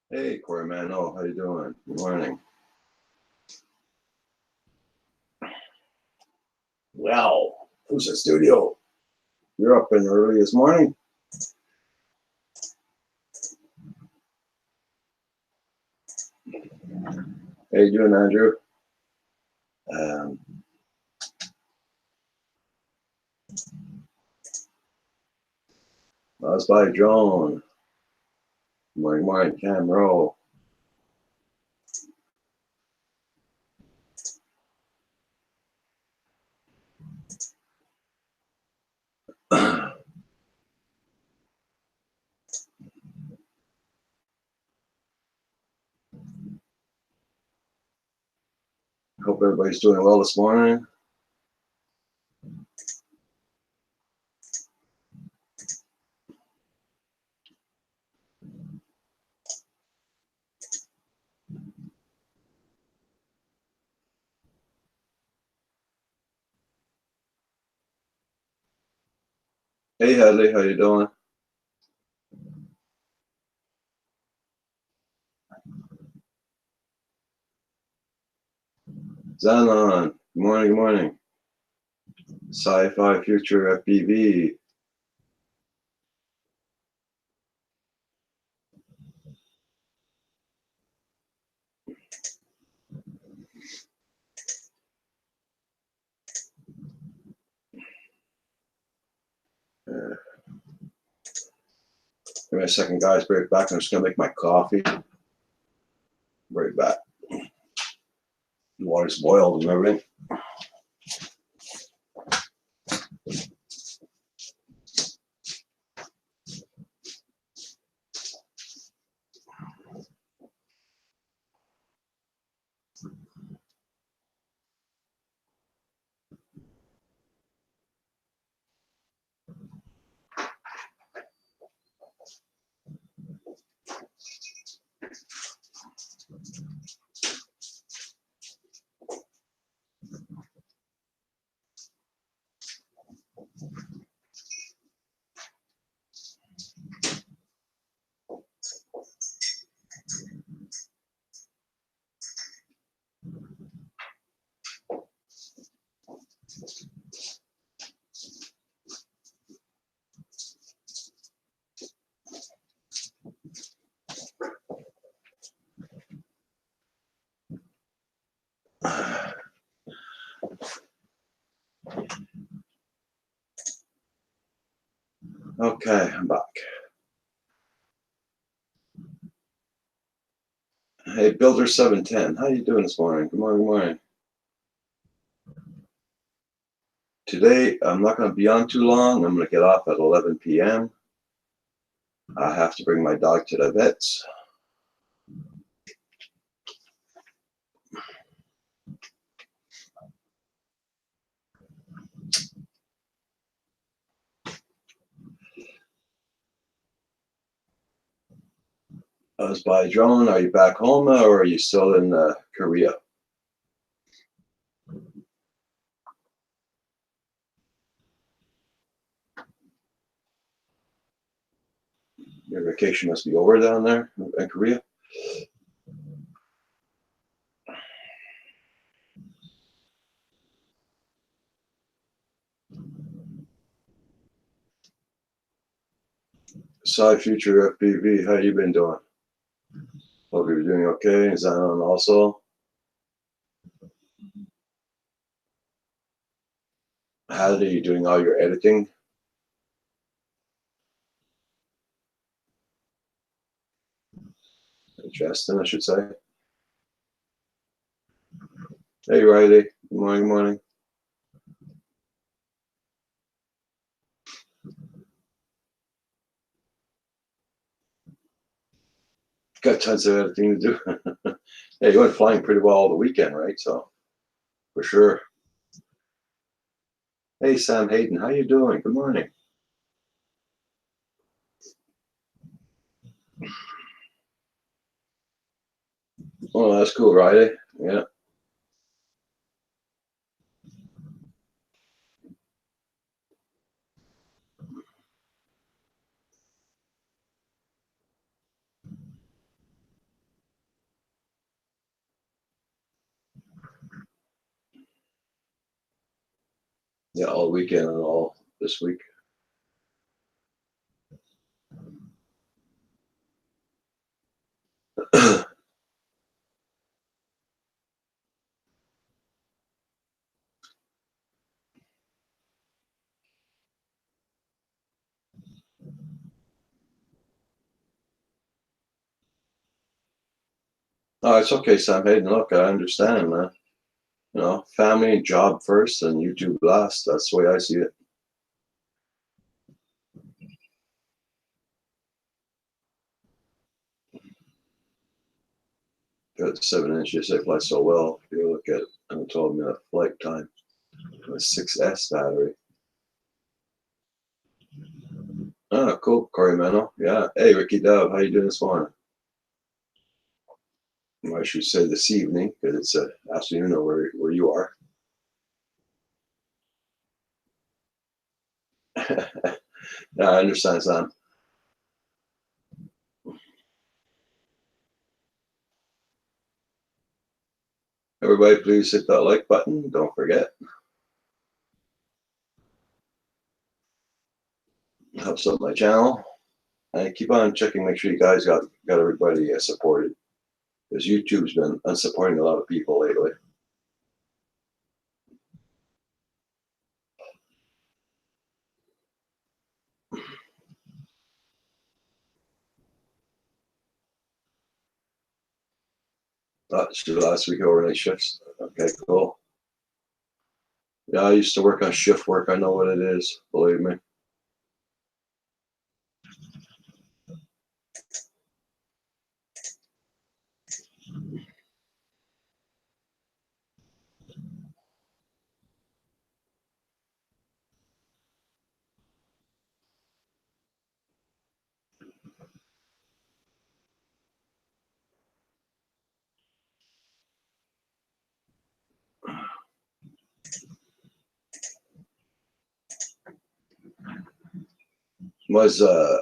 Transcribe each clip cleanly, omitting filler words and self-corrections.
Hey, Corey Mano, how you doing? Good morning. Well, who's in studio? You're up and early this morning. How you doing, Andrew? Um, I was by drone. Morning, Cam Rowe. Hope everybody's doing well this morning. Hey, Hadley, how you doing? Zanon, good morning. Sci-Fi Future FPV. Give me a second, guys. Break back. I'm just gonna make my coffee. Right back. The water's boiled and everything. Okay, I'm back. Hey, Builder 710, how you doing this morning? Good morning. Today, I'm not going to be on too long. I'm going to get off at 11 p.m. I have to bring my dog to the vets. I was by drone. Are you back home or are you still in Korea? Your vacation must be over down there in Korea. Sci Future FPV, how you been doing? Hope you're doing okay. Zanon also. How are you doing all your editing? Justin, I should say. Hey, Riley. Good morning. Got tons of editing to do. Hey, you went flying pretty well all the weekend, right? So, for sure. Hey, Sam Hayden, how you doing? Good morning. Oh, that's cool, Riley. Yeah. Yeah, all weekend and all this week. Oh, it's okay, Sam Hayden. Look, I understand, man. You know, family and job first and YouTube last. That's the way I see it. Got 7 inches, they fly so well. If you look at it, and 12-minute flight time with 6S battery. Oh, cool, Corey Meno. Yeah. Hey, Ricky Dove, how you doing this morning? I should say this evening because it's afternoon over where you are. Yeah, I understand, Sam. Everybody, please hit that like button. Don't forget. Helps out my channel. And keep on checking. Make sure you guys got everybody supported because YouTube's been unsupporting a lot of people lately. Last week overnight shifts. Okay, cool. Yeah, I used to work on shift work. I know what it is. Believe me.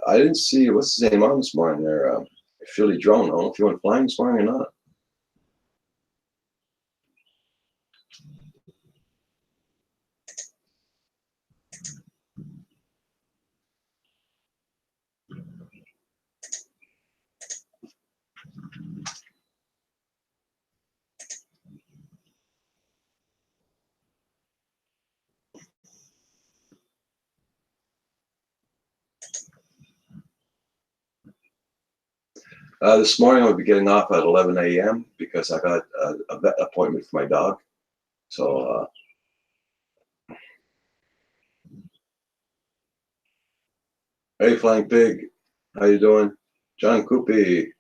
I didn't see what's his name on this morning there. Philly Drone. I don't know if you went flying this morning or not. This morning I'll be getting off at 11 a.m. because I got a vet appointment for my dog. So, hey, Flying Pig, how you doing? John Coopy.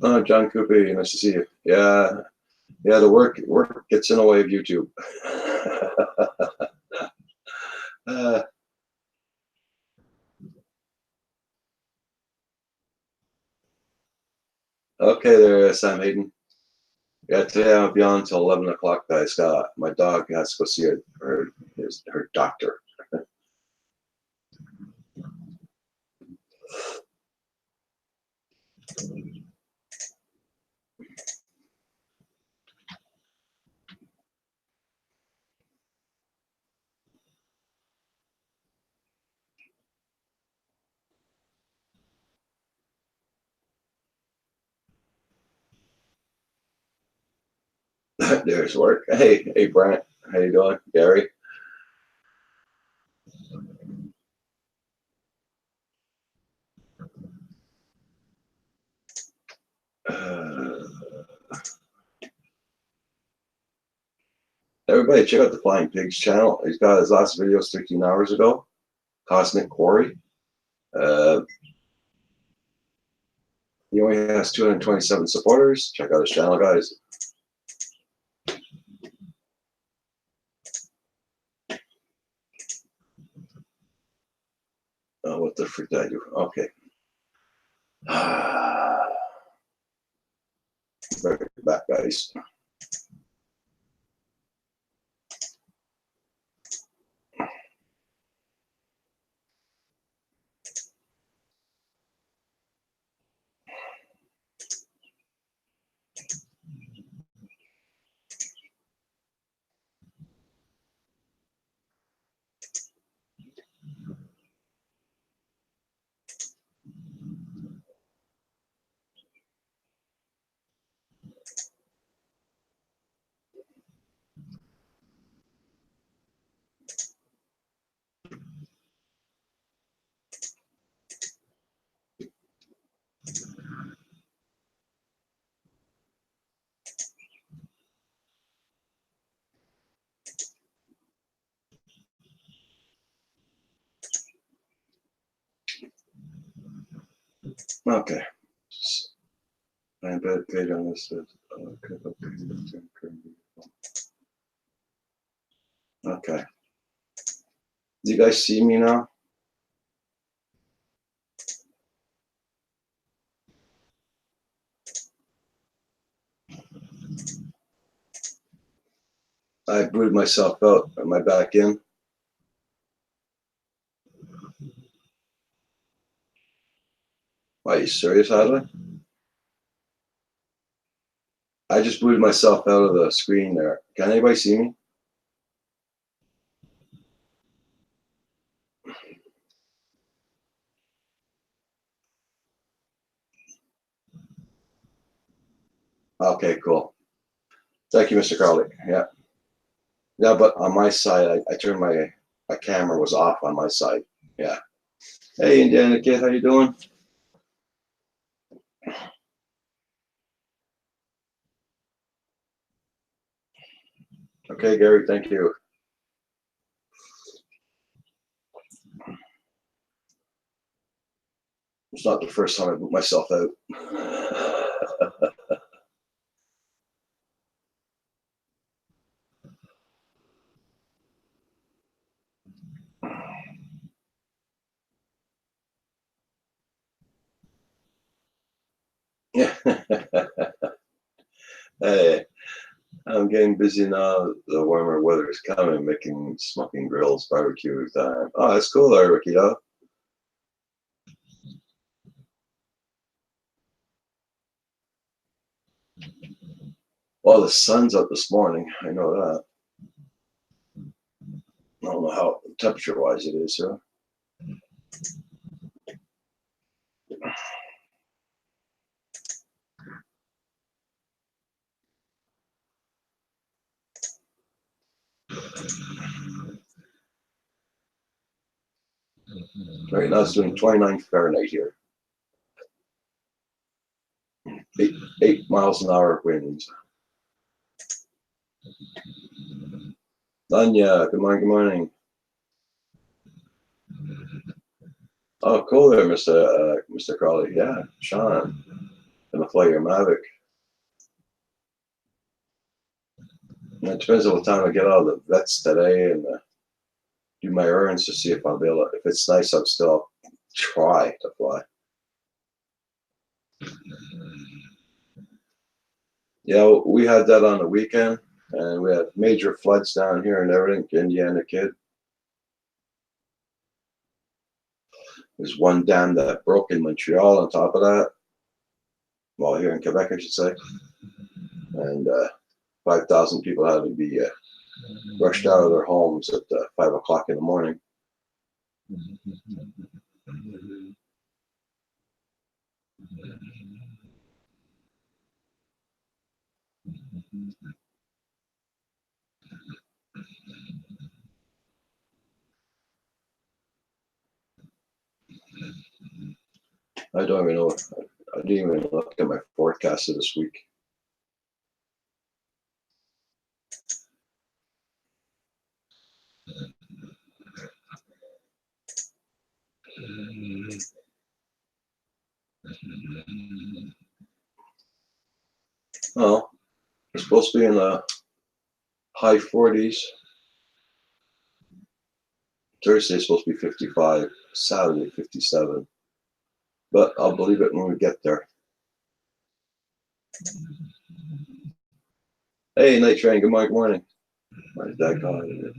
Oh, John Coopy, nice to see you. Yeah, yeah, the work gets in the way of YouTube. uh, okay, there, Sam Hayden. Yeah, today I'll be on until 11 o'clock, guys. My dog has to go see her doctor. There's work. Hey, Brent, how you doing? Gary? Uh, Everybody, check out the Flying Pigs channel. He's got his last videos 13 hours ago. Cosmic Quarry. Uh, he only has 227 supporters. Check out his channel, guys. What the freak did I do? Okay. Better get back, guys. Okay. I bet page on this. Okay. Do you guys see me now? I booted myself out. Am I back in? Are you serious, Hadley? I just booted myself out of the screen there. Can anybody see me? Okay, cool. Thank you, Mr. Carly. Yeah. Yeah, but on my side, I turned my camera was off on my side. Yeah. Hey, Indiana kid, how you doing? Okay, Gary, thank you. It's not the first time I boot myself out. Yeah. Hey, I'm getting busy now. The warmer weather is coming, making smoking grills, barbecue time. Oh, that's cool there, Ricky. Though. Well, the sun's up this morning. I know that. I don't know how temperature-wise it is, sir. Right now it's doing 29 Fahrenheit here. 8 miles an hour winds. Danya, good morning, good morning. Oh, cool there, Mr. Crawley. Yeah, Sean, gonna fly your Mavic. And it depends on what time I get out of the vets today and do my errands to see if I'll be able to, if it's nice, I'll still try to fly. Yeah, we had that on the weekend, and we had major floods down here and everything. Indiana kid. There's one dam that broke in Montreal on top of that. Well, here in Quebec, I should say. And 5,000 people had to be rushed out of their homes at 5 o'clock in the morning. I don't even know. I didn't even look at my forecast of this week. Well, it's supposed to be in the high 40s. Thursday's supposed to be 55. Saturday 57. But I'll believe it when we get there. Hey, Night Train. Good morning. Good morning. My dad calling it.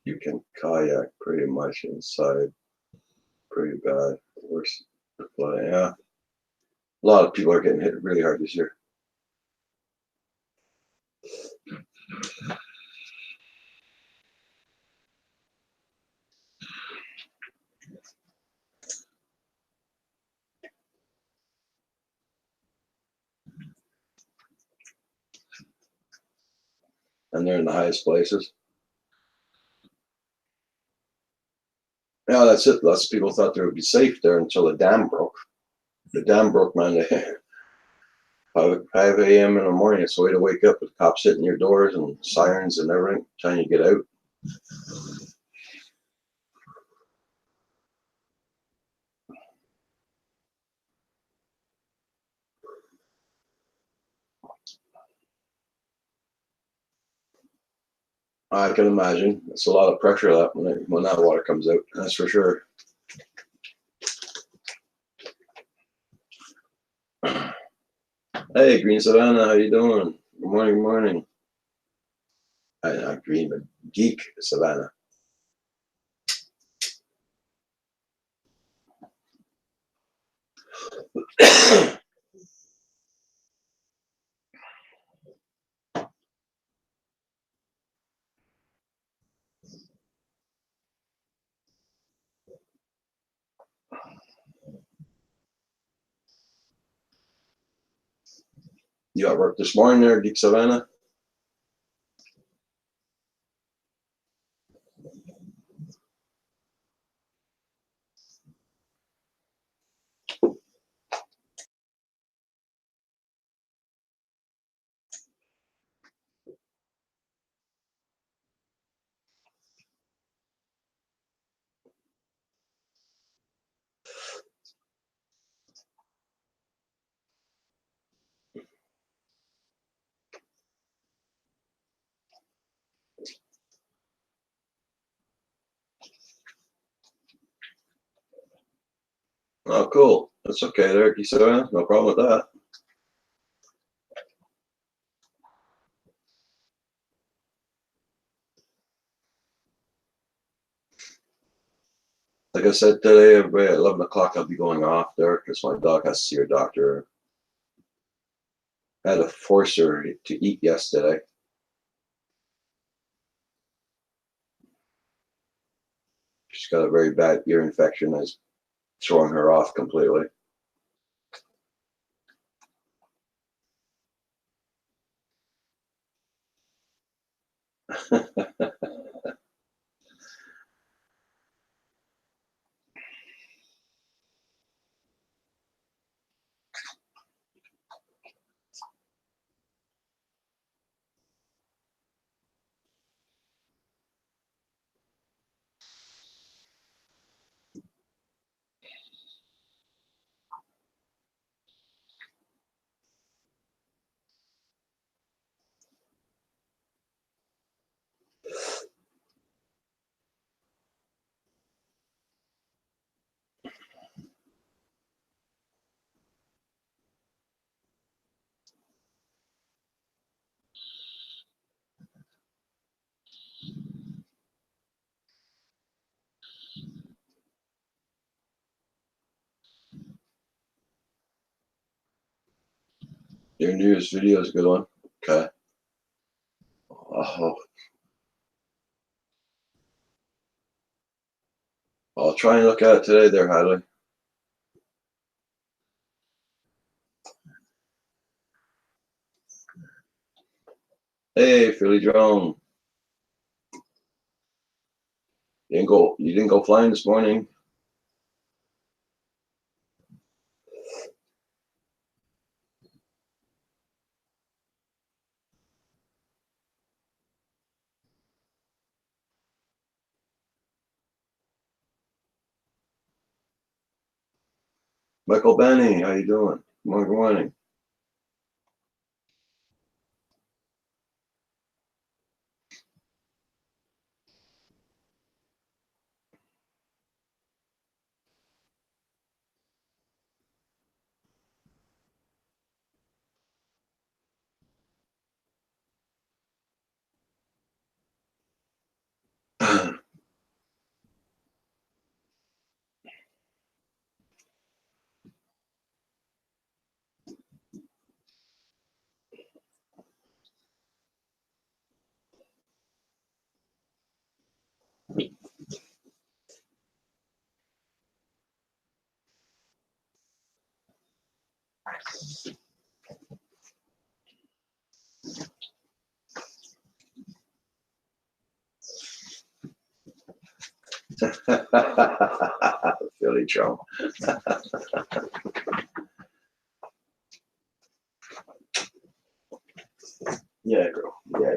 You can kayak pretty much inside. Pretty bad. Worse. Yeah. A lot of people are getting hit really hard this year. And they're in the highest places. Yeah, that's it. Lots of people thought they would be safe there until the dam broke. The dam broke, man. 5 a.m. in the morning. It's a way to wake up with cops hitting your doors and sirens and everything, trying to get out. I can imagine. It's a lot of pressure that when that water comes out. That's for sure. Hey, Green Savannah, how you doing? Good morning. Good morning. Not Green, but Geek Savannah. You at work this morning there, Geek Savannah? Oh, cool. That's okay there, Geek Savannah. No problem with that. Like I said today, everybody at 11 o'clock I'll be going off there because my dog has to see her doctor. I had to force her to eat yesterday. She's got a very bad ear infection that's throwing her off completely. Your newest video is a good one. Okay. Oh, I'll try and look at it today there, Hadley. Hey, Philly Drone. You didn't go flying this morning. Michael Benny, how you doing? Good morning. Philly Drone. Yeah, girl. Yeah.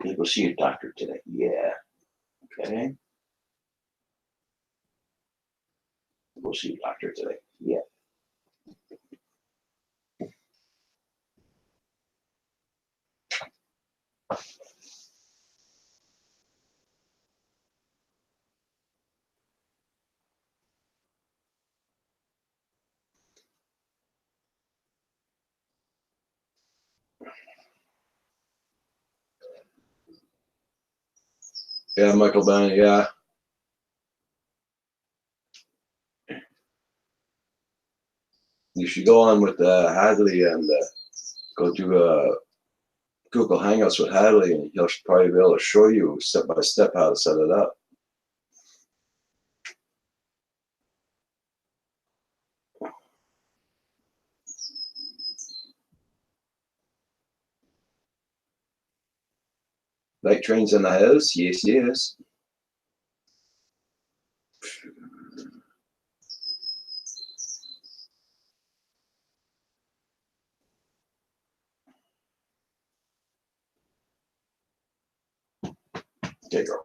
You go see your doctor today. Yeah. Okay. Go see your doctor today. Yeah. Yeah, Michael Bennett. Yeah, you should go on with Hadley and go do Google Hangouts with Hadley, and he'll probably be able to show you step by step how to set it up. Night trains in the house? Yes, yes. Okay, girl.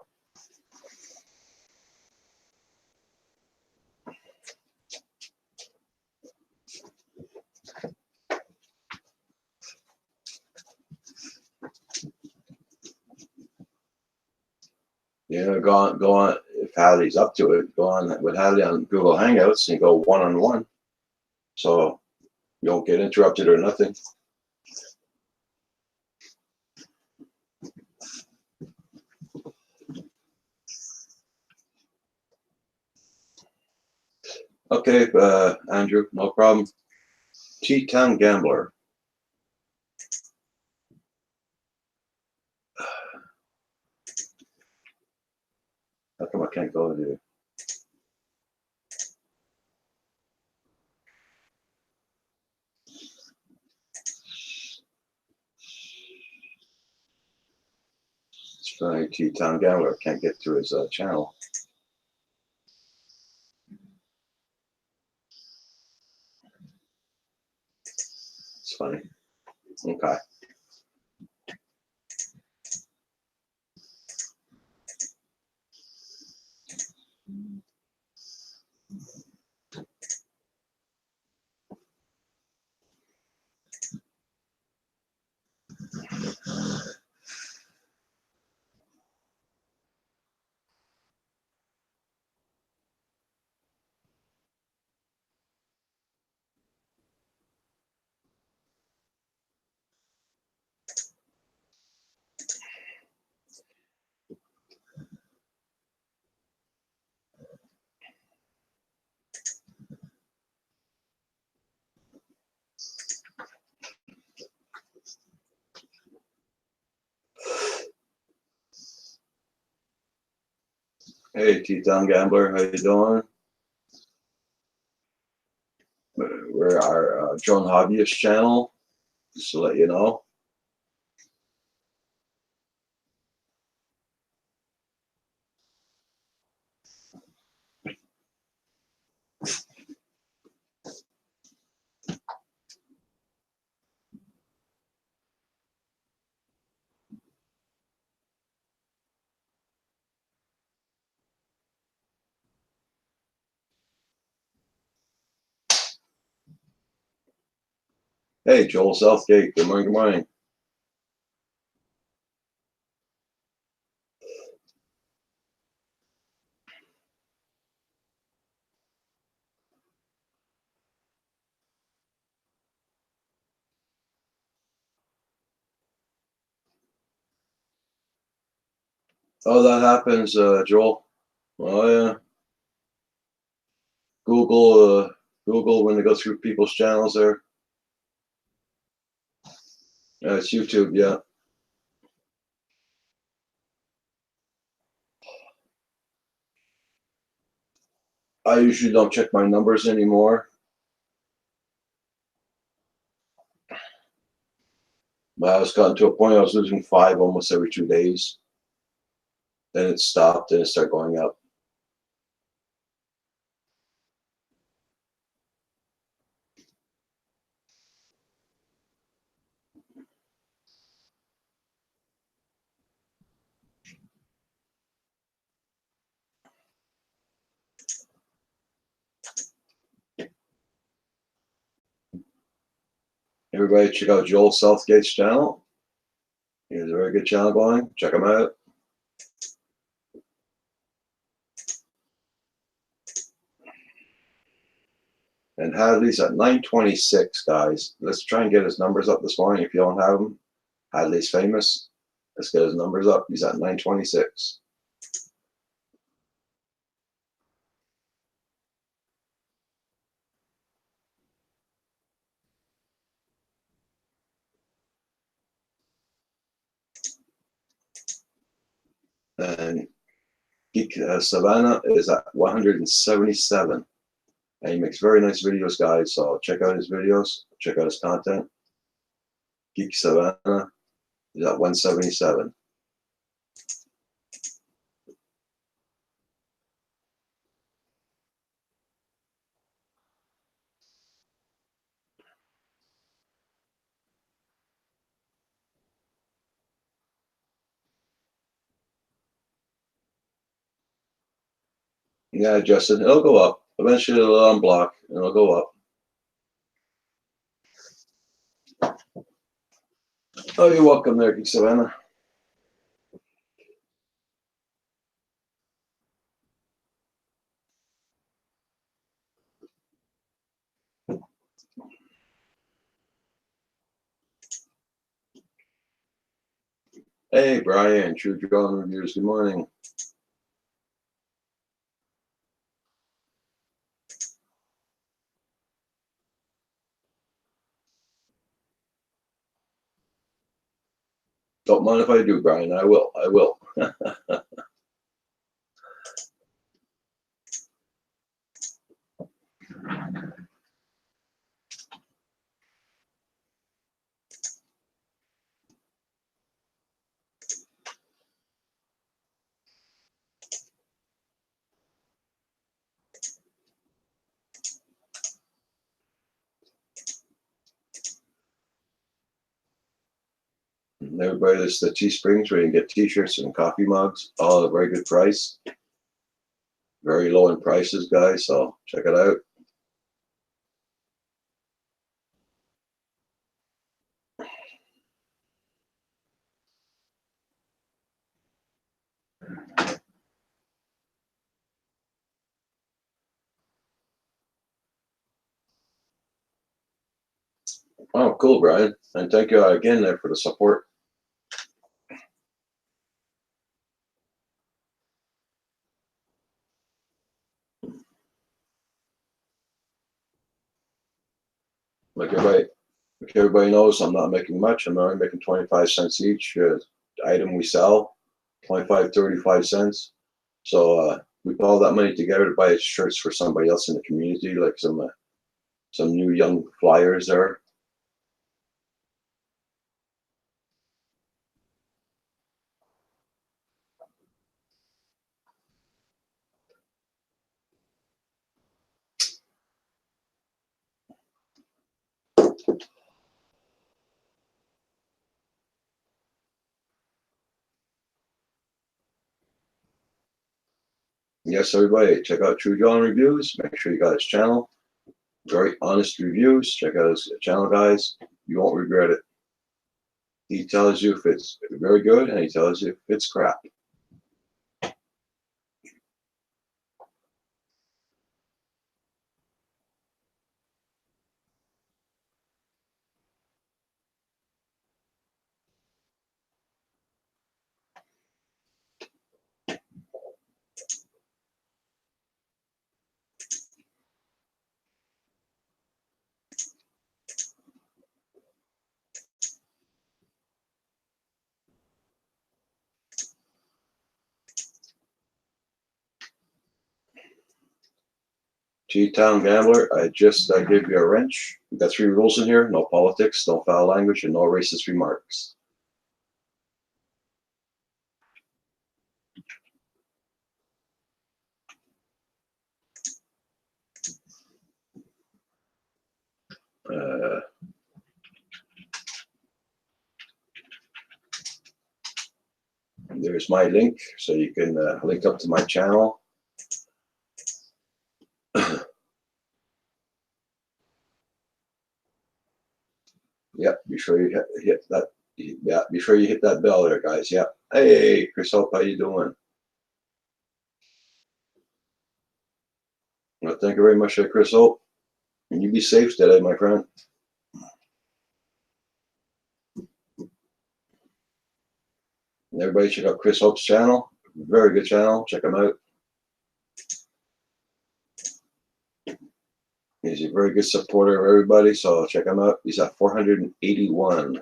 Yeah, go on. If Hadley's up to it, go on with Hadley on Google Hangouts and go one-on-one, so you don't get interrupted or nothing. Okay, Andrew, no problem. T-Town Gambler. How come I can't go there? It's funny, T-Town Gambler can't get to his channel. It's funny. Okay. Hey, T-Town Gambler, how you doing? We're our Drone Hobbyist channel, just to let you know. Hey, Joel Southgate, good morning, good morning. Oh, that happens, Joel. Oh, yeah. Google when they go through people's channels there. It's YouTube, yeah. I usually don't check my numbers anymore. But I was gotten to a point I was losing 5 almost every 2 days. Then it stopped and it started going up. Everybody check out Joel Southgate's channel. He has a very good channel going. Check him out. And Hadley's at 926, guys. Let's try and get his numbers up this morning if you don't have them. Hadley's famous. Let's get his numbers up. He's at 926. And Geek Savannah is at 177. And he makes very nice videos, guys. So check out his videos. Check out his content. Geek Savannah is at 177. Yeah, Justin, it'll go up. Eventually it'll unblock and it'll go up. Oh, you're welcome there, Geek Savannah. Hey, Brian, True Drone Reviews, good morning. Don't mind if I do, Brian. I will. I will. And everybody, this is the Teesprings where you can get t-shirts and coffee mugs, all at a very good price. Very low in prices, guys, so check it out. Oh, cool, Brian. And thank you again there for the support. Like everybody knows, I'm not making much. I'm only making 25 cents each item we sell, 25, 35 cents. So we put all that money together to buy shirts for somebody else in the community, like some new young flyers there. Yes, everybody, check out True Drone Reviews. Make sure you got his channel. Very honest reviews. Check out his channel, guys. You won't regret it. He tells you if it's very good, and he tells you if it's crap. G-Town Gambler, I just gave you a wrench. We've got 3 rules in here: no politics, no foul language, and no racist remarks. There's my link, so you can link up to my channel. Yep, be sure you hit that Yeah, be sure you hit that bell there, guys. Yeah. Hey, Chris Hope, how you doing? Well, thank you very much, Chris Hope. And you be safe today, my friend. And everybody check out Chris Hope's channel. Very good channel. Check him out. He's a very good supporter of everybody, so check him out. He's at 481.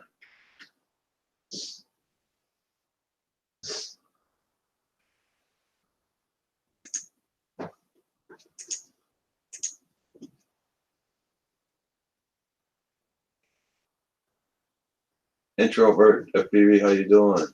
Introvert, FPV, how you doing?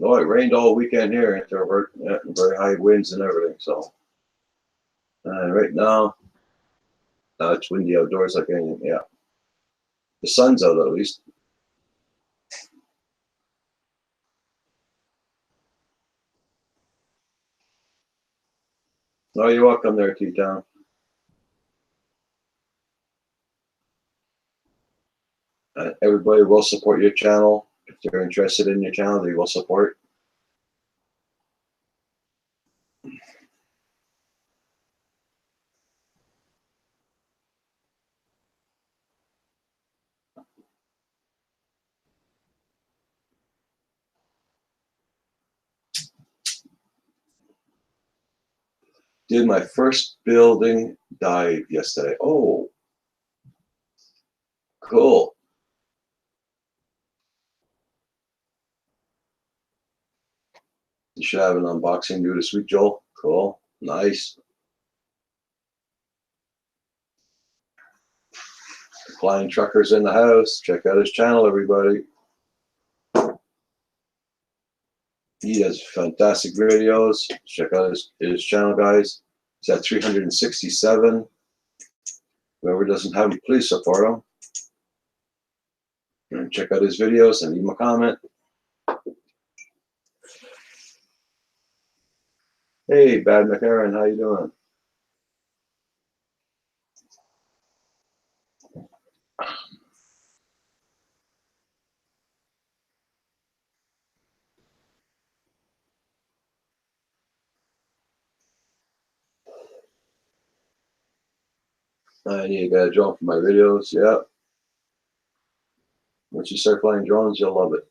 Oh, it rained all weekend here, introvert. Yeah, very high winds and everything. So, right now, it's windy outdoors like anything. Yeah, the sun's out at least. Oh, you're welcome there, T-Town. Everybody will support your channel. If they're interested in your channel, they will support. Did my first building dive yesterday. Oh, cool. You should have an unboxing due this week, Joel. Cool. Nice. Flying Truckers in the house. Check out his channel, everybody. He does fantastic videos. Check out his channel, guys. He's at 367. Whoever doesn't have him, please support him. And check out his videos and leave him a comment. Hey, Bad McAaron, how you doing? I need to get a drone for my videos. Yeah. Once you start flying drones, you'll love it.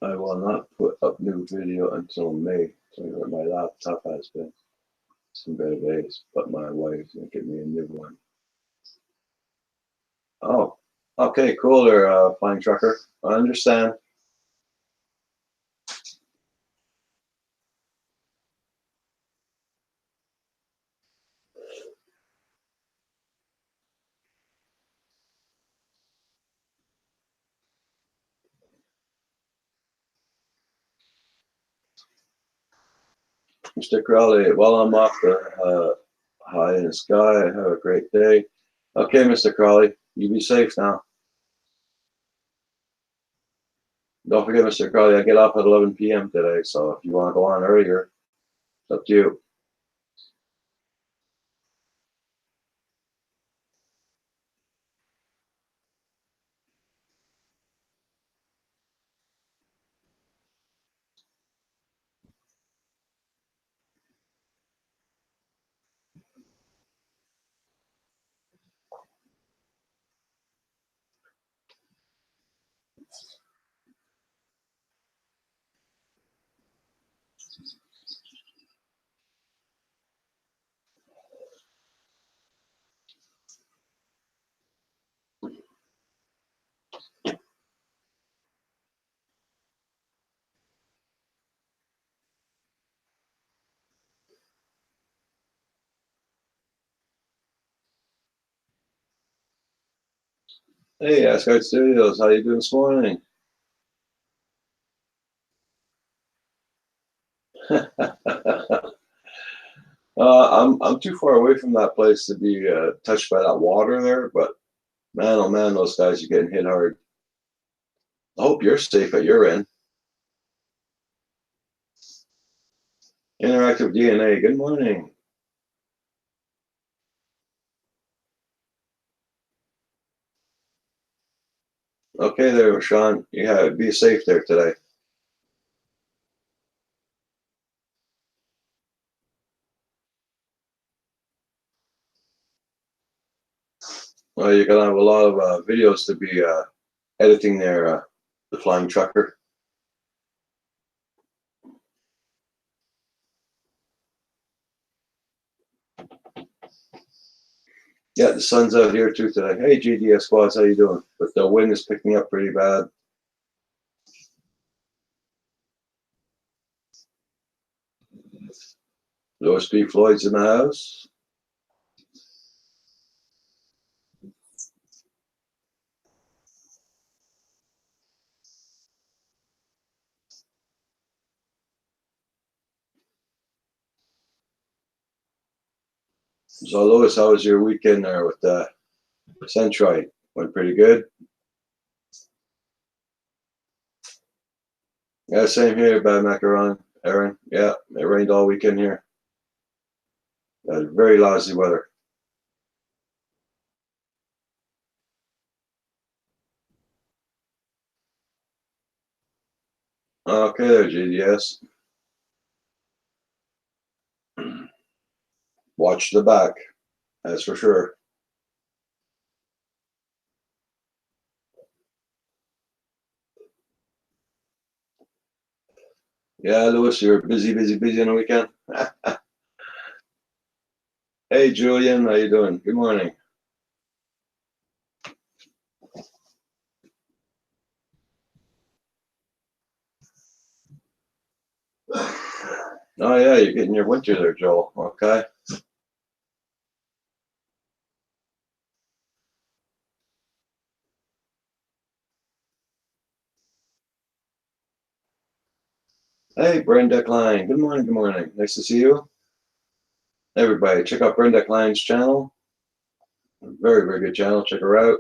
I will not put up new video until May. So my laptop has been some better days, but my wife's gonna get me a new one. Oh, okay, cool there, Flying Trucker. I understand. Mr. Crowley, well, I'm off the high in the sky. Have a great day. Okay, Mr. Crowley, you be safe now. Don't forget, Mr. Crowley, I get off at 11 p.m. today, so if you want to go on earlier, it's up to you. Hey, Asgard Studios, how you doing this morning? I'm too far away from that place to be touched by that water there, but man, oh man, those guys are getting hit hard. I hope you're safe at your end. Interactive DNA, good morning. Okay there, Sean. Yeah, be safe there today. Well, you're gonna have a lot of videos to be editing there, the flying trucker. Yeah, the sun's out here too today. Hey, GDS squads, how you doing? But the wind is picking up pretty bad. Louis B. Floyd's in the house. So, Louis, how was your weekend there with Centrite? Went pretty good. Yeah, same here, bad macaron, Aaron. Yeah, it rained all weekend here. Very lousy weather. Okay, there, GDS. Watch the back, that's for sure. Yeah, Louis, you're busy, busy, busy on the weekend. Hey, Julian, how you doing? Good morning. Oh yeah, you're getting your winter there, Joel. Okay. Hey, Brenda Klein. Good morning. Good morning. Nice to see you. Everybody, check out Brenda Klein's channel. Very, very good channel. Check her out.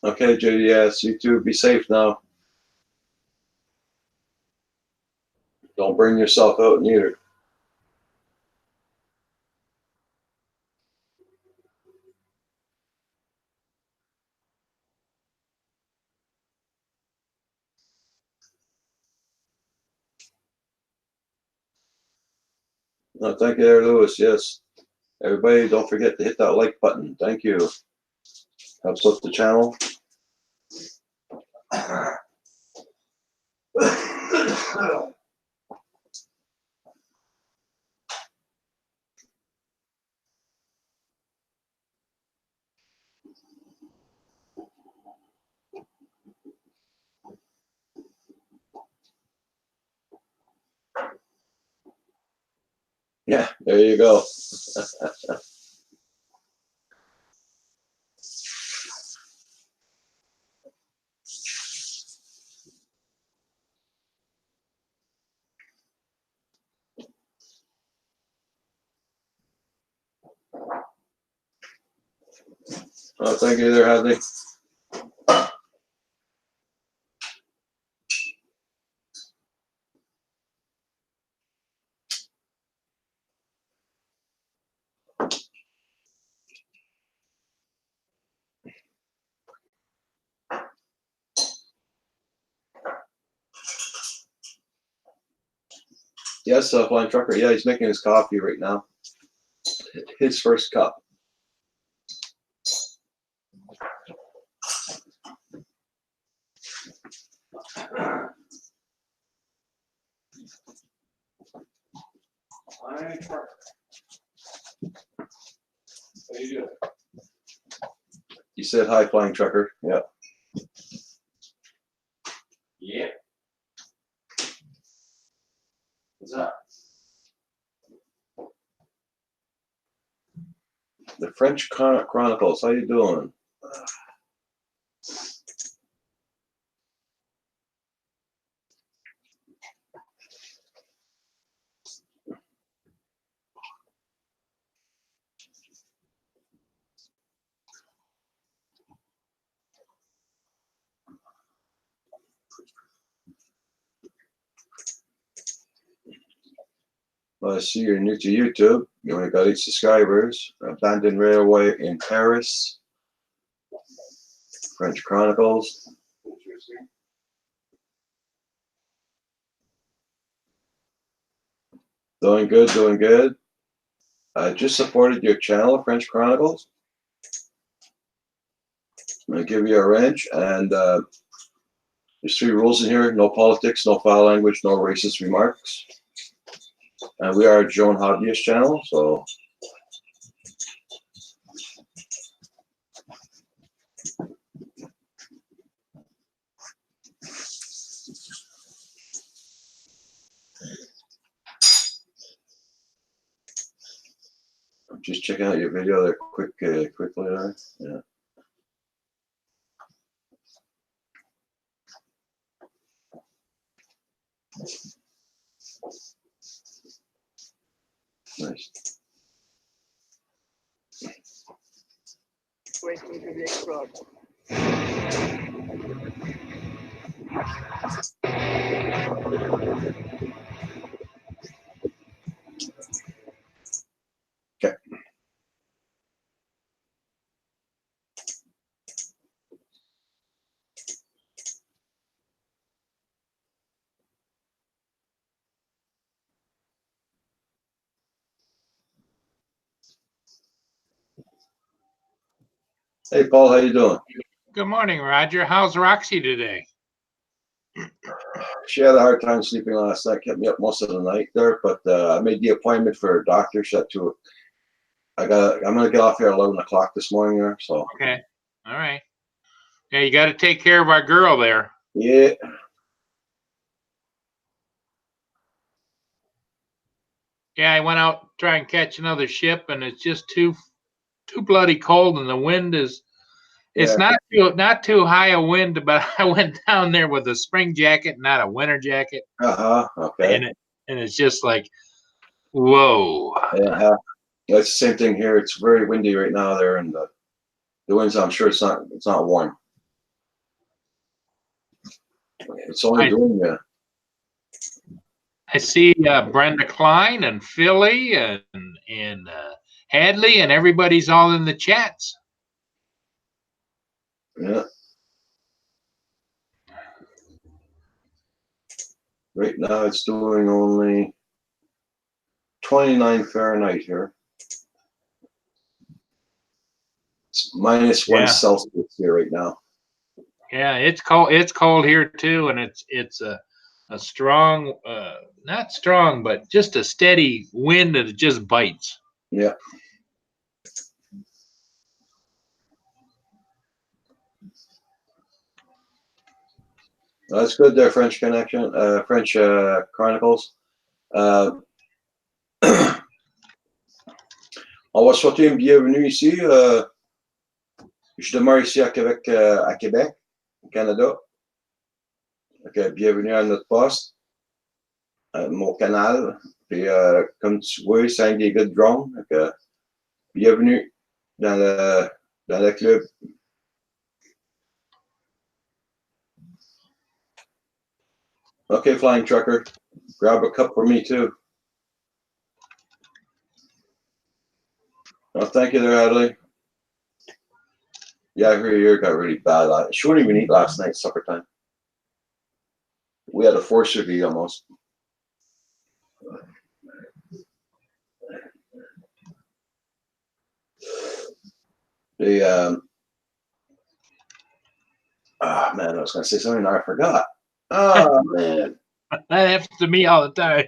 Okay, JDS, you too. Be safe now. Don't bring yourself out neither. No, thank you there, Lewis. Yes. Everybody, don't forget to hit that like button. Thank you. Helps out the channel. Yeah, there you go. Oh, thank you there, Hadley. Yes, Flying Trucker. Yeah, he's making his coffee right now. His first cup. Flying Trucker. How you doing? You said hi, Flying Trucker. Yeah. Yeah. What's up? The French Chronicles. How you doing? Well, I see you're new to YouTube. You only got 8 subscribers. Abandoned Railway in Paris. French Chronicles. Interesting. Doing good, doing good. I just supported your channel, French Chronicles. I'm going to give you a wrench, and there's 3 rules in here: no politics, no foul language, no racist remarks. And we are a Joan Hobbyist channel, so I'm just checking out your video there quickly there. Yeah. Nice. Waiting to be explored. Okay. Hey, Paul, how you doing? Good morning, Roger. How's Roxy today? She had a hard time sleeping last night. Kept me up most of the night there, but I made the appointment for a doctor. She had to. I'm gonna get off here at 11 o'clock this morning there. So. Okay. All right. Yeah, you got to take care of our girl there. Yeah. Yeah, I went out to try and catch another ship, and it's just too bloody cold, and the wind is. It's Yeah. not too high a wind, but I went down there with a spring jacket, not a winter jacket, Okay. and it's just like, whoa. Yeah. It's the same thing here. It's very windy right now there, and the winds. I'm sure it's not warm. It's only doing I see Brenda Klein and Philly and Hadley, and everybody's all in the chats. Yeah. Right now it's doing only 29 Fahrenheit here. It's minus 1 Yeah. Celsius here right now. Yeah, it's cold. It's cold here too, and it's a strong, not strong, but just a steady wind that just bites. Yeah. That's good there, French Connection, French Chronicles. On va souhaiter une bienvenue ici. Je demeure ici à Québec, au Canada. Donc, bienvenue à notre poste, mon canal. Puis, comme tu vois, c'est un des gars de drone. Donc, bienvenue dans le club. Okay, Flying Trucker, grab a cup for me too. Oh, thank you there, Adley. Yeah, I heard your got really bad. She wouldn't even eat last night, supper time. We had a force to eat almost. Oh man, I was gonna say something and I forgot. Oh man. That happens to me all the time.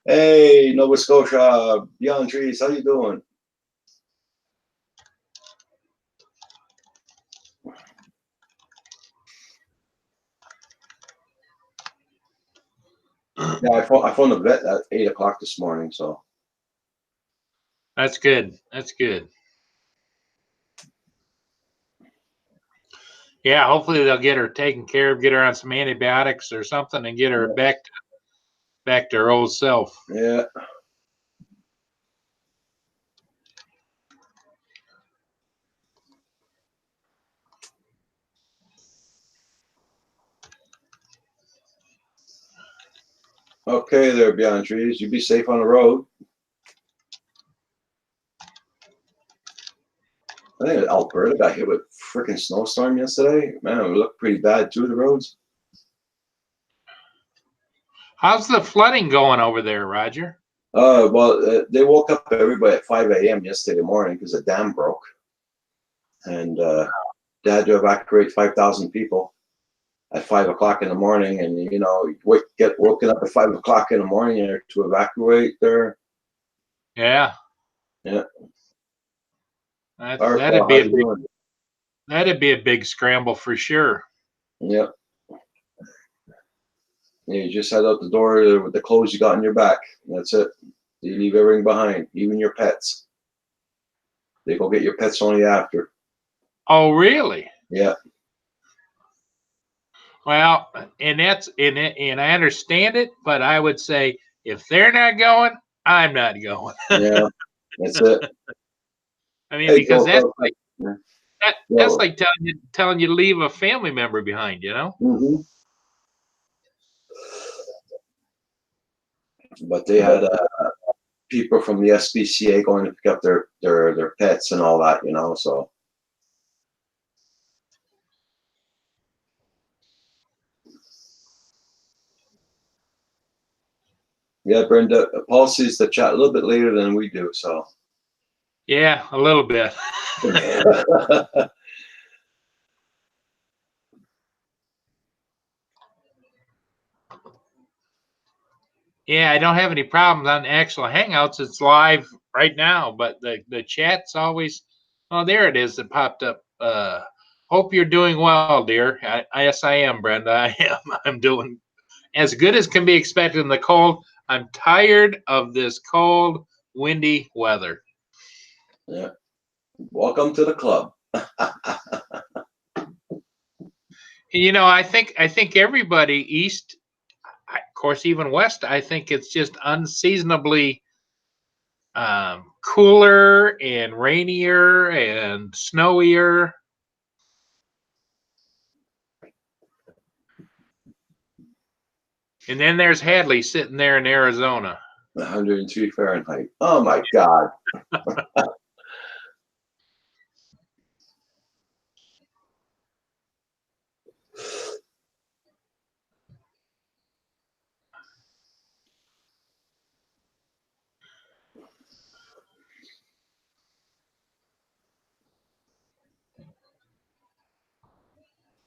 Hey, Nova Scotia, Beyond Trees, how you doing? Yeah, I phoned the vet at 8 o'clock this morning, so. That's good. That's good. Yeah, hopefully they'll get her taken care of, get her on some antibiotics or something, and get her back to her old self. Yeah. Okay there, Beyond Trees. You be safe on the road. I think Alberta got hit with a freaking snowstorm yesterday. Man, it looked pretty bad too, the roads. How's the flooding going over there, Roger? Well, they woke up everybody at 5 a.m. yesterday morning because the dam broke. And they had to evacuate 5,000 people at 5 o'clock in the morning. And, you know, get woken up at 5 o'clock in the morning to evacuate there. Yeah. Yeah. That'd be a big scramble for sure. Yeah. You just head out the door with the clothes you got on your back. That's it. You leave everything behind, even your pets. They go get your pets only after. Oh, really? Yeah. Well, and I understand it, but I would say if they're not going, I'm not going. Yeah. That's it. I mean, because that's like yeah. that's like telling you to leave a family member behind, you know? Mm-hmm. But they had people from the SPCA going to pick up their pets and all that, you know, so. Yeah, Brenda, Paul sees the chat a little bit later than we do, so. Yeah, a little bit. Yeah, I don't have any problems on the actual Hangouts. It's live right now, but the chat's always. Oh, there it is. It popped up. Hope you're doing well, dear. Yes, I am, Brenda. I am. I'm doing as good as can be expected in the cold. I'm tired of this cold, windy weather. Yeah. Welcome to the club. You know, I think everybody east, of course, even west, I think it's just unseasonably cooler and rainier and snowier. And then there's Hadley sitting there in Arizona. 103 Fahrenheit. Oh my God.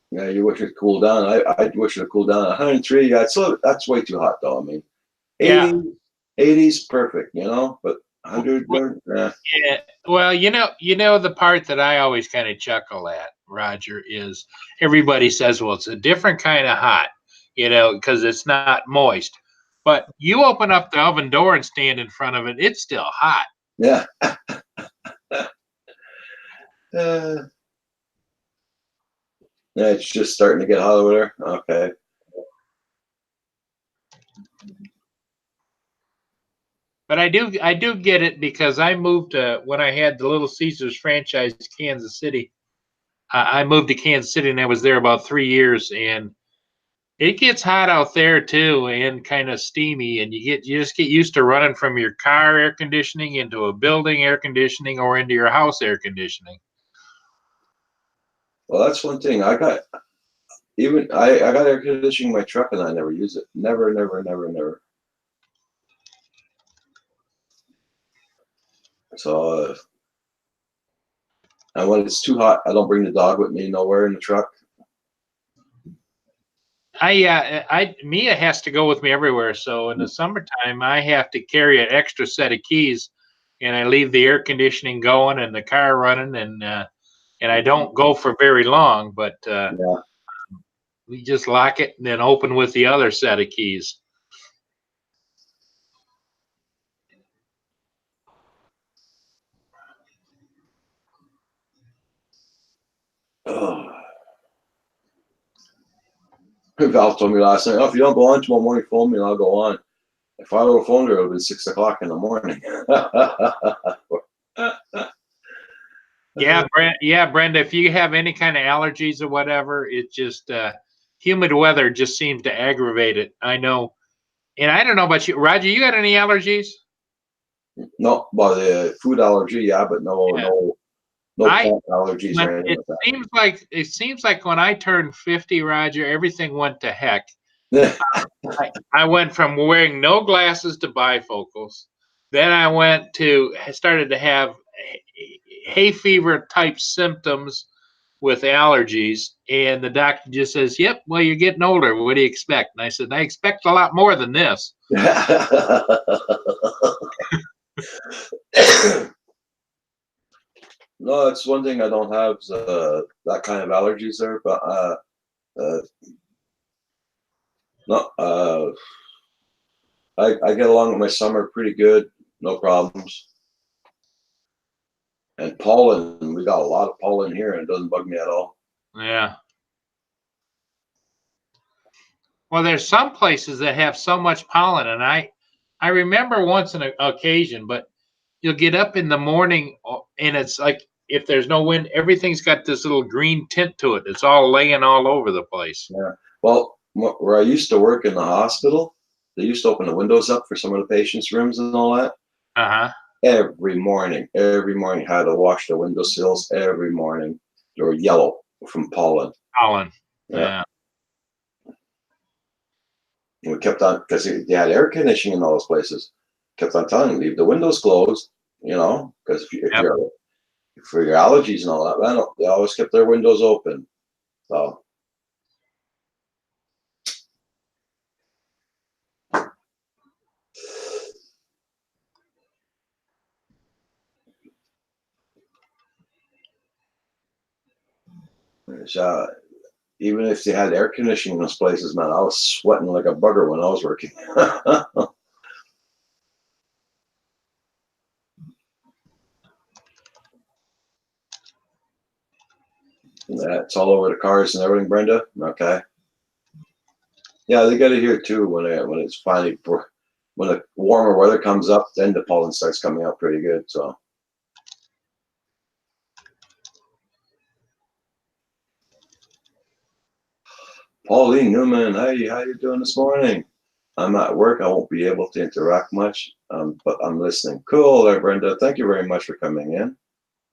Yeah, you wish it cooled down. I wish it cooled down. 103, yeah, that's way too hot though. I mean, 80's perfect, you know, but 100, yeah. Yeah. Well, you know the part that I always kind of chuckle at, Roger, is everybody says, well, it's a different kind of hot, you know, because it's not moist. But you open up the oven door and stand in front of it, it's still hot. Yeah. Yeah, it's just starting to get hot over there. Okay. But I do get it because I moved when I had the Little Caesars franchise, Kansas City. I moved to Kansas City and I was there about 3 years, and it gets hot out there too, and kind of steamy, and you just get used to running from your car air conditioning into a building air conditioning or into your house air conditioning. Well, that's one thing. I got air conditioning in my truck and I never use it. Never, never, never, never. So, and when it's too hot, I don't bring the dog with me nowhere in the truck. Mia has to go with me everywhere. So in the summertime, I have to carry an extra set of keys, and I leave the air conditioning going and the car running, and I don't go for very long, but Yeah. we just lock it and then open with the other set of keys. Oh. Val told me last night, oh, if you don't go on tomorrow morning, phone me and I'll go on. If I would have phoned her, it would have been 6 o'clock in the morning. Yeah, Brenda, if you have any kind of allergies or whatever, it just humid weather just seems to aggravate it. I know. And I don't know about you, Roger, you got any allergies? No, well, the food allergy, yeah, but no plant allergies or anything like that. It seems like when I turned 50, Roger, everything went to heck. I went from wearing no glasses to bifocals. Then I started to have hay fever type symptoms with allergies, and the doctor just says, "Yep, well, you're getting older. What do you expect?" And I said, "I expect a lot more than this." No, it's one thing I don't have that kind of allergies there, but no, I get along with my summer pretty good, no problems. And pollen, we got a lot of pollen here, and it doesn't bug me at all. Yeah. Well, there's some places that have so much pollen, and I remember once an occasion, but you'll get up in the morning and it's like if there's no wind, everything's got this little green tint to it. It's all laying all over the place. Yeah. Well, where I used to work in the hospital, they used to open the windows up for some of the patients' rooms and all that. Uh-huh. Every morning, had to wash the windowsills every morning. They were yellow from pollen. Pollen. Yeah. And we kept on, because they had air conditioning in all those places. Kept on telling them, leave the windows closed, because if you're for your allergies and all that, man, they always kept their windows open. So. Even if they had air conditioning in those places, man, I was sweating like a bugger when I was working. It's all over the cars and everything, Brenda. Okay. Yeah, they got it here too. When it's finally when the warmer weather comes up, then the pollen starts coming out pretty good. So. Pauline Newman, hey, how you doing this morning? I'm at work. I won't be able to interact much, but I'm listening. Cool there, Brenda. Thank you very much for coming in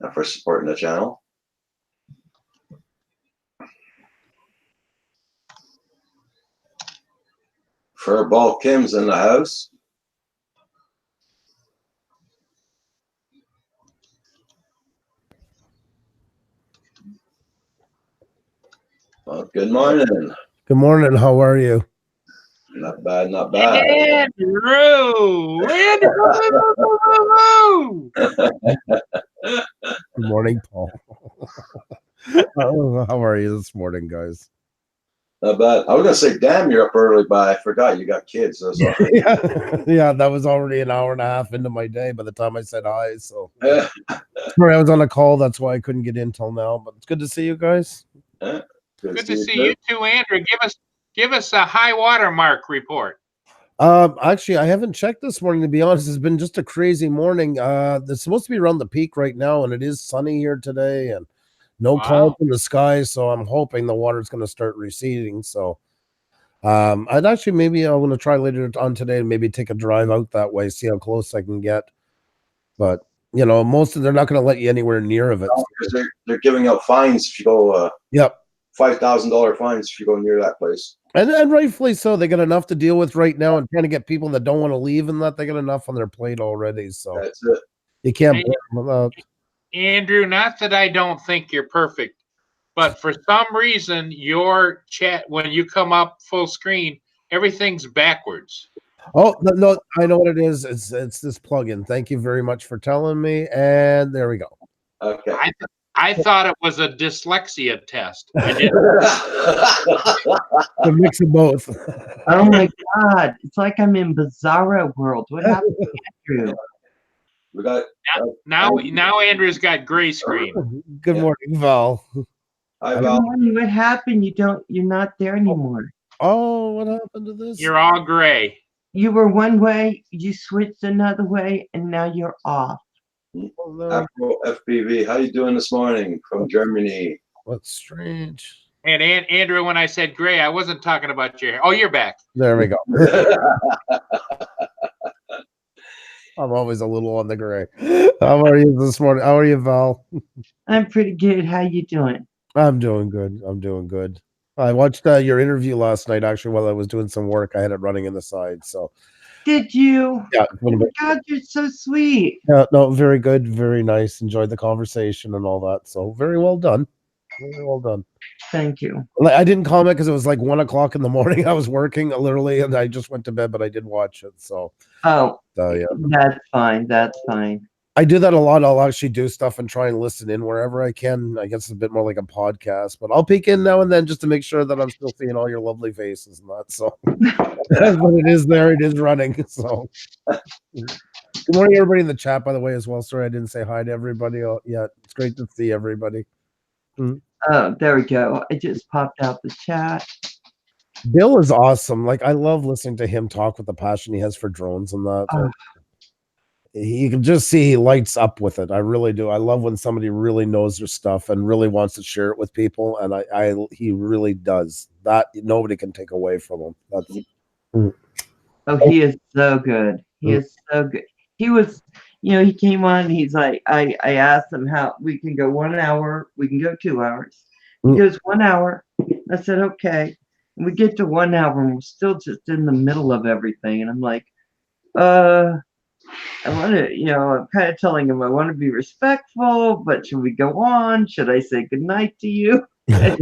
and for supporting the channel. Furball Kim's in the house. Well, good morning. Good morning. How are you? Not bad, not bad. Andrew! Good morning, Paul. How are you this morning, guys? Not bad. I was gonna say, damn, you're up early, but I forgot you got kids. That's all. Yeah, that was already an hour and a half into my day by the time I said hi. So Yeah. sorry, I was on a call. That's why I couldn't get in till now. But it's good to see you guys. Good to see you too, Andrew. Give us a high water mark report. Actually, I haven't checked this morning, to be honest. It's been just a crazy morning. It's supposed to be around the peak right now, and it is sunny here today, and no clouds in the sky. So I'm hoping the water's going to start receding. So, I'd actually maybe I want to try later on today and maybe take a drive out that way, see how close I can get. But you know, they're not going to let you anywhere near of it. No, because they're giving out fines if you go. Yep. $5,000 fines if you go near that place. And rightfully so. They got enough to deal with right now, and trying to get people that don't want to leave and that they got enough on their plate already. So That's it. you can't blame them without. Andrew, not that I don't think you're perfect, but for some reason, your chat, when you come up full screen, everything's backwards. Oh, no, I know what it is. It's this plugin. Thank you very much for telling me. And there we go. Okay. I thought it was a dyslexia test. I didn't. A mix of both. Oh my God. It's like I'm in Bizarro world. What happened to Andrew? We got Now Andrew's got gray screen. Good morning, Val. Hi, Good Val. morning. What happened? You're not there anymore. Oh, what happened to this? You're all gray. You were one way, you switched another way, and now you're off. Oh, no. Afro FPV. How you doing this morning from Germany? What's strange? And Andrew, when I said gray, I wasn't talking about your hair. Oh, you're back. There we go. I'm always a little on the gray. How are you this morning? How are you, Val? I'm pretty good. How you doing? I'm doing good. I'm doing good. I watched your interview last night, actually, while I was doing some work. I had it running in the side. So, Did you? yeah. Oh my God, you're so sweet. Yeah, no, very good. Very nice. Enjoyed the conversation and all that. So, very well done. Very well done. Thank you. I didn't comment because it was like 1 o'clock in the morning. I was working literally, and I just went to bed, but I did watch it. So, Oh, yeah. that's fine. That's fine. I do that a lot. I'll actually do stuff and try and listen in wherever I can. I guess it's a bit more like a podcast, but I'll peek in now and then just to make sure that I'm still seeing all your lovely faces and that. So, but it is there. It is running. So, good morning, everybody in the chat, by the way, as well. Sorry, I didn't say hi to everybody yet. It's great to see everybody. Oh, there we go. I just popped out the chat. Bill is awesome. Like, I love listening to him talk with the passion he has for drones and that. You can just see he lights up with it. I really do. I love when somebody really knows their stuff and really wants to share it with people. And he really does that. Nobody can take away from him. That's Oh, he is so good. He is so good. He was, he came on. He's like, I asked him how we can go 1 hour. We can go 2 hours. He goes 1 hour. I said, okay. And we get to 1 hour and we're still just in the middle of everything. And I'm like, I want to, I'm kind of telling him I want to be respectful, but should we go on? Should I say goodnight to you? Like,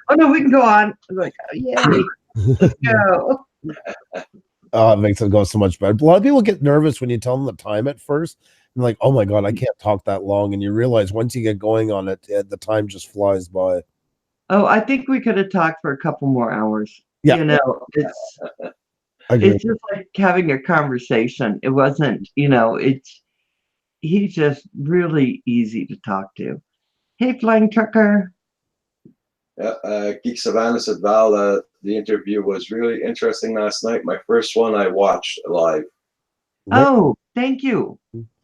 oh, no, we can go on. I'm like, oh, yay, let's go. Oh, it makes it go so much better. A lot of people get nervous when you tell them the time at first. And like, oh my God, I can't talk that long. And you realize once you get going on it, the time just flies by. Oh, I think we could have talked for a couple more hours. Yeah. It's just like having a conversation. It wasn't, he's just really easy to talk to. Hey, Flying Trucker. Yeah, Geek Savannah said, Val, the interview was really interesting last night. My first one I watched live. Oh, thank you.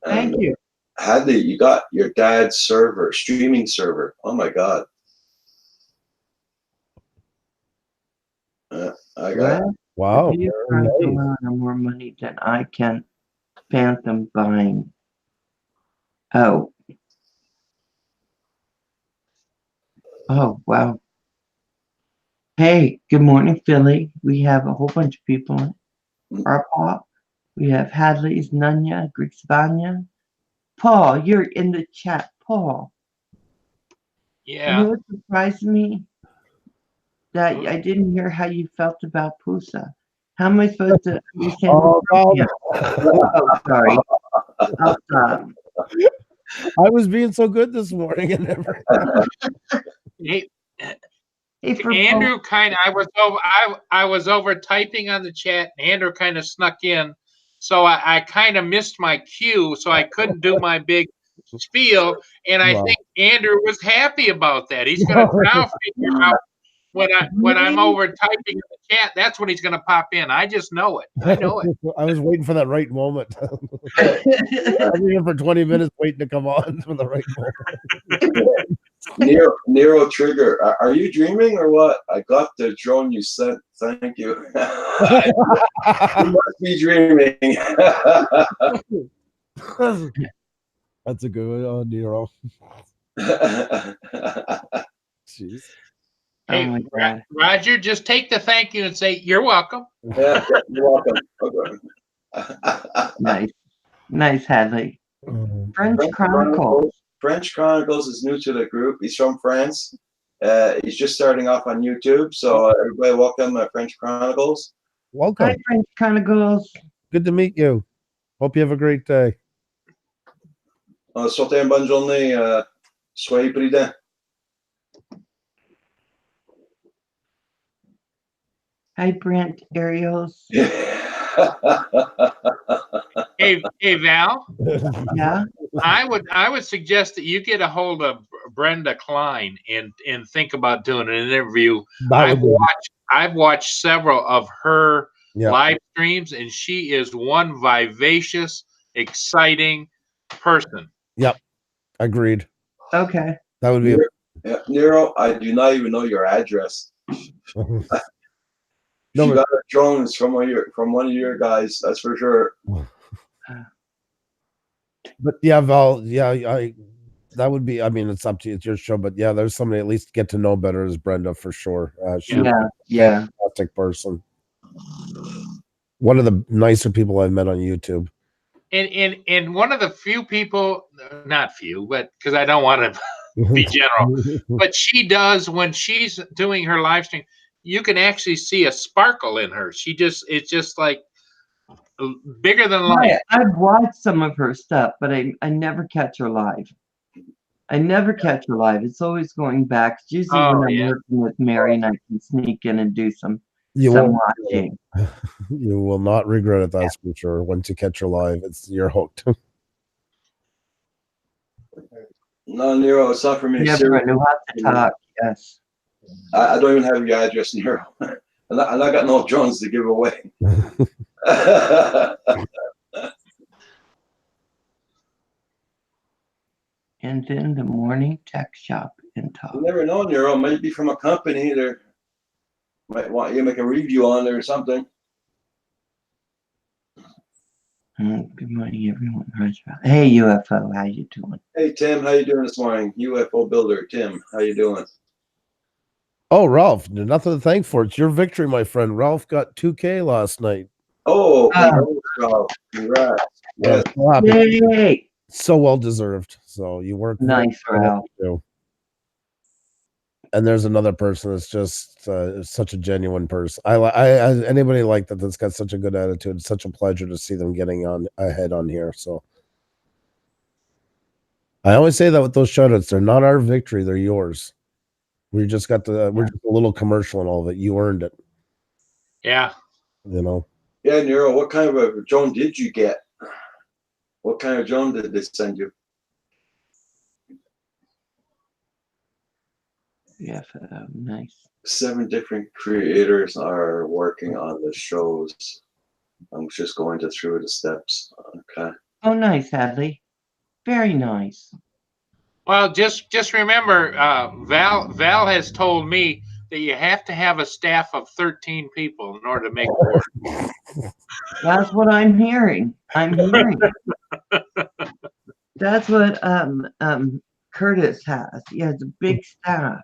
Thank you. Hadley, you got your dad's streaming server. Oh my God. I got it. Wow. You earn a lot more money than I can phantom buying. Oh, wow. Hey, good morning, Philly. We have a whole bunch of people in our pop. We have Hadley's, Nunya, Greek Savannah. Paul, you're in the chat. Paul. Yeah. You know what surprised me? That I didn't hear how you felt about Pusa. How am I supposed to understand? Oh, sorry. I'll stop. I was being so good this morning and never. Hey, for Andrew I was over typing on the chat, and Andrew kind of snuck in, so I kind of missed my cue, so I couldn't do my big spiel. And I Wow. think Andrew was happy about that. He's going to now figure out when I'm over typing in the chat. That's when he's going to pop in. I just know it. I know it. I was waiting for that right moment. I've been here for 20 minutes waiting to come on for the right moment. Nero Trigger, are you dreaming or what? I got the drone you sent. Thank you. You must be dreaming. That's a good one. Oh, Nero. Jeez. Hey, Oh my God. Roger, just take the thank you and say, you're welcome. Yeah, you're welcome. Okay. Nice. Nice, Hadley. French French Chronicles. French Chronicles is new to the group. He's from France. He's just starting off on YouTube. So everybody welcome French Chronicles. Welcome. Hi, French Chronicles. Good to meet you. Hope you have a great day. Souhaitez une bonne journée. Soyez prudents. Hi, Brent Ariels. Hey, Val, Yeah. I would suggest that you get a hold of Brenda Klein and think about doing an interview. I've watched several of her live streams, and she is one vivacious, exciting person. Yep. Agreed. Okay. That would be Nero, I do not even know your address. No, She got her drones from one of your guys, that's for sure. but yeah, Val, that would be, I mean, it's up to you, it's your show, but yeah, there's somebody at least get to know better as Brenda for sure. She's Yeah. a fantastic person. One of the nicer people I've met on YouTube. And one of the few people, not few, but because I don't want to be general, but she does, when she's doing her live stream, you can actually see a sparkle in her. It's just like bigger than life. I've watched some of her stuff, but I never catch her live. I never catch her live. It's always going back. It's usually when I'm working with Mary and I can sneak in and do some watching. You will not regret it, that's for sure. Once you catch her live, you're hooked. No, Nero, it's not for me. Yeah, but know how to talk. Yes. I don't even have your address, Nero. And I got no drones to give away. And then the morning tech shop and talk. You never know, Nero. Might be from a company that might want you to make a review on there or something. Good morning, everyone. Hey, UFO, how you doing? Hey, Tim, how you doing this morning? UFO builder, Tim, how you doing? Oh, Ralph, nothing to thank for. It's your victory, my friend. Ralph got 2K last night. Oh, congrats. Yeah, Yes. so happy. Yay! So well deserved. So you work Nice, Ralph. And there's another person that's just such a genuine person. I anybody like that's got such a good attitude. It's such a pleasure to see them getting on ahead on here. So I always say that with those shoutouts, they're not our victory, they're yours. We just got we're just a little commercial and all of it. You earned it. Yeah. You know. Yeah, Nero, what kind of a drone did you get? What kind of drone did they send you? Yeah, nice. 7 different creators are working on the shows. I'm just going through the steps. Okay. Oh, nice, Hadley. Very nice. Well, just remember, Val has told me that you have to have a staff of 13 people in order to make it work. That's what I'm hearing. That's what Curtis has. He has a big staff.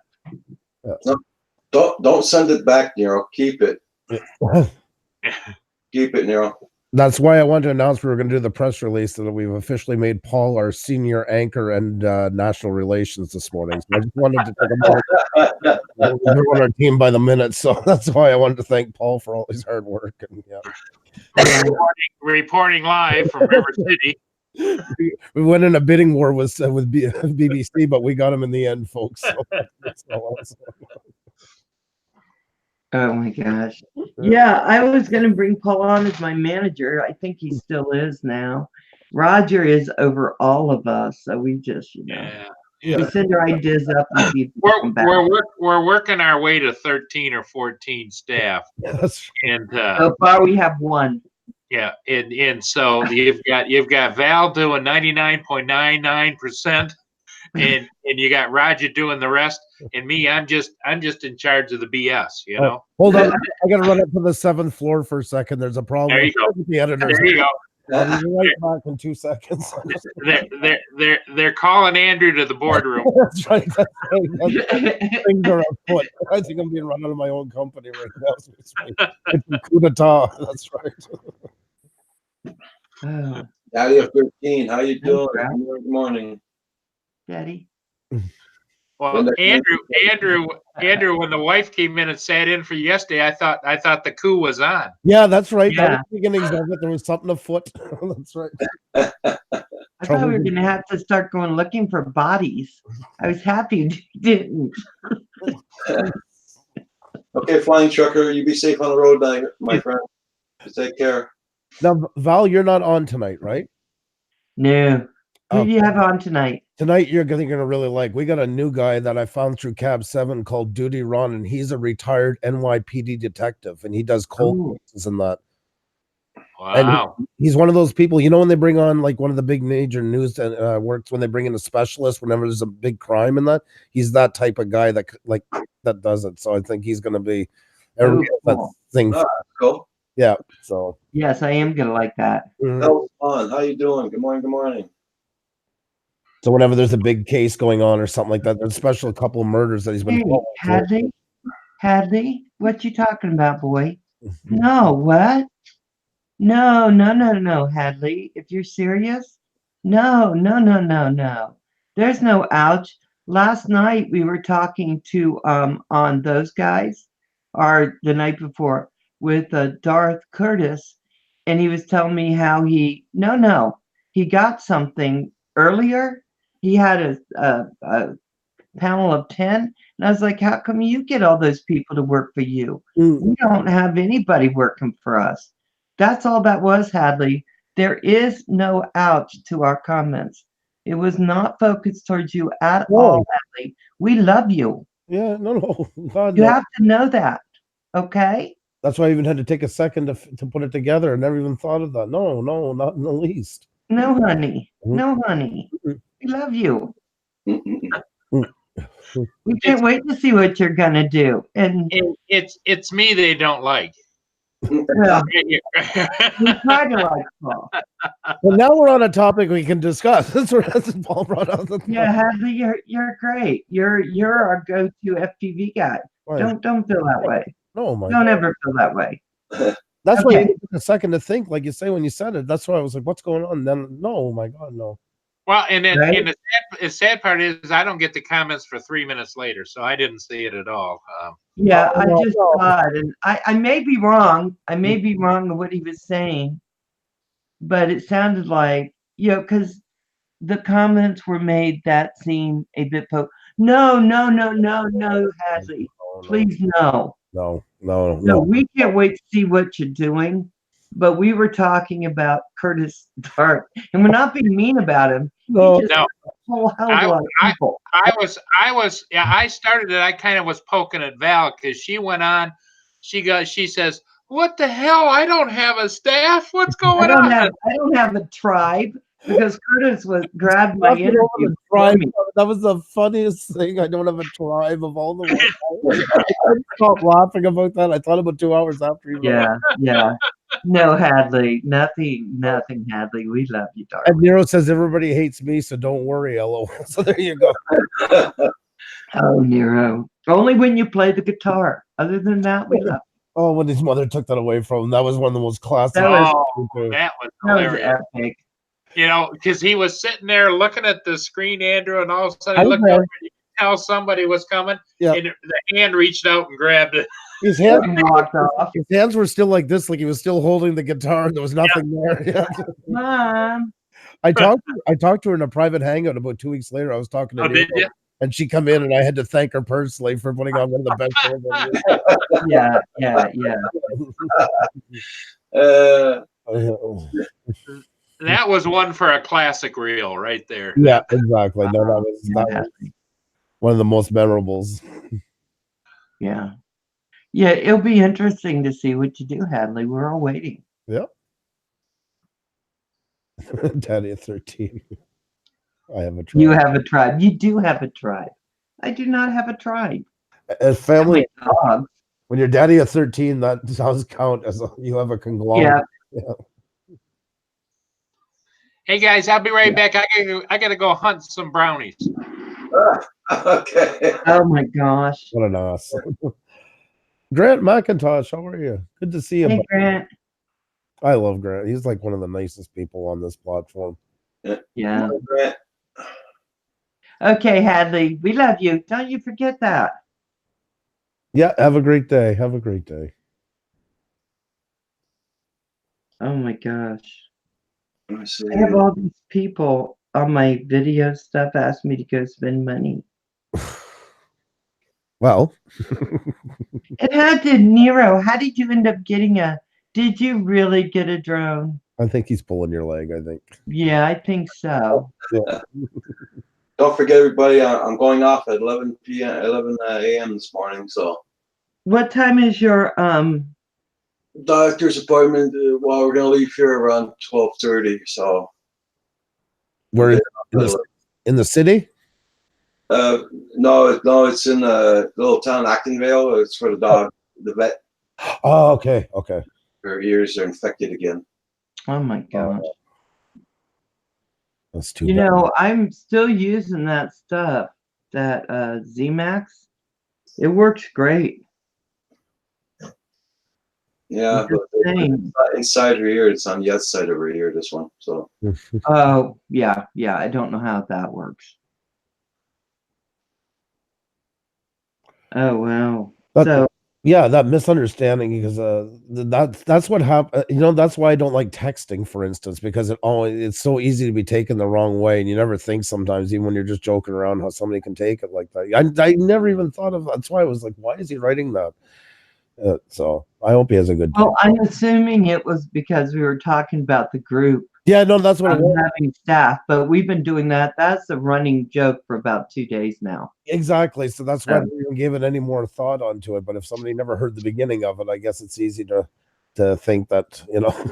Don't send it back, Nero. Keep it. Keep it, Nero. That's why I wanted to announce we were going to do the press release that we've officially made Paul our senior anchor and national relations this morning. So I just wanted to take a moment. We're on our team by the minute, so that's why I wanted to thank Paul for all his hard work. And reporting live from River City. We went in a bidding war with BBC, but we got him in the end, folks. So, Oh my gosh. Yeah, I was going to bring Paul on as my manager. I think he still is now. Roger is over all of us, so we just, Yeah. we send our ideas up and see if they come back. We're working our way to 13 or 14 staff, That's and So far, we have one. yeah, and so you've got Val doing 99.99%, and you got Roger doing the rest, and me, I'm just in charge of the BS, you know. Hold on, I gotta run up to the 7th floor for a second. There's a problem There you go. with the editors. There you go. I'll be right back in 2 seconds. They're calling Andrew to the boardroom. That's right. That's right. Things are afoot. I think I'm being run out of my own company right now. As we speak. It's a coup d'etat. That's right. Oh, Daddy of 13, how you doing? Brad. Good morning. Daddy. Well, Andrew, when the wife came in and sat in for you yesterday, I thought the coup was on. Yeah, that's right. Yeah. That was the beginnings of it. There was something afoot. That's right. I thought we were going to have to start going looking for bodies. I was happy you didn't. Okay, flying trucker, you be safe on the road, my friend. Take care. Now, Val, you're not on tonight, right? No. Who Oh. do you have on tonight? Tonight, you're gonna really like. We got a new guy that I found through Cab 7 called Duty Ron, and he's a retired NYPD detective, and he does cold Ooh. cases and that. Wow. He's one of those people, you know, when they bring on like one of the big major news works, when they bring in a specialist, whenever there's a big crime in that, he's that type of guy that that does it. So I think he's going to be Oh, that cool. thing. Cool. Yeah. So Yes, I am going to like that. mhm. That was fun. How you doing? Good morning. Good morning. So whenever there's a big case going on or something like that, there's a special couple of murders that he's been. Hey, Hadley, what you talking about, boy? No, what? No, Hadley. If you're serious, no. There's no ouch. Last night we were talking to on those guys, or the night before with Darth Curtis, and he was telling me how he got something earlier. He had a panel of 10, and I was like, how come you get all those people to work for you? We don't have anybody working for us. That's all that was, Hadley. There is no ouch to our comments. It was not focused towards you at all, Hadley. We love you. Yeah, no. God, You no. have to know that. Okay? That's why I even had to take a second to put it together. I never even thought of that. No, not in the least. No, honey. Mhm. No, honey. Mhm. We love you. Mm-mm. We can't wait to see what you're gonna do. And It's me they don't like. well, we try to like Paul. Well, now we're on a topic we can discuss. That's what Paul brought up. Yeah, Hadley, you're great. You're our go-to FPV guy. Right. Don't feel that way. No, my Don't ever feel that way. That's why Okay. it took a second to think, like you say when you said it. That's why I was like, "What's going on?" And then, no, my God, no. Well, and then Right? and the sad part is I don't get the comments for 3 minutes later, so I didn't see it at all. Yeah, Oh, I no, just no. saw it, and I may be wrong. I may be wrong in what he was saying, but it sounded like, because the comments were made that seemed a bit No, Hadley, please no. No. We can't wait to see what you're doing. But we were talking about Curtis Dart, and we're not being mean about him. No. He just No. a whole hell of a lot of people. I started it. I kind of was poking at Val because she went on. She says, "What the hell? I don't have a staff. What's I going don't on?" have a tribe because Curtis grabbed my Nothing over interview. the for tribe. me. That was the funniest thing. I don't have a tribe of all the ones. I couldn't stop laughing about that. I thought about 2 hours after you wrote it. Yeah. No, Hadley, nothing, Hadley. We love you, And darling. Nero says everybody hates me, so don't worry, LO. So there you go. Oh, Nero. Only when you play the guitar. Other than that, we love Oh, when his mother took that away from him, that was one of the most classic. That was- Oh, that was you. That was hilarious. epic. You know, because he was sitting there looking at the screen, Andrew, and all of a sudden I he looked know. over and you could tell somebody was coming, Yeah. and the hand reached out and grabbed it. His hands, And walked off. his hands were still like this, like he was still holding the guitar, and there was nothing there. Yeah. Mom. I talked to her in a private hangout about 2 weeks later. I was talking to Oh, Nero. did you? and she come in, and I had to thank her personally for putting on one of the best shows ever. Yeah. That was one for a classic reel right there. Yeah, exactly. No, that was one of the most memorables. Yeah. Yeah, it'll be interesting to see what you do, Hadley. We're all waiting. Yep. Daddy at 13. I have a tribe. You have a tribe. You do have a tribe. I do not have a tribe. A family. Dogs. When you're daddy at 13, that does count as you have a conglomerate. Yeah. Hey guys, I'll be right back. I gotta go hunt some brownies. Okay. Oh my gosh. What an ass. Grant McIntosh, how are you? Good to see you. Hey, buddy. Grant. I love Grant. He's like one of the nicest people on this platform. Yeah. Okay, Hadley. We love you. Don't you forget that. Yeah, have a great day. Have a great day. Oh my gosh. Let me see. I have all these people on my video stuff ask me to go spend money. Well, It had to, Nero. How did you end up getting did you really get a drone? I think he's pulling your leg, I think. Yeah, I think so. Yeah. Don't forget, everybody, I'm going off at 11 a.m. this morning. So, What time is your doctor's appointment. Well, we're gonna leave here around 12:30. So, We're in the city? no, it's in a little town, Actonvale. It's for the dog, the vet. Oh, okay. Okay. Her ears are infected again. Oh my gosh. That's too You bad. know, I'm still using that stuff, that Z-Max. It works great. Yeah, but Same. inside her ear, it's on the outside of her ear. This one. So, Oh, yeah. I don't know how that works. Oh wow. That- So Yeah, that misunderstanding, because that's what happened. That's why I don't like texting, for instance, because it's so easy to be taken the wrong way, and you never think sometimes, even when you're just joking around, how somebody can take it like that. I never even thought of. That's why I was like, why is he writing that? So I hope he has a good time. well, I'm assuming it was because we were talking about the group Yeah, no, that's what it was. having staff, but we've been doing that. That's a running joke for about 2 days now. Exactly. So that's why I didn't even give it any more thought onto it. But if somebody never heard the beginning of it, I guess it's easy to think that,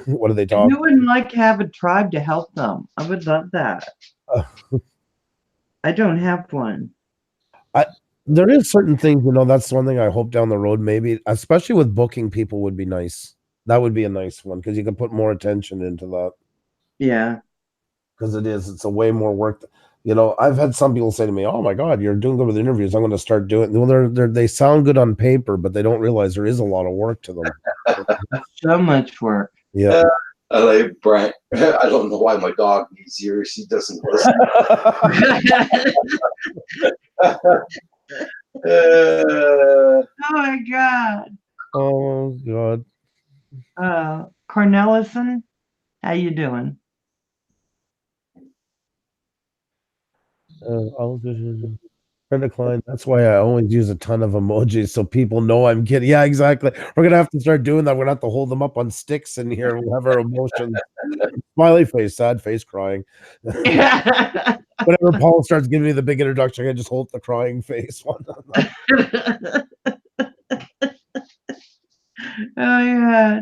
what are they talking? Who wouldn't like to have a tribe to help them? I would love that. I don't have one. There is certain things, that's one thing I hope down the road, maybe, especially with booking people, would be nice. That would be a nice one, because you can put more attention into that. Yeah. Because it's a way more work. I've had some people say to me, "Oh my God, you're doing good with interviews. I'm going to start doing." Well, they sound good on paper, but they don't realize there is a lot of work to them. So much work. Yeah. I like Brian. I don't know why my dog needs ears. He doesn't listen. Oh my God. Oh God. Cornelison, how you doing? I'll just decline. That's why I always use a ton of emojis, so people know I'm kidding. Yeah, exactly. We're gonna have to start doing that. We're gonna have to hold them up on sticks in here. We'll have our emotions. Smiley face, sad face, crying. Whenever Paul starts giving me the big introduction, I just hold the crying face one. Oh yeah.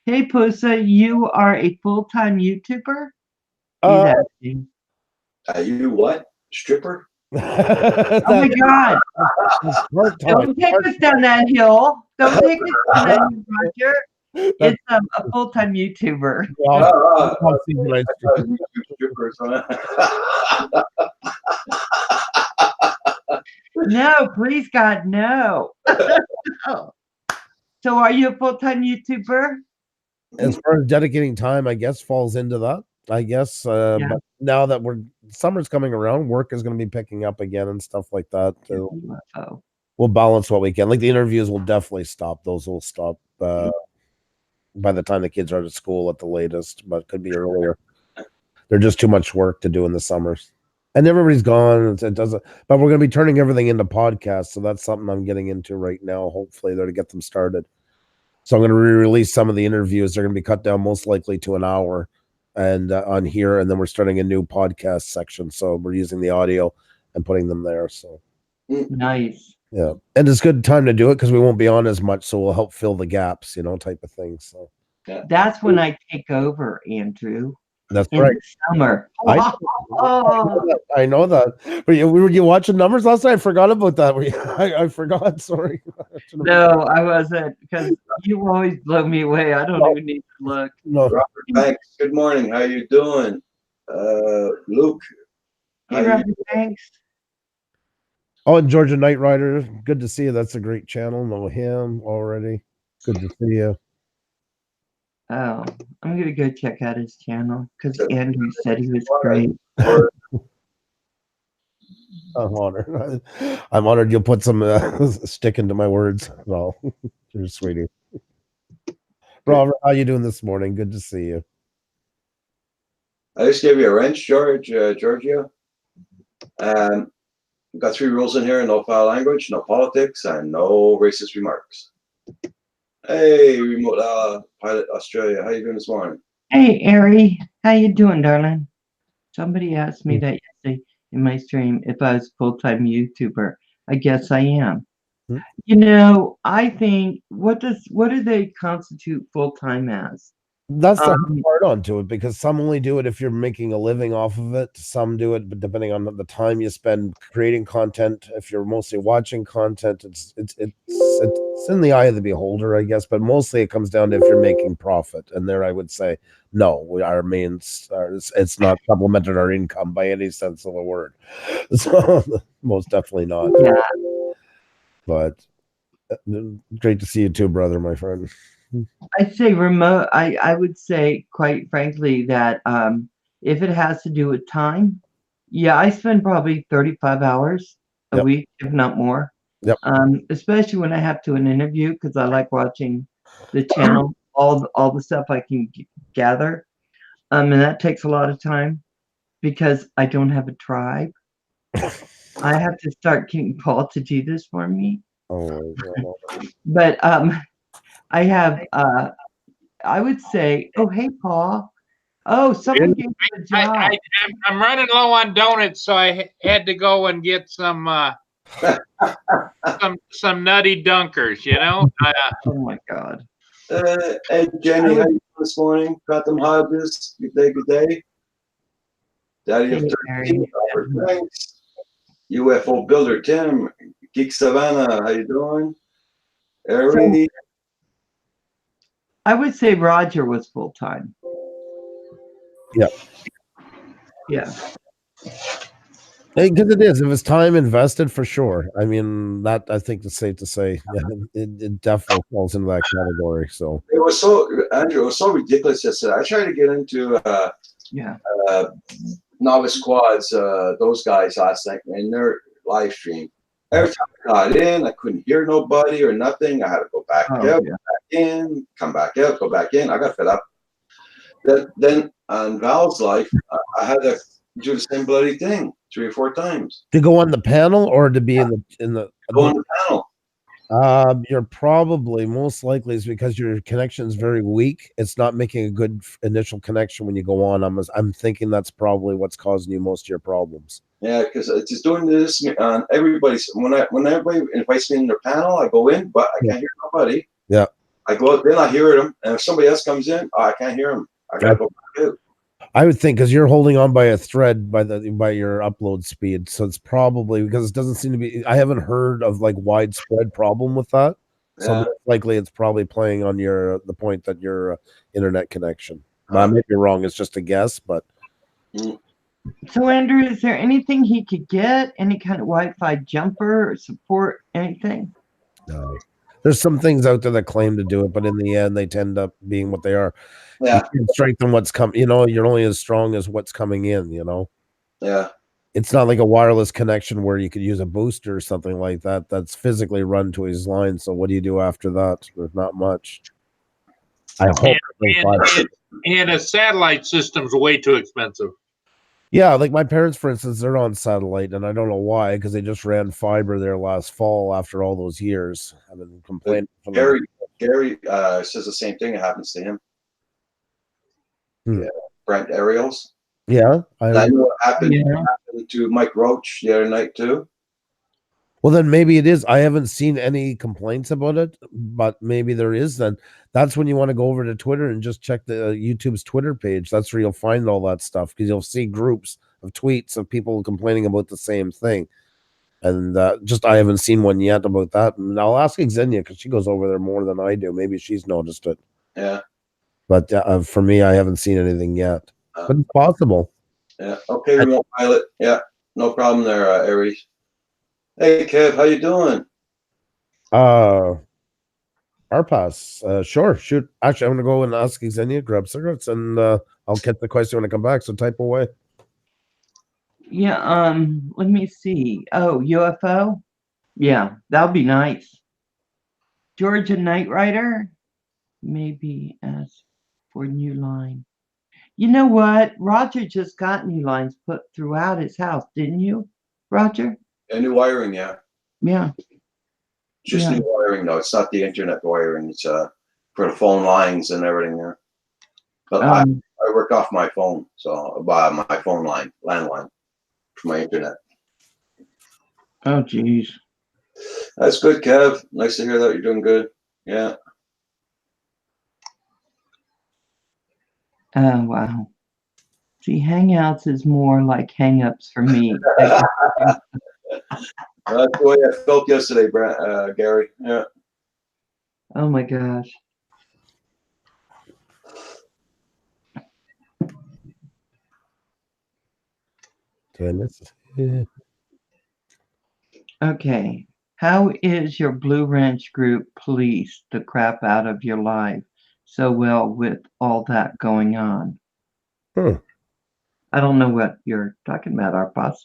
Hey Pusa, you are a full-time YouTuber? Uh, He's asking. Are you what? Stripper? Oh my God. Don't take us down that hill. Don't take us down that hill, Roger. It's a full-time YouTuber. Strippers, huh? No, please God, no. So are you a full-time YouTuber? As far as dedicating time, I guess falls into that. I guess, but now that summer's coming around, work is going to be picking up again and stuff like that. Oh. We'll balance what we can. Like the interviews will definitely stop. Those will stop by the time the kids are at school at the latest, but could be earlier. They're just too much work to do in the summers. and everybody's gone. It doesn't, but we're going to be turning everything into podcasts. So that's something I'm getting into right now. Hopefully, to get them started. So I'm going to re-release some of the interviews. They're going to be cut down most likely to an hour, and on here, and then we're starting a new podcast section. So we're using the audio and putting them there. So Nice. yeah, and it's a good time to do it because we won't be on as much, so we'll help fill the gaps, type of thing. So That's when I take over, Andrew. that's In right. the summer. I know that. Were you watching numbers last night? I forgot about that. I forgot. Sorry. No, I wasn't, because you always blow me away. I don't even need to look. No. Robert Banks, good morning. How you doing? Luke. Hey, how you Robert, thanks. Oh, and Georgia Knight Rider. Good to see you. That's a great channel. Know him already. Good to see you. Oh, I'm gonna go check out his channel because Sure. Andrew said he was great. I'm honored. I'm honored you'll put some stick into my words. Well, you're a sweetie. Robert, how you doing this morning? Good to see you. I just gave you a wrench, Giorgio. We've got 3 rules in here: no foul language, no politics, and no racist remarks. Hey, remote pilot Australia, how you doing this morning? Hey, Ari, how you doing, darling? Somebody asked me that yesterday in my stream if I was a full-time YouTuber. I guess I am. Hmm. I think what do they constitute full-time as? That's the hard part onto it, because some only do it if you're making a living off of it. Some do it, but depending on the time you spend creating content. If you're mostly watching content, it's in the eye of the beholder, I guess. But mostly it comes down to if you're making profit. And there, I would say, no, our means it's not supplemented our income by any sense of the word. So most definitely not. Yeah. But great to see you too, brother, my friend. I'd say remote. I would say, quite frankly, that if it has to do with time, yeah, I spend probably 35 hours a Yep. week, if not more. Yep. Especially when I have to an interview, because I like watching the channel, all the stuff I can gather, and that takes a lot of time because I don't have a tribe. I have to start getting Paul to do this for me. Oh, But I have, I would say, oh, hey, Paul. Oh, someone gave you a job. I'm running low on donuts, so I had to go and get some some nutty dunkers. Oh my God. Hey, Jenny, how you doing this morning? Got them Hodges. Good day, good day. Daddy of Hey, 13, Robert Banks. UFO Builder Tim, Geek Savannah, how you doing? Ari, I would say Roger was full time. Yeah. Yeah. Because it is, if it's time invested, for sure. I mean, that I think it's safe to say, yeah, it definitely falls into that category. So it was so, Andrew, it was so ridiculous yesterday. I tried to get into Yeah. Novice Quads, those guys last night in their live stream. Every time I got in, I couldn't hear nobody or nothing. I had to go back out, yeah. back in, come back out, go back in. I got fed up. Then on Val's life, I had to do the same bloody thing 3 or 4 times. to go on the panel or to be in the Go on the panel. you're probably most likely is because your connection is very weak. It's not making a good initial connection when you go on. I'm thinking that's probably what's causing you most of your problems. Yeah, because it's just doing this on everybody's. When everybody invites me in their panel, I go in, but I can't hear nobody. Yeah. I go out, then I hear them, and if somebody else comes in, I can't hear them. I gotta go back out. I would think because you're holding on by a thread by your upload speed, so it's probably because it doesn't seem to be. I haven't heard of like widespread problem with that, so Yeah. most likely it's probably playing on the point that your internet connection. I might be wrong. It's just a guess, but. So, Andrew, is there anything he could get? Any kind of Wi-Fi jumper or support? Anything? No. There's some things out there that claim to do it, but in the end, they tend up being what they are. Yeah. You can't strengthen what's coming. You're only as strong as what's coming in. Yeah. It's not like a wireless connection where you could use a booster or something like that. That's physically run to his line. So what do you do after that? There's not much. I hope. And a satellite system's way too expensive. Yeah, like my parents, for instance, they're on satellite, and I don't know why, because they just ran fiber there last fall after all those years. I've been complaining. from them. Gary says the same thing happens to him. Hmm. Yeah, Brent Ariels. Yeah, And I know what happened Yeah. to Mike Roach the other night too. well, then maybe it is. I haven't seen any complaints about it, but maybe there is. Then that's when you want to go over to Twitter and just check the YouTube's Twitter page. That's where you'll find all that stuff because you'll see groups of tweets of people complaining about the same thing. And just I haven't seen one yet about that. And I'll ask Xenia because she goes over there more than I do. Maybe she's noticed it. Yeah. But for me, I haven't seen anything yet. But it's possible. Yeah. Okay, remote pilot. Yeah. No problem there, Aries. Hey, Kev, how you doing? Arpas, sure, shoot. Actually, I'm gonna go and ask Xenia, grab cigarettes, and I'll get the question when I come back. So type away. Yeah, let me see. Oh, UFO? Yeah, that'll be nice. Georgia Knight Rider? Maybe ask for new line. You know what? Roger just got new lines put throughout his house, didn't you, Roger? Yeah, new wiring, yeah. Yeah. Just Yeah. new wiring, though. It's not the internet wiring. It's for the phone lines and everything there. But I work off my phone, so my phone line, landline, for my internet. Oh, geez. That's good, Kev. Nice to hear that you're doing good. Yeah. Oh, wow. See, Hangouts is more like Hangups for me. That's the way I felt yesterday, Gary. Yeah. Oh, my gosh. Goodness. Yeah. Okay. How is your Blue Ranch group policed the crap out of your life so well with all that going on? I don't know what you're talking about, Arpas.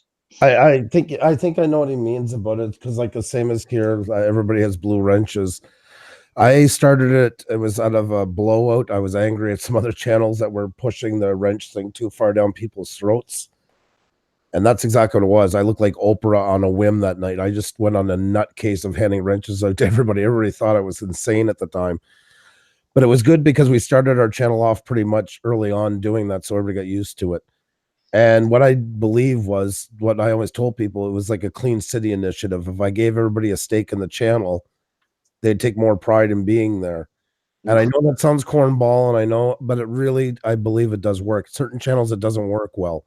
I think I know what he means about it because, like the same as here, everybody has blue wrenches. I started it. It was out of a blowout. I was angry at some other channels that were pushing the wrench thing too far down people's throats. And that's exactly what it was. I looked like Oprah on a whim that night. I just went on a nutcase of handing wrenches out to everybody. Everybody thought I was insane at the time. But it was good because we started our channel off pretty much early on doing that, so everybody got used to it. And what I believe was what I always told people, it was like a clean city initiative. If I gave everybody a stake in the channel, they'd take more pride in being there. And I know that sounds cornball, and I know, but it really, I believe it does work. Certain channels, it doesn't work well.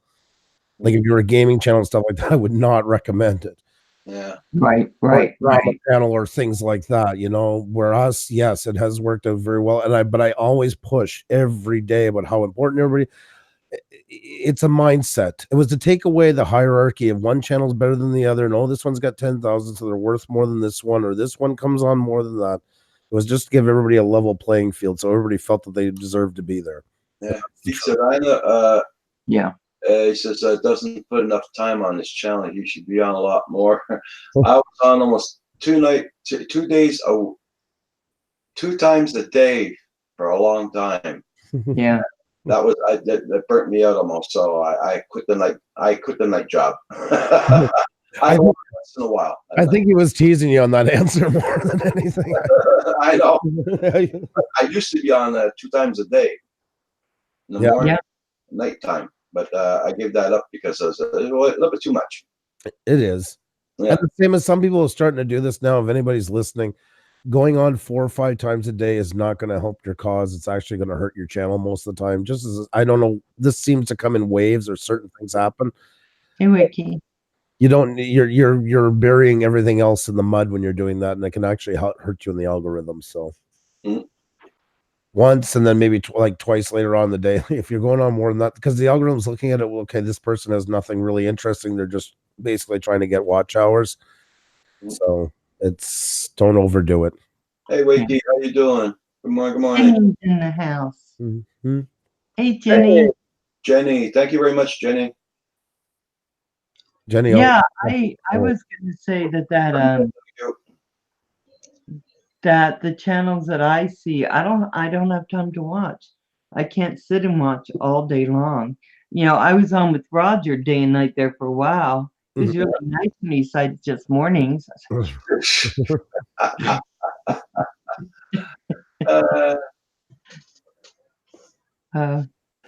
Like if you're a gaming channel and stuff like that, I would not recommend it. Yeah. Right. Or drama channel or things like that, you know, where us, yes, it has worked out very well. But I always push every day about how important everybody, it's a mindset. It was to take away the hierarchy of one channel is better than the other. No, this one's got 10,000, so they're worth more than this one, or this one comes on more than that. It was just to give everybody a level playing field, so everybody felt that they deserved to be there. Yeah. He said, I Yeah. he says doesn't put enough time on this channel. He should be on a lot more. I was on almost 2 days, 2 times a day for a long time. Yeah. That burnt me out almost. So I quit the night. I quit the night job. I go once in a while. I think he was teasing you on that answer more than anything. I know. I used to be on 2 times a day in the morning, nighttime, but I gave that up because it was a little bit too much. It is. Yeah. And the same as some people are starting to do this now. If anybody's listening, going on 4 or 5 times a day is not going to help your cause. It's actually going to hurt your channel most of the time. Just as I don't know, this seems to come in waves or certain things happen. Hey, Wiki. You're burying everything else in the mud when you're doing that, and it can actually hurt you in the algorithm. So once and then maybe twice later on in the day, if you're going on more than that, because the algorithm's looking at it, well, okay, this person has nothing really interesting. They're just basically trying to get watch hours. So it's don't overdo it. Hey, Wakey, how you doing? Good morning. Good morning. Jenny's in the house. Mm-hmm. Hey, Jenny. Hey, Jenny, thank you very much, Jenny. Jenny. Yeah, I was going to say that the channels that I see, I don't have time to watch. I can't sit and watch all day long. You know, I was on with Roger day and night there for a while. It was Mhm. really nice when he decided just mornings. Uh, Uh,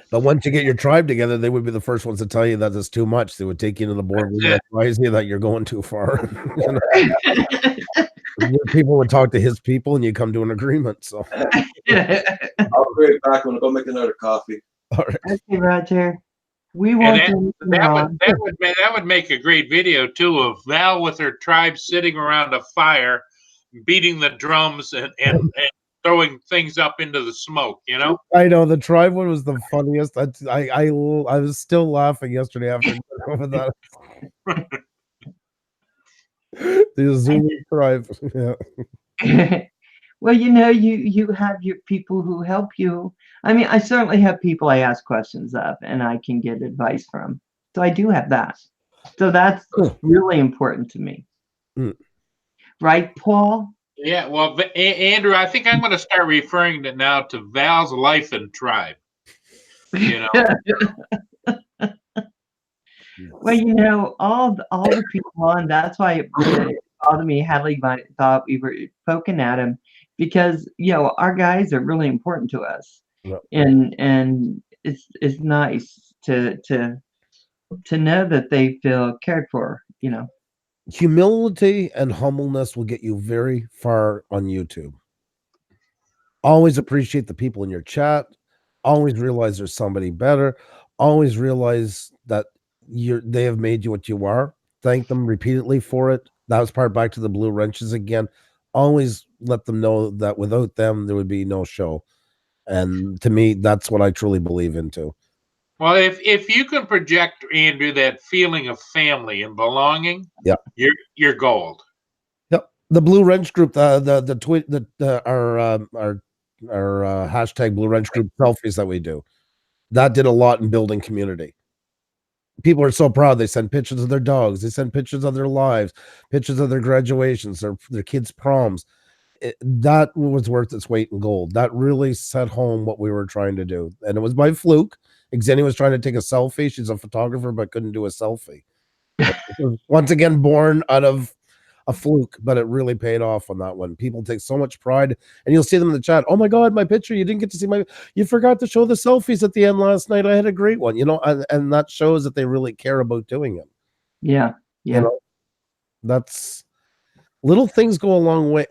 But once you get your tribe together, they would be the first ones to tell you that it's too much. They would take you to the board and That's advise you that you're going too far. You know, your people would talk to his people, and you come to an agreement. So, I'll be right back. I'm gonna go make another coffee. all right. okay, Roger. We And won't that, do anything that wrong. that would make a great video too of Val with her tribe sitting around a fire, beating the drums and throwing things up into the smoke. You know. I know the tribe one was the funniest. I was still laughing yesterday after over that. The Zulu tribe. Yeah. Well, you know, you have your people who help you. I mean, I certainly have people I ask questions of and I can get advice from. So I do have that. So that's Cool. really important to me. Mm. Right, Paul? Yeah. Well, Andrew, I think I'm going to start referring to now to Val's Life and Tribe. You know. Well, you know, all the people on, that's why it bothered me. Hadley thought we were poking at him because, you know, our guys are really important to us. Yep. And it's nice to know that they feel cared for, you know. Humility and humbleness will get you very far on YouTube. Always appreciate the people in your chat. Always realize there's somebody better. Always realize that they have made you what you are. Thank them repeatedly for it. That was part back to the Blue Wrenches again. Always let them know that without them, there would be no show. And to me, that's what I truly believe into. Well, if you can project, Andrew, that feeling of family and belonging, yeah, you're gold. Yep. The Blue Wrench group, the tweet that our hashtag Blue Wrench group selfies that we do, that did a lot in building community. People are so proud. They send pictures of their dogs. They send pictures of their lives, pictures of their graduations, their kids' proms. That was worth its weight in gold. That really set home what we were trying to do. And it was by fluke. Xenia was trying to take a selfie. She's a photographer, but couldn't do a selfie. Once again, born out of a fluke, but it really paid off on that one. People take so much pride, and you'll see them in the chat. Oh my God, my picture! You didn't get to see you forgot to show the selfies at the end last night. I had a great one, you know, and that shows that they really care about doing it. Yeah, yeah. You know, that's little things go a long way.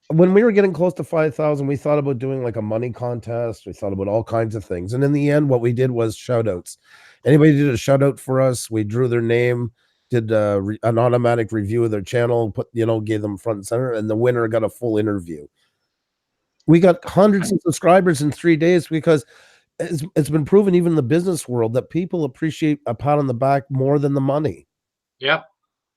When we were getting close to 5,000, we thought about doing like a money contest. We thought about all kinds of things, and in the end, what we did was shout outs. Anybody did a shout out for us, we drew their name, did an automatic review of their channel, gave them front and center, and the winner got a full interview. We got hundreds of subscribers in 3 days because it's been proven even in the business world that people appreciate a pat on the back more than the money. Yep.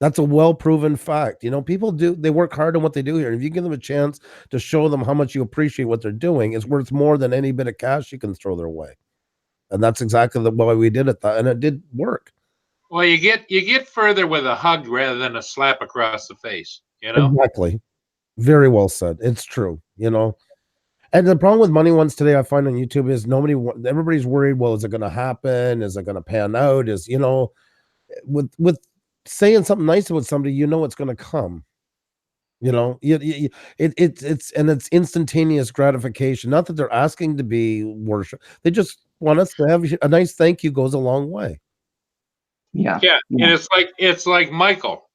That's a well-proven fact. You know, people they work hard on what they do here. And if you give them a chance to show them how much you appreciate what they're doing, it's worth more than any bit of cash you can throw their way. And that's exactly why we did it. And it did work. Well, you get further with a hug rather than a slap across the face, you know? Exactly. Very well said. It's true, you know. And the problem with money ones today I find on YouTube is everybody's worried, well, is it going to happen? Is it going to pan out? Is, you know, with saying something nice about somebody, you know it's going to come. You know, it's instantaneous gratification. Not that they're asking to be worshipped. They just want us to have a nice thank you goes a long way. Yeah. And it's like Michael,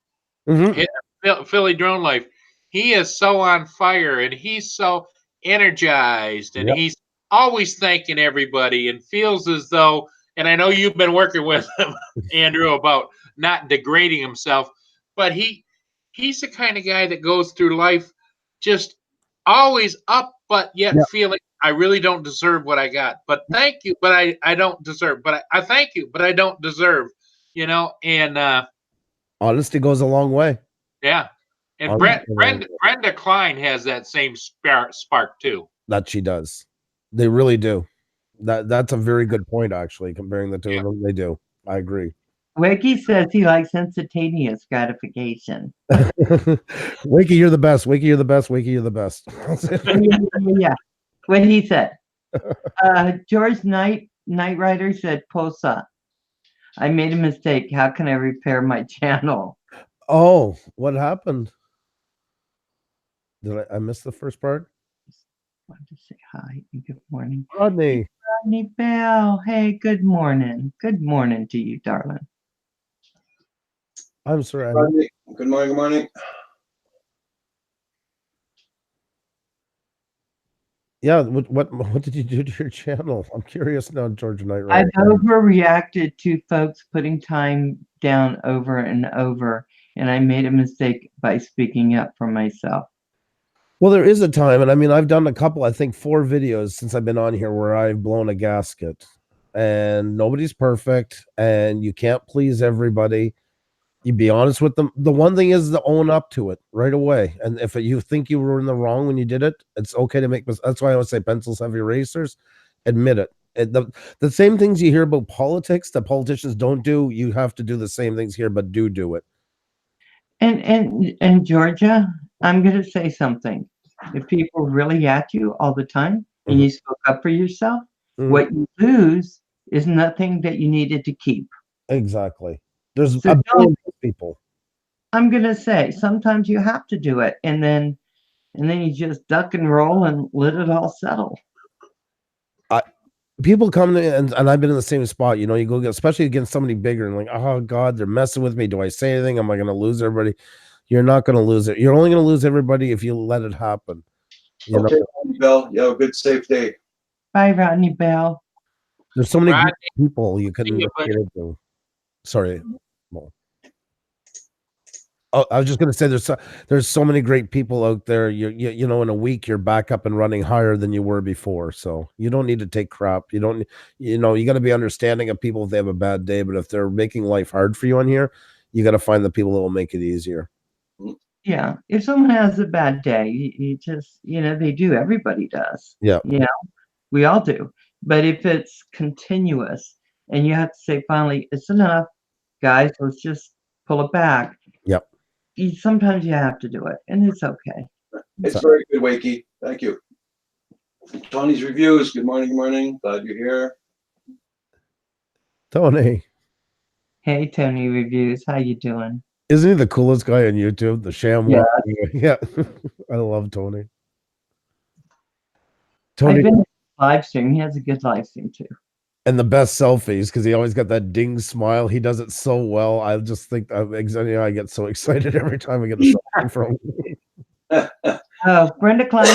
Philly Drone Life. He is so on fire and he's so energized and he's always thanking everybody and feels as though, and I know you've been working with him, Andrew, about not degrading himself, but he's the kind of guy that goes through life just always up, but yet feeling I really don't deserve what I got. But thank you, but I don't deserve. But I thank you, but I don't deserve. You know, and honesty goes a long way. Yeah, and Brenda Klein has that same spark too. That she does. They really do. That's a very good point, actually. Comparing the two of them, they do. I agree. Wakey says he likes instantaneous gratification. Wakey, you're the best. Wakey, you're the best. Wakey, you're the best. Yeah, what he said. George Knight Knight Rider said, Posa, I made a mistake. How can I repair my channel? Oh, what happened? Did I miss the first part? Want to say hi and good morning. Rodney. Rodney Bell. Hey, good morning. Good morning to you, darling. I'm sorry. Rodney, good morning, good morning. Yeah, what did you do to your channel? I'm curious now, Georgia Knight I've Rider. overreacted to folks putting time down over and over, and I made a mistake by speaking up for myself. Well, there is a time, and I mean, I've done a couple, I think 4 videos since I've been on here where I've blown a gasket, and nobody's perfect, and you can't please everybody. You be honest with them. The one thing is to own up to it right away. And if you think you were in the wrong when you did it, it's okay to make mistakes. That's why I always say pencils have erasers. Admit it. The same things you hear about politics that politicians don't do, you have to do the same things here, but do it. And Georgia, I'm going to say something. If people really at you all the time and you spoke up for yourself, what you lose is nothing that you needed to keep. Exactly. There's So a billion people. I'm going to say sometimes you have to do it, and then you just duck and roll and let it all settle. People come to, and I've been in the same spot. You know, you go, especially against somebody bigger, and like, oh God, they're messing with me. Do I say anything? Am I going to lose everybody? You're not going to lose it. You're only going to lose everybody if you let it happen. You Okay, know? Rodney Bell, you have a good, safe day. Bye, Rodney Bell. There's so many Rodney, good people you couldn't see you, get into. Sorry. Well, oh, I was just going to say there's so many great people out there. You know, in a week you're back up and running higher than you were before. So you don't need to take crap. You don't. You know, you got to be understanding of people if they have a bad day. But if they're making life hard for you on here, you got to find the people that will make it easier. Yeah, if someone has a bad day, you just, they do. Everybody does. Yeah. We all do. But if it's continuous and you have to say, finally, it's enough, guys, let's just pull it back. Yep. Sometimes you have to do it, and it's okay. It's very good, Wakey. Thank you. Tony's Reviews. Good morning, good morning. Glad you're here. Tony. Hey, Tony Reviews, how you doing? Isn't he the coolest guy on YouTube? The sham. Yeah. Yeah. I love Tony. I've been live stream. He has a good live stream too. And the best selfies, because he always got that ding smile. He does it so well. I just think I get so excited every time I get a selfie from him. Brenda Klein,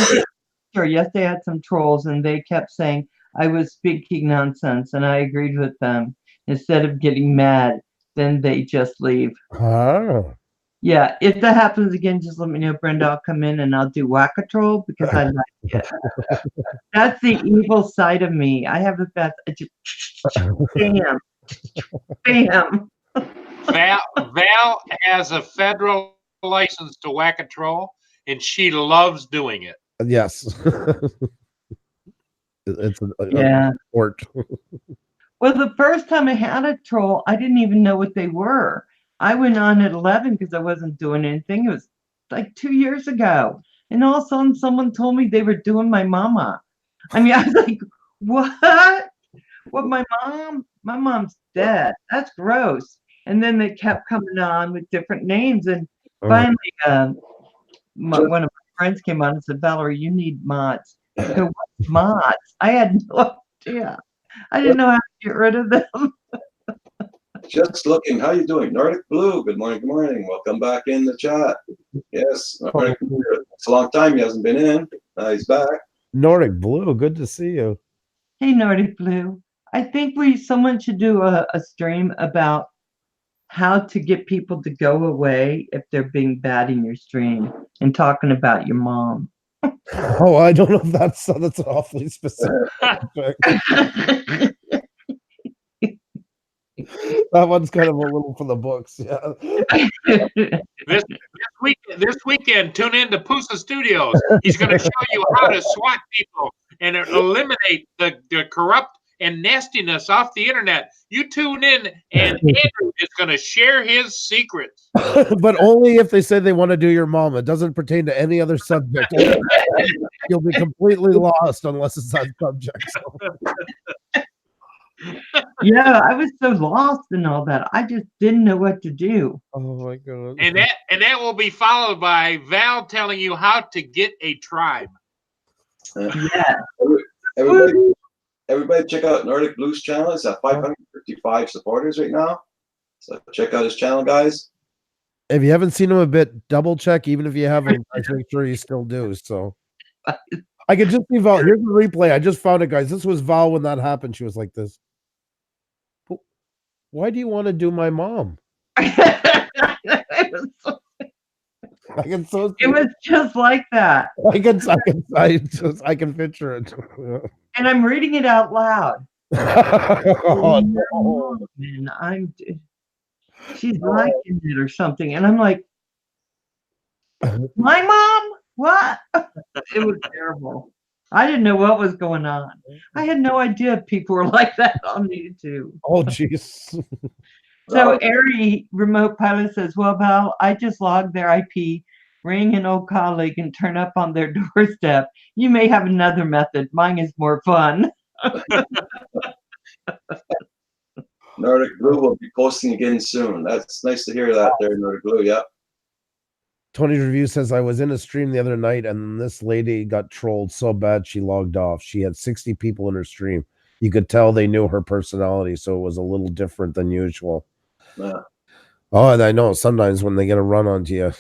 sure, yes, they had some trolls and they kept saying I was speaking nonsense, and I agreed with them. Instead of getting mad, then they just leave. Oh. Yeah, if that happens again, just let me know, Brenda. I'll come in and I'll do whack-a-troll because I like it. That's the evil side of me. I have a best. Bam, bam. Val has a federal license to whack a troll, and she loves doing it. Yes. It's Yeah. a sport. Well, the first time I had a troll, I didn't even know what they were. I went on at 11 because I wasn't doing anything. It was like 2 years ago. And all of a sudden, someone told me they were doing my mama. I mean, I was like, what? What, my mom? My mom's dead. That's gross. And then they kept coming on with different names. And finally, one of my friends came on and said, Valerie, you need mods. I go, what's mods? I had no idea. I didn't know how to get rid of them. Just looking. How you doing? Nordic Blue. Good morning, good morning. Welcome back in the chat. Yes. Nordic Blue. It's a long time he hasn't been in. He's back. Nordic Blue, good to see you. Hey, Nordic Blue. I think someone should do a stream about how to get people to go away if they're being bad in your stream and talking about your mom. Oh, I don't know if that's awfully specific. That one's kind of a little for the books, yeah. This weekend, tune in to Pusa Studios. He's going to show you how to swat people and eliminate the corrupt and nastiness off the internet. You tune in, and Andrew is going to share his secrets. But only if they say they want to do your mom. It doesn't pertain to any other subject. You'll be completely lost unless it's that subject. So. Yeah, I was so lost in all that. I just didn't know what to do. Oh my god. And that will be followed by Val telling you how to get a tribe. Yeah. Everybody check out Nordic Blues channel. It's at 555 supporters right now. So check out his channel, guys. If you haven't seen him a bit, double check. Even if you haven't, I make sure you still do. So I can just see Val. Here's the replay. I just found it, guys. This was Val when that happened. She was like this. Why do you want to do my mom? It was just like that. I can picture it. And I'm reading it out loud. Oh, no. And she's liking it or something. And I'm like, my mom? What? It was terrible. I didn't know what was going on. I had no idea people were like that on YouTube. Oh, jeez. So Ari Remote Pilot says, well, Val, I just logged their IP, ring an old colleague, and turn up on their doorstep. You may have another method. Mine is more fun. Nordic Blue will be posting again soon. That's nice to hear that there, Nordic Blue. Yeah. Tony's Review says, I was in a stream the other night and this lady got trolled so bad she logged off. She had 60 people in her stream. You could tell they knew her personality, so it was a little different than usual. Yeah. Oh, and I know sometimes when they get a run onto you,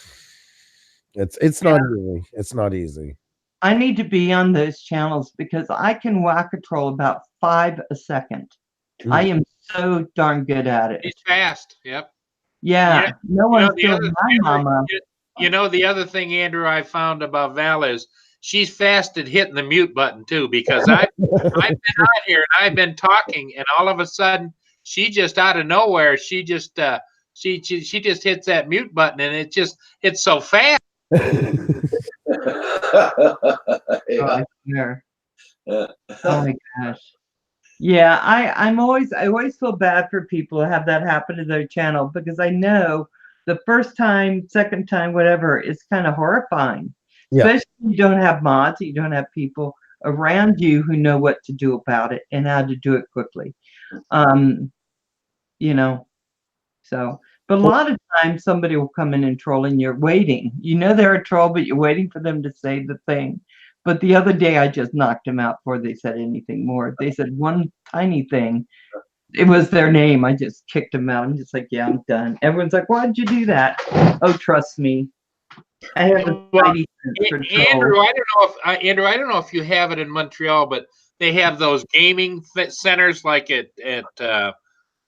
it's not easy. It's not easy. I need to be on those channels because I can whack a troll about 5 a second. I am so darn good at it. He's fast. Yep. Yeah. No one's doing my mama. You know, the other thing, Andrew, I found about Val is she's fast at hitting the mute button too, because I've been out here and I've been talking, and all of a sudden she just out of nowhere, she just she just hits that mute button, and it's so fast. Oh, my gosh. Yeah, I always feel bad for people who have that happen to their channel, because I know the first time, second time, whatever, it's kind of horrifying. Yeah. Especially if you don't have mods, you don't have people around you who know what to do about it and how to do it quickly. You know, so, but a lot of times somebody will come in and troll and you're waiting. You know they're a troll, but you're waiting for them to say the thing. But the other day I just knocked them out before they said anything more. They said one tiny thing. It was their name. I just kicked them out. I'm just like, yeah, I'm done. Everyone's like, why did you do that? Oh, trust me. I have a mighty sense for Andrew, I don't know if you have it in Montreal, but they have those gaming centers like at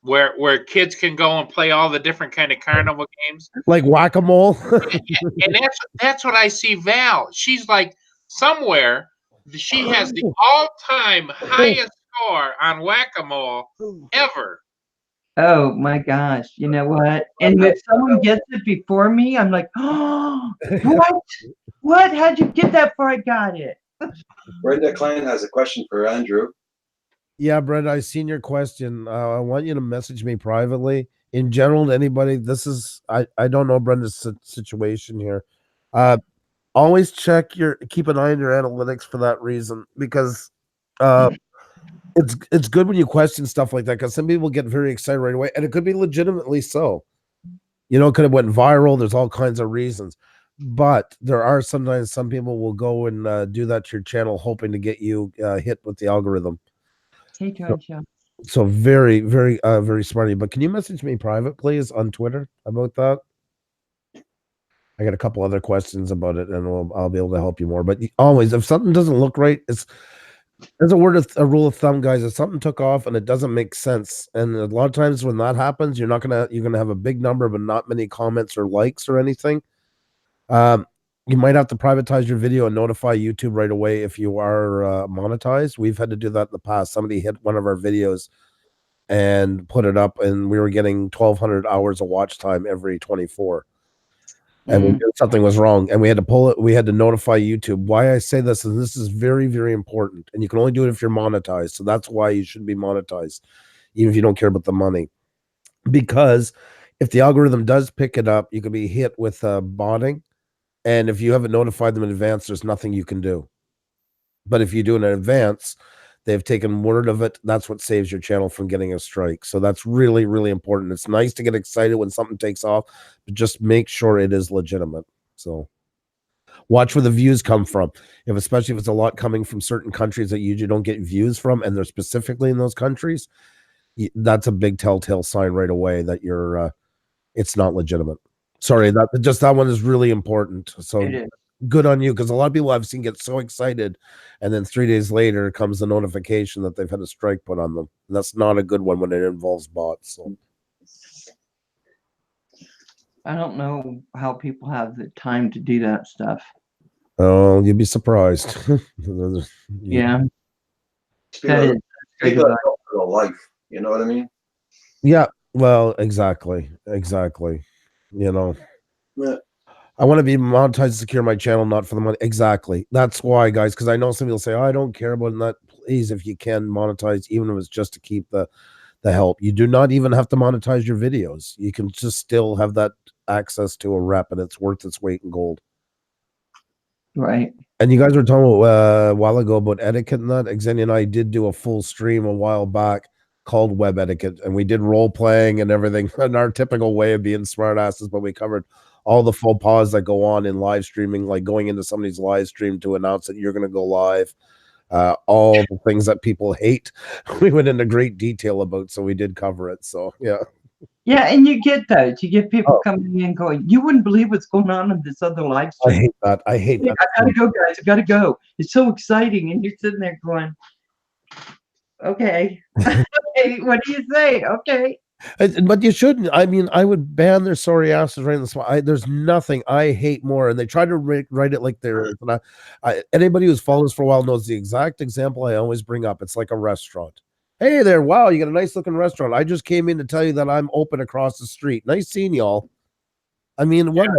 where kids can go and play all the different kind of carnival games, like whack-a-mole. and that's what I see. Val, she's like somewhere. She has the all-time highest score on whack-a-mole ever. Oh my gosh. You know what? And if someone gets it before me, I'm like, oh, what? How'd you get that before I got it? Brenda Klein has a question for Andrew. Yeah, Brenda, I seen your question. I want you to message me privately. In general, to anybody, I don't know Brenda's situation here. Always keep an eye on your analytics for that reason, because it's good when you question stuff like that, because some people get very excited right away, and it could be legitimately so. You know, it could have went viral. There's all kinds of reasons, but there are sometimes some people will go and do that to your channel, hoping to get you hit with the algorithm. Hey, Georgia. So very, very, very smarty. But can you message me private, please, on Twitter about that? I got a couple other questions about it, and I'll be able to help you more. But always, if something doesn't look right, there's a rule of thumb, guys. If something took off and it doesn't make sense, and a lot of times when that happens, you're gonna have a big number but not many comments or likes or anything. You might have to privatize your video and notify YouTube right away if you are monetized. We've had to do that in the past. Somebody hit one of our videos and put it up, and we were getting 1,200 hours of watch time every 24. And we knew something was wrong, and we had to pull it. We had to notify YouTube. Why I say this is this is very, very important, and you can only do it if you're monetized. So that's why you should be monetized, even if you don't care about the money. Because if the algorithm does pick it up, you could be hit with botting, and if you haven't notified them in advance, there's nothing you can do. But if you do it in advance, They've taken word of it. That's what saves your channel from getting a strike. So that's really, really important. It's nice to get excited when something takes off, but just make sure it is legitimate. So watch where the views come from. Especially if it's a lot coming from certain countries that you usually don't get views from, and they're specifically in those countries, that's a big telltale sign right away that you're it's not legitimate. Sorry, that one is really important. So It is. good on you, because a lot of people I've seen get so excited, and then 3 days later comes the notification that they've had a strike put on them. And that's not a good one when it involves bots. So I don't know how people have the time to do that stuff. oh, you'd be surprised. Yeah, People that that- is great people that advice. go for the life. You know what I mean? Yeah, well, exactly. You know, Yeah. I want to be monetized to secure my channel, not for the money. Exactly. That's why, guys, because I know some people say, oh, I don't care about that. Please, if you can monetize, even if it's just to keep the help. You do not even have to monetize your videos. You can just still have that access to a rep, and it's worth its weight in gold. Right. And you guys were talking a while ago about etiquette and that. Xenia and I did do a full stream a while back called Web Etiquette, and we did role playing and everything in our typical way of being smartasses, but we covered all the faux pas that go on in live streaming, like going into somebody's live stream to announce that you're going to go live. All the things that people hate, we went into great detail about, so we did cover it. So yeah. Yeah, and you get those. You get people Oh. coming in going, you wouldn't believe what's going on in this other live I stream. hate that. I hate I that. gotta go, guys. I gotta go. It's so exciting. And you're sitting there going, okay. Okay, what do you say? Okay. But you shouldn't. I mean, I would ban their sorry asses right in the spot. There's nothing I hate more, and they try to write it like there is. And anybody who's followed us for a while knows the exact example I always bring up. It's like a restaurant. Hey there, wow, you got a nice looking restaurant. I just came in to tell you that I'm open across the street. Nice seeing y'all. I mean, what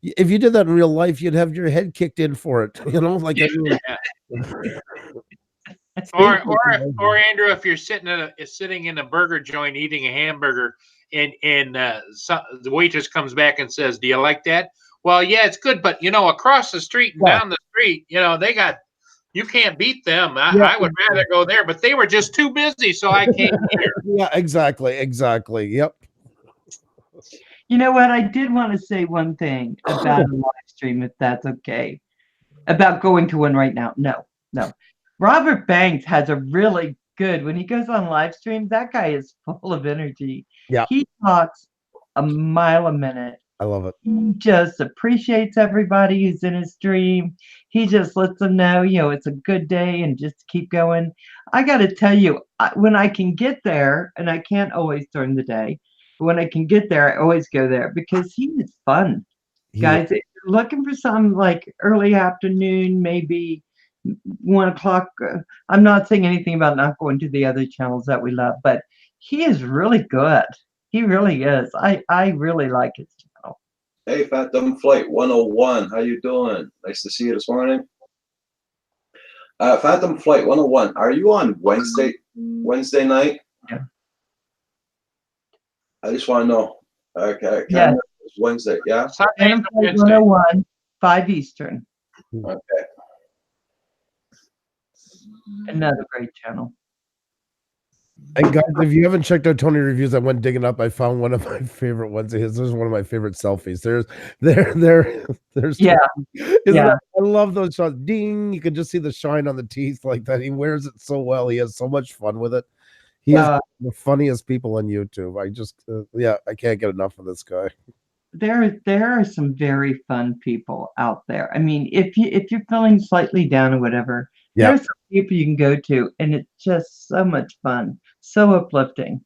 if you did that in real life, you'd have your head kicked in for it. You know, like I mean, Or Andrew, if you're sitting in a burger joint eating a hamburger, and the waitress comes back and says, "Do you like that?" Well, yeah, it's good, but across the street and down the street, you can't beat them. I would rather go there, but they were just too busy, so I came here. Yeah, exactly. Yep. You know what? I did want to say one thing about a live stream, if that's okay. About going to one right now. No. Robert Banks has a really good, when he goes on live streams, that guy is full of energy. Yeah. He talks a mile a minute. I love it. He just appreciates everybody who's in his stream. He just lets them know, it's a good day and just keep going. I got to tell you, when I can get there, and I can't always during the day, but when I can get there, I always go there because he is fun. Guys, if you're looking for some like early afternoon, maybe 1 o'clock, I'm not saying anything about not going to the other channels that we love, but he is really good. He really is. I really like his channel. Hey, Phantom Flight 101, how you doing? Nice to see you this morning. Phantom Flight 101, are you on Wednesday night? Yeah. I just want to know. Okay. Yeah. It's Wednesday, yeah? Sunday Phantom and Flight Wednesday. 101, 5 Eastern. Okay. Another great channel. And guys, if you haven't checked out Tony Reviews, I went digging up. I found one of my favorite ones of his. This is one of my favorite selfies. There's Yeah. Yeah. I love those shots. Ding! You can just see the shine on the teeth like that. He wears it so well. He has so much fun with it. He is the funniest people on YouTube. I just I can't get enough of this guy. There are some very fun people out there. I mean, if you're feeling slightly down or whatever, there's some people you can go to, and it's just so much fun, so uplifting.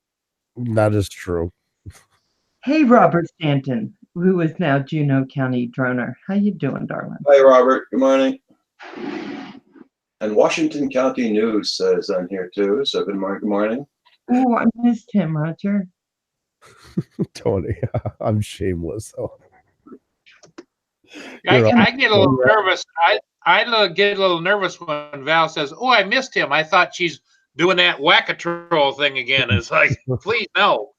That is true. Hey, Robert Stanton, who is now Juneau County Droner. How you doing, darling? Hi, Robert. Good morning. And Washington County News says on here too. So good morning. Good morning. Oh, I missed him, Roger. Tony, I'm shameless. So. I get a little nervous. I get a little nervous when Val says, "Oh, I missed him. I thought she's doing that whack-a-troll thing again." It's like, please no.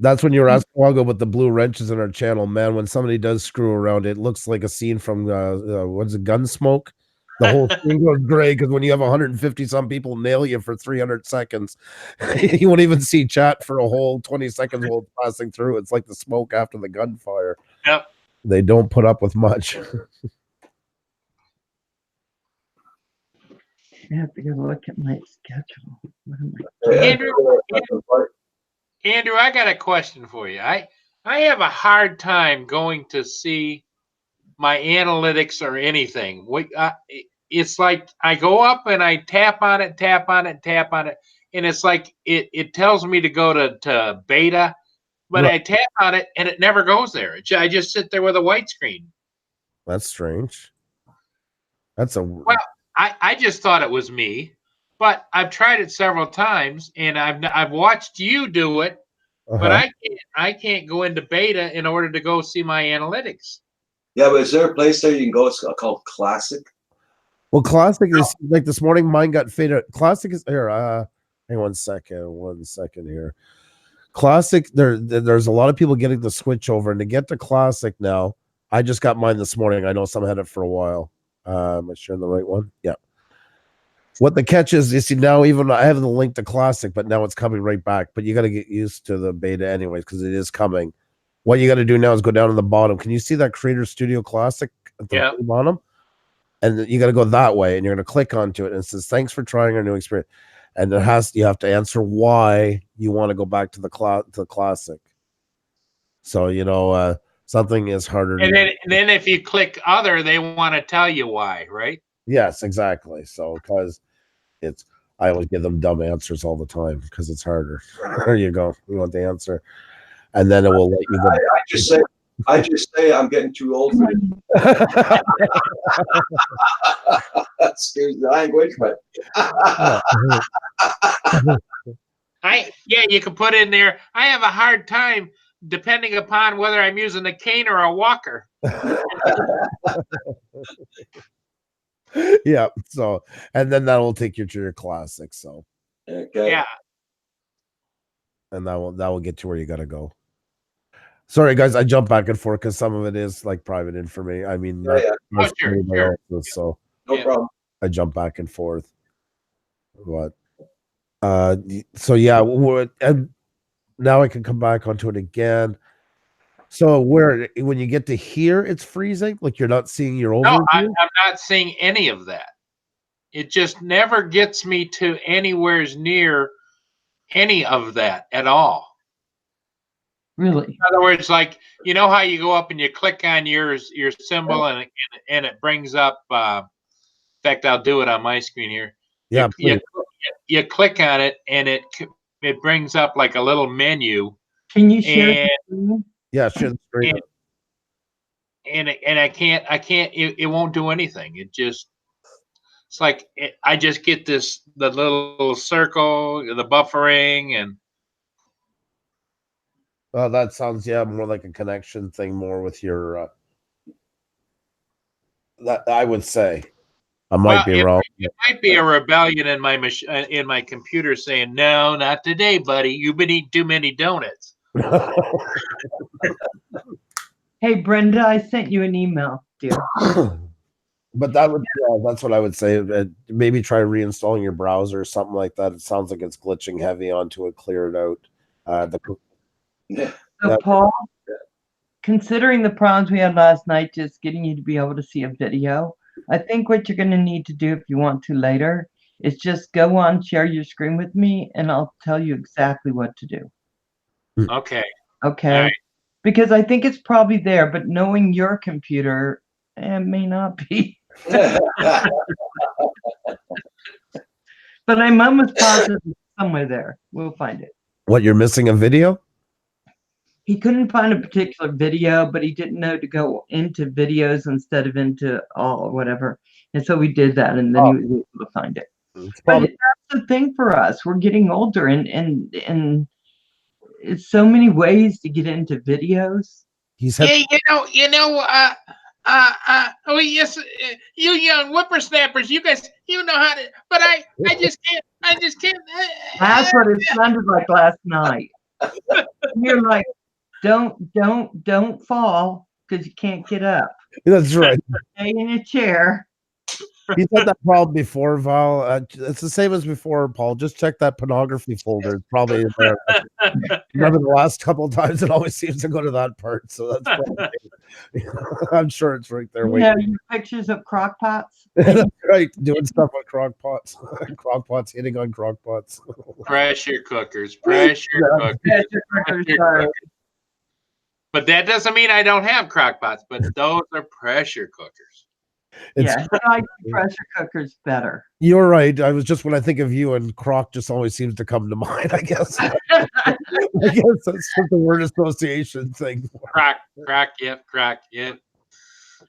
That's when you were asking a while ago about the blue wrenches in our channel, man. When somebody does screw around, it looks like a scene from what's it, Gunsmoke? The whole scene goes gray because when you have 150 some people nail you for 300 seconds, you won't even see chat for a whole 20 seconds while it's passing through. It's like the smoke after the gunfire. Yep. They don't put up with much. I have to go look at my schedule. What am I- Andrew, I got a question for you. I have a hard time going to see my analytics or anything. It's like I go up and I tap on it, and it's like it tells me to go to beta, but Right. I tap on it and it never goes there. I just sit there with a white screen. That's strange. That's a I just thought it was me, but I've tried it several times and I've watched you do it, but I can't go into beta in order to go see my analytics. Yeah, but is there a place there you can go? It's called Classic. Well, Classic is like this morning. Mine got faded. Classic is here. Hang on 1 second here. Classic. There's a lot of people getting the switch over, and to get to Classic now, I just got mine this morning. I know some had it for a while. Am I sharing the right one? Yeah. What the catch is, you see now, even I have the link to Classic, but now it's coming right back. But you got to get used to the beta anyways, because it is coming. What you got to do now is go down to the bottom. Can you see that Creator Studio Classic at the bottom? And you got to go that way, and you're going to click onto it, and it says, "Thanks for trying our new experience." And you have to answer why you want to go back to the Classic. So something is harder. And then if you click other, they want to tell you why, right? Yes, exactly. So because I always give them dumb answers all the time because it's harder. There you go. You want the answer, and then it will let you go. I just say I'm getting too old for this. Excuse the language, but you can put in there. I have a hard time depending upon whether I'm using a cane or a walker. Yeah. So, and then that will take you to your Classic. So, okay. Yeah. And that will get you where you got to go. Sorry, guys, I jump back and forth because some of it is like private information. I mean, Sure. So No problem. I jump back and forth. But so yeah, and now I can come back onto it again. So when you get to here, it's freezing, like you're not seeing your overview. No, I'm not seeing any of that. It just never gets me to anywhere near any of that at all. Really? In other words, like, you know how you go up and you click on your symbol and it brings up. In fact, I'll do it on my screen here. Yeah, you click on it and it brings up like a little menu. Can you share the screen? Yeah, share the screen. And I can't. It won't do anything. It's like I just get the little circle, the buffering, and. Oh, that sounds more like a connection thing, more with your. That I would say, I might be wrong. It might be a rebellion in my computer saying, "No, not today, buddy. You've been eating too many donuts." Hey, Brenda, I sent you an email, dear. But that's what I would say. Maybe try reinstalling your browser or something like that. It sounds like it's glitching heavy onto it. Clear it out. So, Paul, considering the problems we had last night, just getting you to be able to see a video, I think what you're going to need to do if you want to later is just go on, share your screen with me, and I'll tell you exactly what to do. Okay. Okay. All right. Because I think it's probably there, but knowing your computer, it may not be. But I'm almost positive it's somewhere there. We'll find it. What, you're missing a video? He couldn't find a particular video, but he didn't know to go into videos instead of into all or whatever. And so we did that, and then he was able to find it. But that's the thing for us. We're getting older, and it's so many ways to get into videos. Oh yes, you young whippersnappers, you guys, you know how to, but I just can't. That's what it sounded like last night. You're like, don't fall because you can't get up. That's right. Stay in a chair. He's had that problem before, Val. It's the same as before, Paul. Just check that pornography folder. It's probably in there. Remember the last couple of times, it always seems to go to that part. So that's probably, I'm sure it's right there. You Waiting. know, your pictures of crock pots. That's right. Doing stuff on crock pots. Crock pots, hitting on crock pots. Pressure cookers, pressure cookers. Pressure cookers are- But that doesn't mean I don't have crock pots, but those are pressure cookers. It's, Yeah, I like the pressure cookers better. You're right. I was just, when I think of you, and crock just always seems to come to mind, I guess. I guess that's just the word association thing. Crock, yep.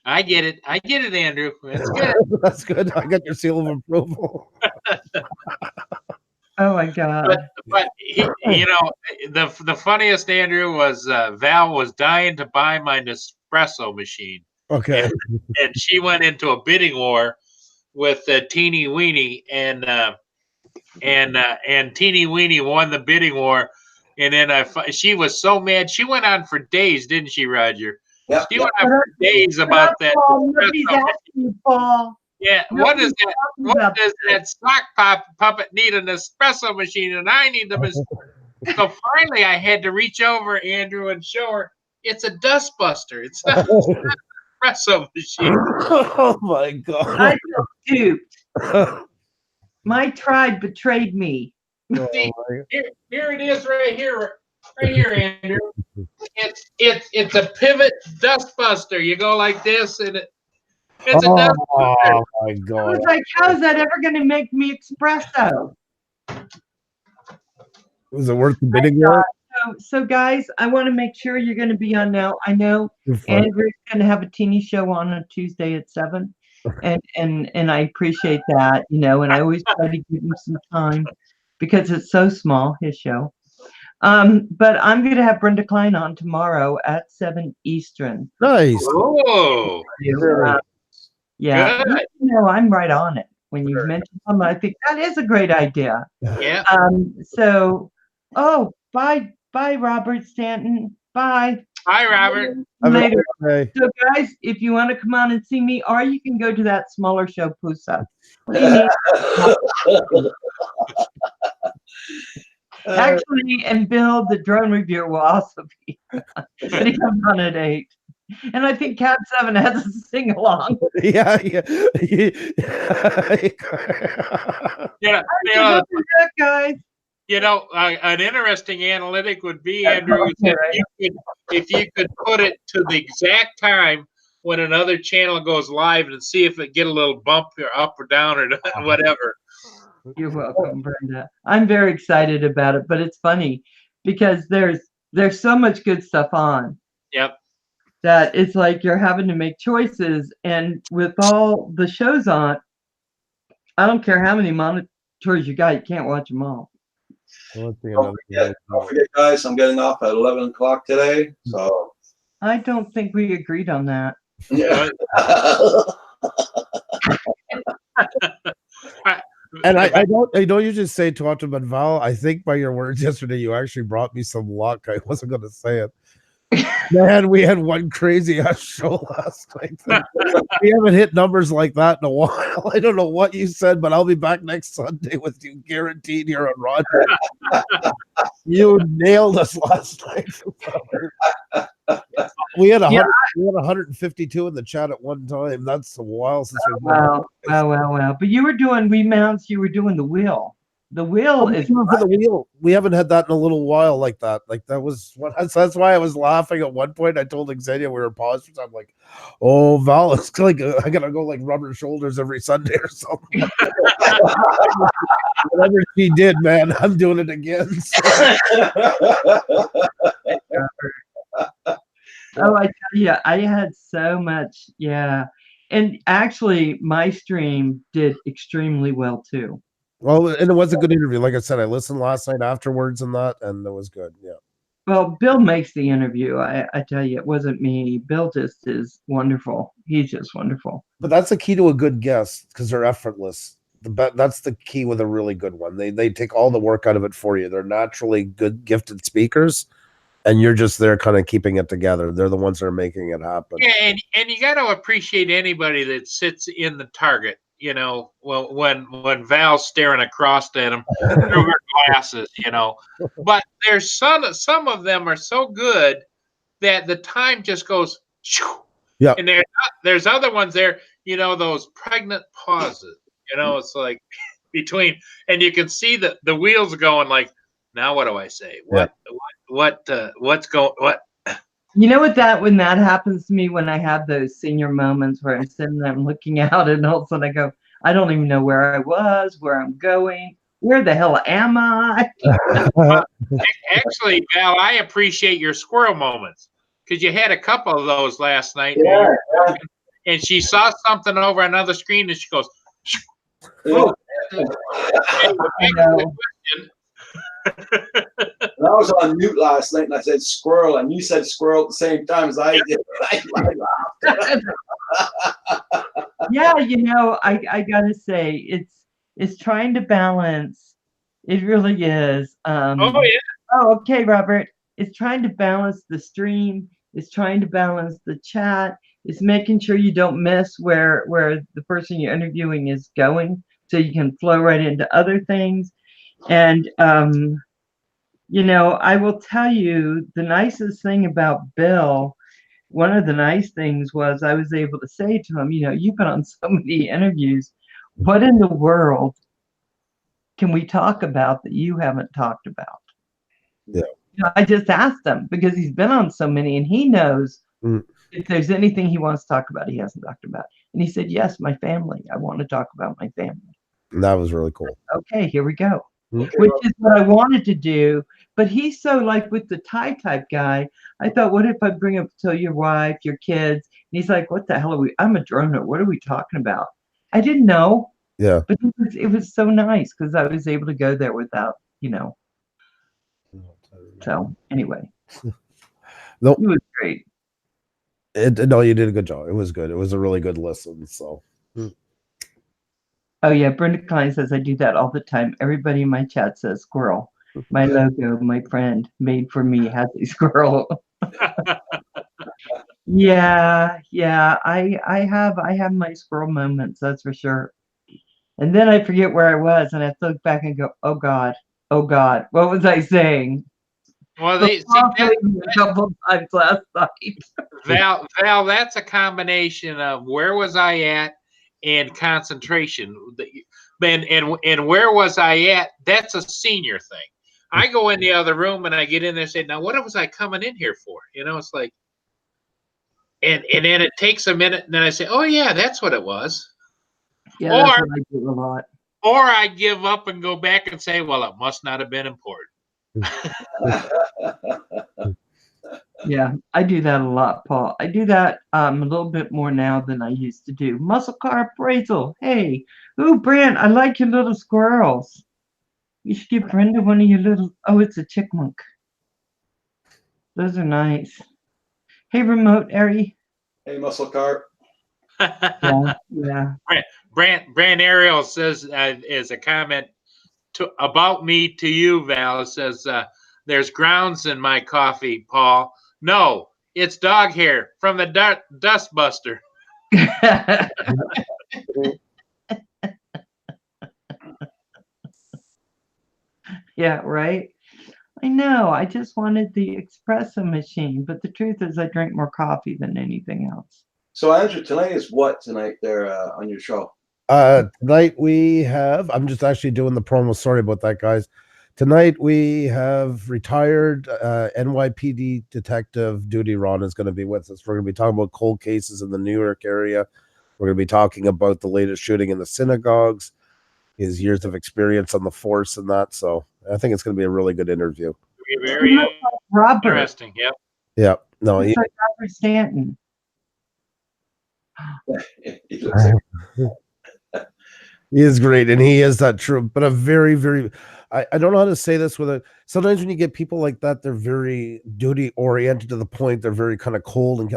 I get it, Andrew. That's good. That's good. I got your seal of approval. Oh my God. But he, you know, the funniest, Andrew, was Val was dying to buy my Nespresso machine. Okay. And she went into a bidding war with Teeny Weeny, and Teeny Weeny won the bidding war. And then she was so mad. She went on for days, didn't she, Roger? Yeah. She went on for days about that. Paul, nobody's asking you, Paul. Yeah, what is that? What does that sock puppet need an espresso machine, and I need the machine? So finally, I had to reach over, Andrew, and show her it's a dust buster. It's not an espresso machine. Oh my I God. feel duped. My tribe betrayed me. See, here it is, right here, Andrew. It's a pivot dust buster. You go like this, and it's a dust buster. Oh my I God. was like, how is that ever going to make me espresso? Was it worth the bidding war? So guys, I want to make sure you're going to be on now. I know You're fine. Andrew's going to have a teeny show on Tuesday at 7, and I appreciate that, you know, and I always try to give him some time because it's so small, his show. But I'm going to have Brenda Klein on tomorrow at 7 Eastern. Nice. Oh, Yeah, good. you know, I'm right on it. When you mention something, I think that is a great idea. Yeah. So, bye, Robert Stanton. Bye. Hi, Robert. Have a Later. good day. So, guys, if you want to come on and see me, or you can go to that smaller show, Pusa. Actually, and Bill, the drone reviewer, will also be. But he comes on at 8. And I think Cat 7 has a sing along. Yeah. Yeah. Guys. You know, an interesting analytic would be, Andrew, is if you could put it to the exact time when another channel goes live and see if it get a little bump or up or down or whatever. You're welcome, Brenda. I'm very excited about it, but it's funny because there's so much good stuff on. Yep. That it's like you're having to make choices, and with all the shows on, I don't care how many monitors you got, you can't watch them all. Don't forget, guys, I'm getting off at 11 o'clock today. So I don't think we agreed on that. yeah. And I don't usually say to watch them, but Val, I think by your words yesterday, you actually brought me some luck. I wasn't going to say it. Man, we had one crazy ass show last night. We haven't hit numbers like that in a while. I don't know what you said, but I'll be back next Sunday with you, guaranteed, here on Roger. You nailed us last night. We had 152 in the chat at one time. That's a while since we've Wow. But you were doing remounts. You were doing the wheel. The wheel is for the wheel. We haven't had that in a little while like that. Like that was what that's why I was laughing at one point. I told Xenia we were paused. I'm like, oh, Val, it's like I gotta go like rub her shoulders every Sunday or something. Whatever she did, man, I'm doing it again. Oh, I tell you, I had so much. Yeah. And actually, my stream did extremely well, too. Well, and it was a good interview. Like I said, I listened last night afterwards and that, and it was good. Yeah. Well, Bill makes the interview. I tell you, it wasn't me. Bill just is wonderful. He's just wonderful. But that's the key to a good guest because they're effortless. that's the key with a really good one. They take all the work out of it for you. They're naturally good, gifted speakers, and you're just there kind of keeping it together. They're the ones that are making it happen. Yeah, and you got to appreciate anybody that sits in the target. You know, well, when Val's staring across at him through her glasses, you know. But there's some of them are so good that the time just goes. Shoo. Yeah. And there's other ones there, you know, those pregnant pauses. You know, it's like between, and you can see the wheels going. Like, now what do I say? What's going? What? You know what, when that happens to me, when I have those senior moments where I'm sitting there and looking out, and all of a sudden I go, I don't even know where I was, where I'm going, where the hell am I? Actually, Val, I appreciate your squirrel moments because you had a couple of those last night. Yeah, yeah. And she saw something over another screen and she goes, Yeah. I know. And I was on mute last night and I said squirrel, and you said squirrel at the same time as I did. I laughed. Yeah, you know, I gotta say, it's trying to balance. It really is. oh, yeah. Oh, okay, Robert. It's trying to balance the stream. It's trying to balance the chat. It's making sure you don't miss where the person you're interviewing is going, so you can flow right into other things. And you know, I will tell you the nicest thing about Bill. One of the nice things was I was able to say to him, you know, you've been on so many interviews. What in the world can we talk about that you haven't talked about? Yeah. You know, I just asked him because he's been on so many, and he knows Mm. if there's anything he wants to talk about, he hasn't talked about. And he said, yes, my family. I want to talk about my family. And that was really cool. Okay, here we go. Okay, Which well, is what I wanted to do. But he's so like with the Thai type guy. I thought, what if I bring up to your wife, your kids? And he's like, what the hell are we? I'm a droner. What are we talking about? I didn't know. Yeah. But it was so nice because I was able to go there without, you know. So anyway, Nope. it was great. No, you did a good job. It was good. It was a really good listen. So Oh yeah, Brenda Klein says I do that all the time. Everybody in my chat says squirrel. My logo, my friend made for me has a squirrel. Yeah, I have my squirrel moments, that's for sure. And then I forget where I was, and I have to look back and go, oh God, what was I saying? Well, A couple times last night. Val, that's a combination of where was I at and concentration. And where was I at? That's a senior thing. I go in the other room and I get in there and say, now what was I coming in here for? You know, it's like, and then it takes a minute and then I say, oh yeah, that's what it was. Yeah, that's what I do a lot. Or I give up and go back and say, well, it must not have been important. Yeah, I do that a lot, Paul. I do that a little bit more now than I used to do. Muscle car appraisal. Hey, ooh, Brent, I like your little squirrels. You should give Brenda one of your little. Oh, it's a chickmunk. Those are nice. Hey, remote Ari. hey, muscle car. Yeah. Brant Ariel says as a comment about me to you, Val, says there's grounds in my coffee, Paul. No, it's dog hair from the dust buster. Yeah, right. I know. I just wanted the espresso machine, but the truth is, I drink more coffee than anything else. So Andrew, tonight is what tonight there on your show? Tonight we have, I'm just actually doing the promo. Sorry about that, guys. Tonight we have retired NYPD detective Duty Ron is going to be with us. We're going to be talking about cold cases in the New York area. We're going to be talking about the latest shooting in the synagogues, his years of experience on the force and that. So I think it's going to be a really good interview. Very Robert. interesting. Yep. Yeah. No, It's like Robert Stanton. He looks like- he is great, and he is that true, but a very, very, I don't know how to say this with it. Sometimes when you get people like that, they're very duty oriented to the point. They're very kind of cold and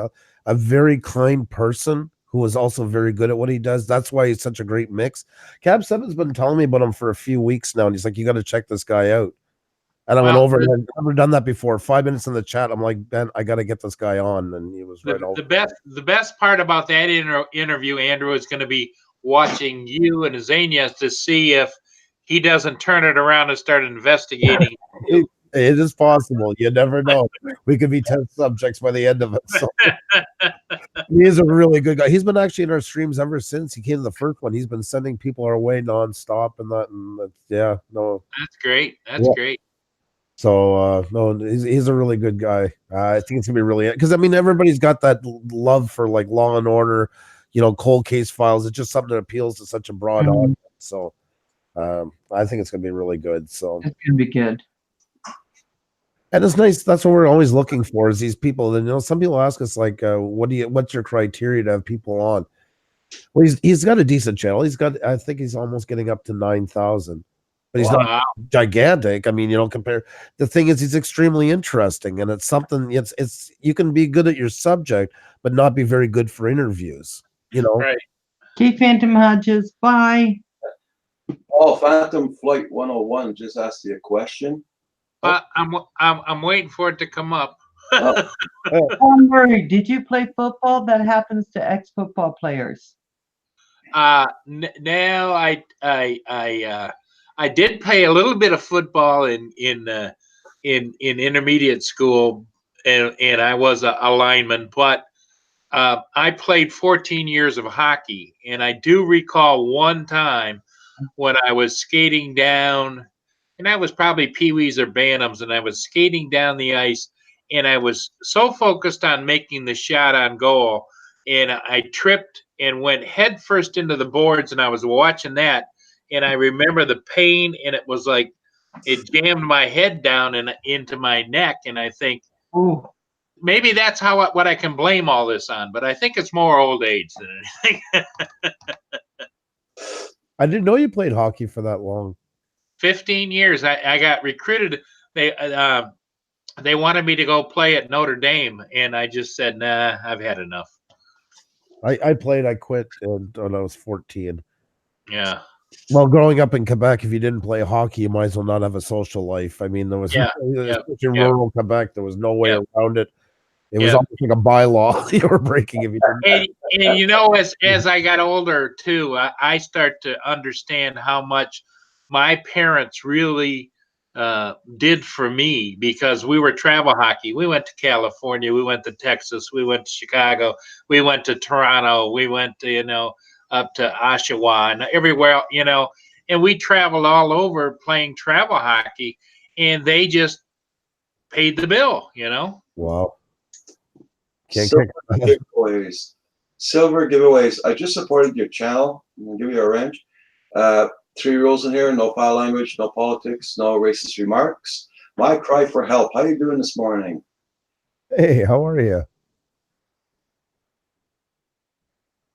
a very kind person who was also very good at what he does. That's why he's such a great mix. Cab Seven's been telling me about him for a few weeks now, and he's like, "You got to check this guy out." And I went Well, over, and I've never done that before. 5 minutes in the chat, I'm like, "Ben, I got to get this guy on," and he was right over. The best part about that interview, Andrew, is going to be watching you and Zanias to see if he doesn't turn it around and start investigating. It is possible. You never know. We could be test subjects by the end of it. So. He is a really good guy. He's been actually in our streams ever since he came to the first one. He's been sending people our way nonstop and that. And That's great. That's great. So no, he's a really good guy. I think it's gonna be really, because I mean everybody's got that love for like Law and Order, cold case files. It's just something that appeals to such a broad audience. So I think it's gonna be really good. So It's gonna be good. And it's nice. That's what we're always looking for, is these people. And some people ask us like, what's your criteria to have people on? Well, he's got a decent channel. I think he's almost getting up to 9,000, but he's not gigantic. I mean, compare. The thing is, he's extremely interesting, and it's something. It's you can be good at your subject, but not be very good for interviews. Right. Okay, Phantom Hodges. Bye. Oh, Phantom Flight 101 just asked you a question. I'm waiting for it to come up. Don't worry. Did you play football? That happens to ex-football players. No, I did play a little bit of football in intermediate school, and I was a lineman, but I played 14 years of hockey, and I do recall one time when I was skating down, and I was probably Pee-wees or Bantams, and I was skating down the ice, and I was so focused on making the shot on goal, and I tripped and went headfirst into the boards, and I was watching that, and I remember the pain, and it was like it jammed my head down and into my neck, and I think, Ooh. maybe that's what I can blame all this on, but I think it's more old age than anything. I didn't know you played hockey for that long. 15 years. I got recruited. They wanted me to go play at Notre Dame, and I just said, nah, I've had enough. I quit when I was 14. Yeah. Well, growing up in Quebec, if you didn't play hockey, you might as well not have a social life. I mean, there was in rural Quebec, there was no way around it. It was almost like a bylaw you were breaking if you didn't. And as I got older too, I start to understand how much my parents really did for me, because we were travel hockey. We went to California, we went to Texas, we went to Chicago, we went to Toronto, we went to up to Oshawa and everywhere, and we traveled all over playing travel hockey, and they just paid the bill, Wow. Silver giveaways. I just supported your channel. I'm gonna give you a range. 3 rules in here: no foul language, no politics, no racist remarks. My cry for help. How you doing this morning? Hey, how are you?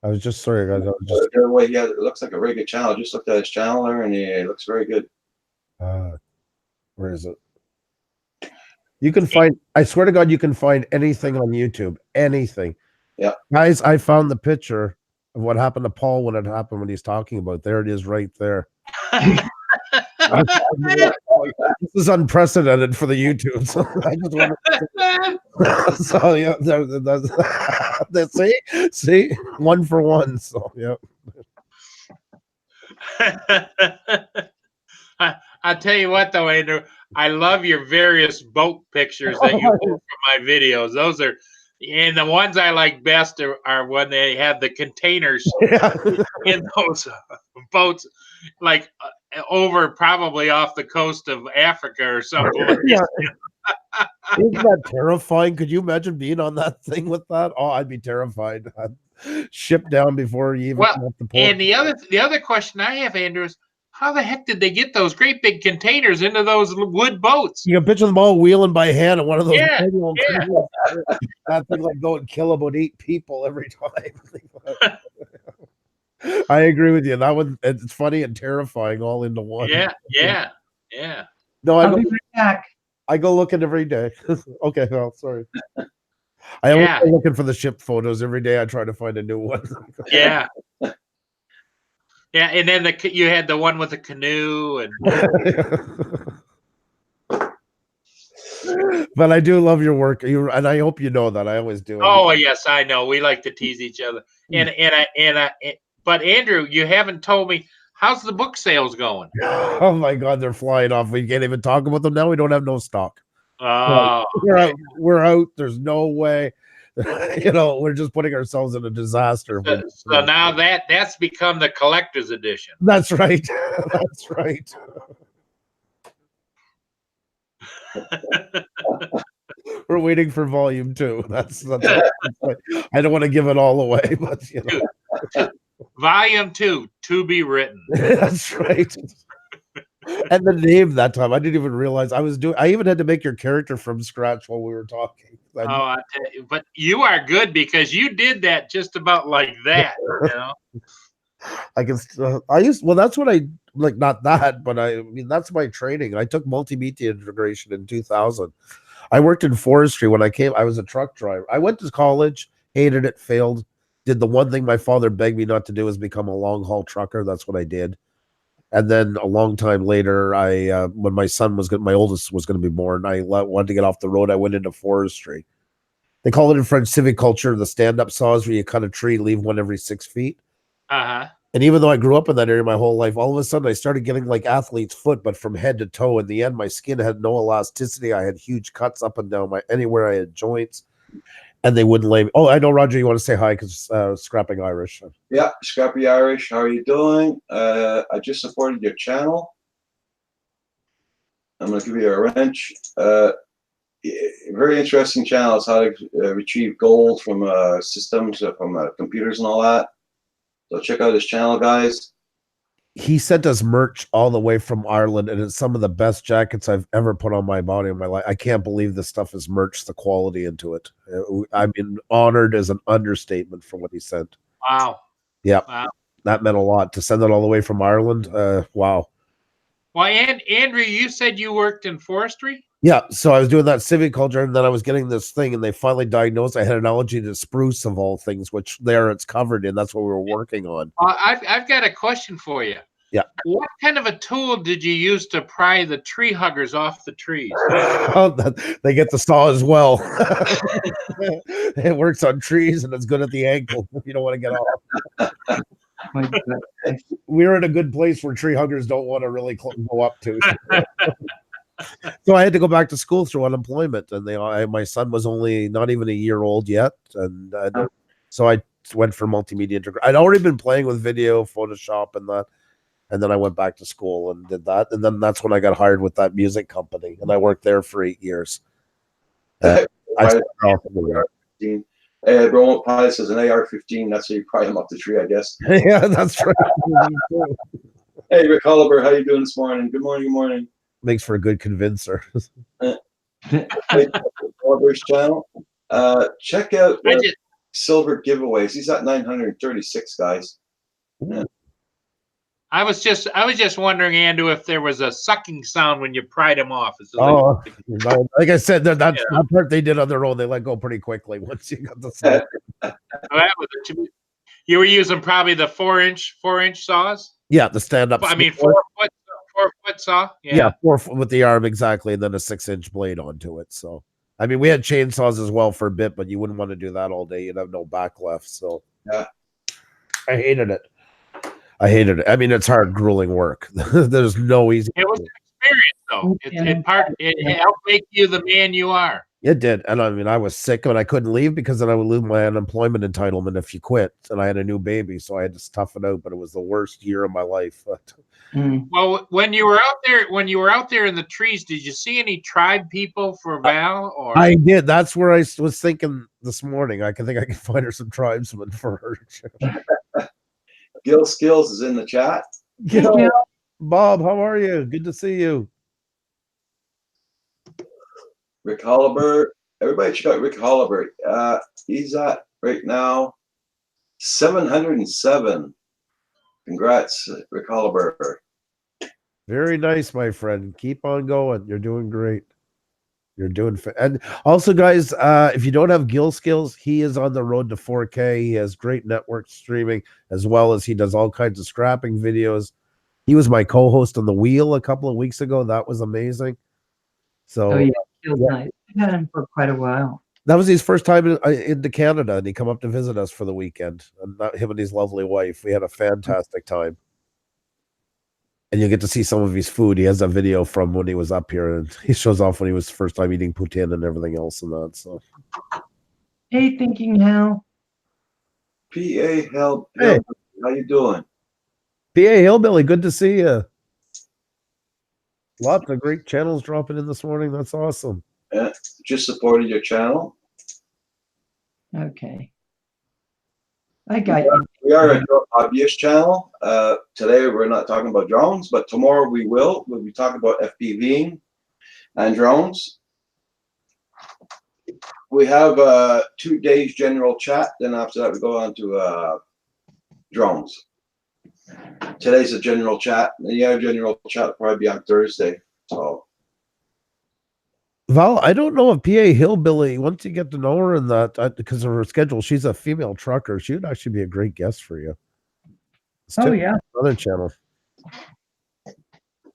I was just sorry, guys. The way it looks like a very good channel. I just looked at his channel there, and it looks very good. Where is it? You can find. I swear to God, you can find anything on YouTube. Anything. Yeah, guys, I found the picture of what happened to Paul when it happened. When he's talking about, there it is, right there. This is unprecedented for the YouTube. So I just want to see, 1 for 1. So yeah. I'll tell you what, though, Andrew, I love your various boat pictures that you pull from my videos. Those are, and the ones I like best are when they have the containers in those boats, like over probably off the coast of Africa or something. Yeah. Isn't that terrifying? Could you imagine being on that thing with that? Oh, I'd be terrified. I'd ship down before you even come up the port. And the other question I have, Andrew, is how the heck did they get those great big containers into those wood boats? You can picture them all wheeling by hand, and one of those that thing like go and kill about 8 people every time. I agree with you. That one, it's funny and terrifying all into one. Yeah. No, I'll be right back. I go looking every day. Okay, well, sorry. I always Yeah. go looking for the ship photos every day. I try to find a new one. Yeah. Yeah, and then you had the one with the canoe, and But I do love your work. And I hope you know that. I always do. oh yes, I know we like to tease each other. But Andrew, you haven't told me how's the book sales going. Oh my God, they're flying off. We can't even talk about them now. We don't have no stock. Oh, We're out. There's no way. We're just putting ourselves in a disaster. so now that's become the collector's edition. That's right. That's right. We're waiting for volume 2. That's I don't want to give it all away, but Volume 2 to be written. That's right. And the name that time, I didn't even realize I even had to make your character from scratch while we were talking. I tell you, but you are good because you did that just about like that. I can. That's what I like. Not that, but I mean that's my training. I took multimedia integration in 2000. I worked in forestry when I came. I was a truck driver. I went to college, hated it, failed. Did the one thing my father begged me not to do is become a long haul trucker. That's what I did. And then a long time later, when my oldest was going to be born, I wanted to get off the road. I went into forestry. They call it in French civic culture the stand-up saws, where you cut a tree, leave one every 6 feet. Uh-huh. And even though I grew up in that area my whole life, all of a sudden I started getting like athlete's foot, but from head to toe. In the end, my skin had no elasticity. I had huge cuts up and down anywhere I had joints, and they wouldn't lay me. Oh, I know, Roger, you want to say hi because Scrapping Irish. Yeah, Scrappy Irish, how are you doing? I just supported your channel. I'm going to give you a wrench. Very interesting channel. It's how to retrieve gold from systems, from computers and all that. So check out his channel, guys. He sent us merch all the way from Ireland, and it's some of the best jackets I've ever put on my body in my life. I can't believe this stuff is merch, the quality into it. I mean, honored is an understatement for what he sent. Wow. Yeah. Wow. That meant a lot to send that all the way from Ireland. Wow. Well, Andrew, you said you worked in forestry? Yeah, so I was doing that civic culture, and then I was getting this thing, and they finally diagnosed I had an allergy to spruce of all things, which it's covered in. That's what we were working on. I've got a question for you. Yeah. What kind of a tool did you use to pry the tree huggers off the trees? Oh, they get the saw as well. It works on trees, and it's good at the ankle if you don't want to get off. We're in a good place where tree huggers don't want to really go up to. So I had to go back to school through unemployment, and my son was only not even a year old yet, and so I went for multimedia integration. I'd already been playing with video, Photoshop, and that, and then I went back to school and did that, and then that's when I got hired with that music company, and I worked there for 8 years. I started off in the Roman Pie says an AR-15. That's how you pry him up the tree, I guess. Yeah, that's right. Hey, Rick Oliver, how you doing this morning? Good morning. Good morning. Makes for a good convincer. Oliver's channel. Check out Silver giveaways. He's at 936 guys. Yeah. I was just wondering, Andrew, if there was a sucking sound when you pried him off. Like I said, that part they did on their own. They let go pretty quickly once you got the saw. You were using probably the 4-inch saws. Yeah, the stand-up. I mean, 4-foot saw. Yeah, 4 foot with the arm exactly, and then a 6-inch blade onto it. So, I mean, we had chainsaws as well for a bit, but you wouldn't want to do that all day. You'd have no back left. So, yeah, I hated it. I mean, it's hard, grueling work. There's no easy. It was an experience, though. It helped make you the man you are. It did, and I mean, I was sick, and I couldn't leave because then I would lose my unemployment entitlement if you quit. And I had a new baby, so I had to tough it out. But it was the worst year of my life. Well, when you were out there in the trees, did you see any tribe people for Val? Or I did. That's where I was thinking this morning. I can find her some tribesmen for her. Gil Skills is in the chat. Gil, Bob, how are you? Good to see you. Rick Holliber. Everybody check out Rick Holliber. He's at right now 707. Congrats, Rick Holliber. Very nice, my friend. Keep on going. You're doing great. You're doing and also, guys, if you don't have Gill skills, he is on the road to 4K. He has great network streaming, as well as he does all kinds of scrapping videos. He was my co-host on The Wheel a couple of weeks ago. That was amazing. So Oh yeah, feels nice. I've had him for quite a while. that was his first time into Canada, and he come up to visit us for the weekend. And him and his lovely wife. We had a fantastic time. And you get to see some of his food. He has a video from when he was up here, and he shows off when he was first time eating poutine and everything else and that. So, Hey, thinking Hal. PA help. Hey. How you doing? PA Hillbilly, good to see you. Lots of great channels dropping in this morning. That's awesome. Just supported your channel. Okay. I got you. We are a drone hobbyist channel. Today we're not talking about drones, but tomorrow we will. We'll be talking about FPVing and drones. We have 2 days general chat. Then after that we go on to drones. Today's a general chat. Yeah, general chat will probably be on Thursday. So Val, I don't know if PA Hillbilly, once you get to know her and that, because of her schedule, she's a female trucker. She would actually be a great guest for you. Oh yeah. Other channel.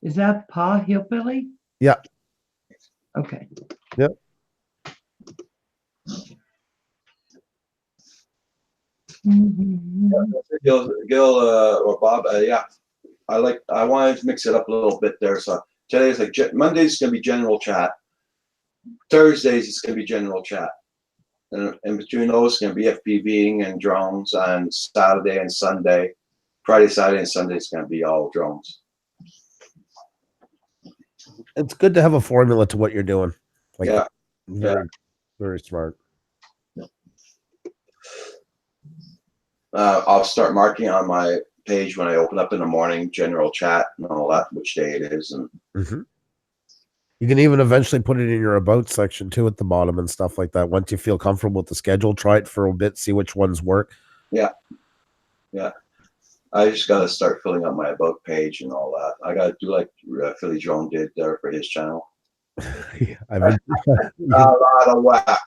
Is that Pa Hillbilly? Yeah. Okay. Yep. Gil or Bob, yeah. I wanted to mix it up a little bit there. So today's like Monday's gonna be general chat. Thursdays it's gonna be general chat. And in between those, it's gonna be FPVing and drones on Saturday and Sunday. Friday, Saturday, and Sunday is gonna be all drones. It's good to have a formula to what you're doing. Like, Yeah. Very, very smart. I'll start marking on my page when I open up in the morning, general chat and all that, which day it is. And you can even eventually put it in your about section too at the bottom and stuff like that. Once you feel comfortable with the schedule, try it for a bit, see which ones work. Yeah. I just got to start filling up my about page and all that. I got to do like Philly Drone did there for his channel. I've been, A lot of whack.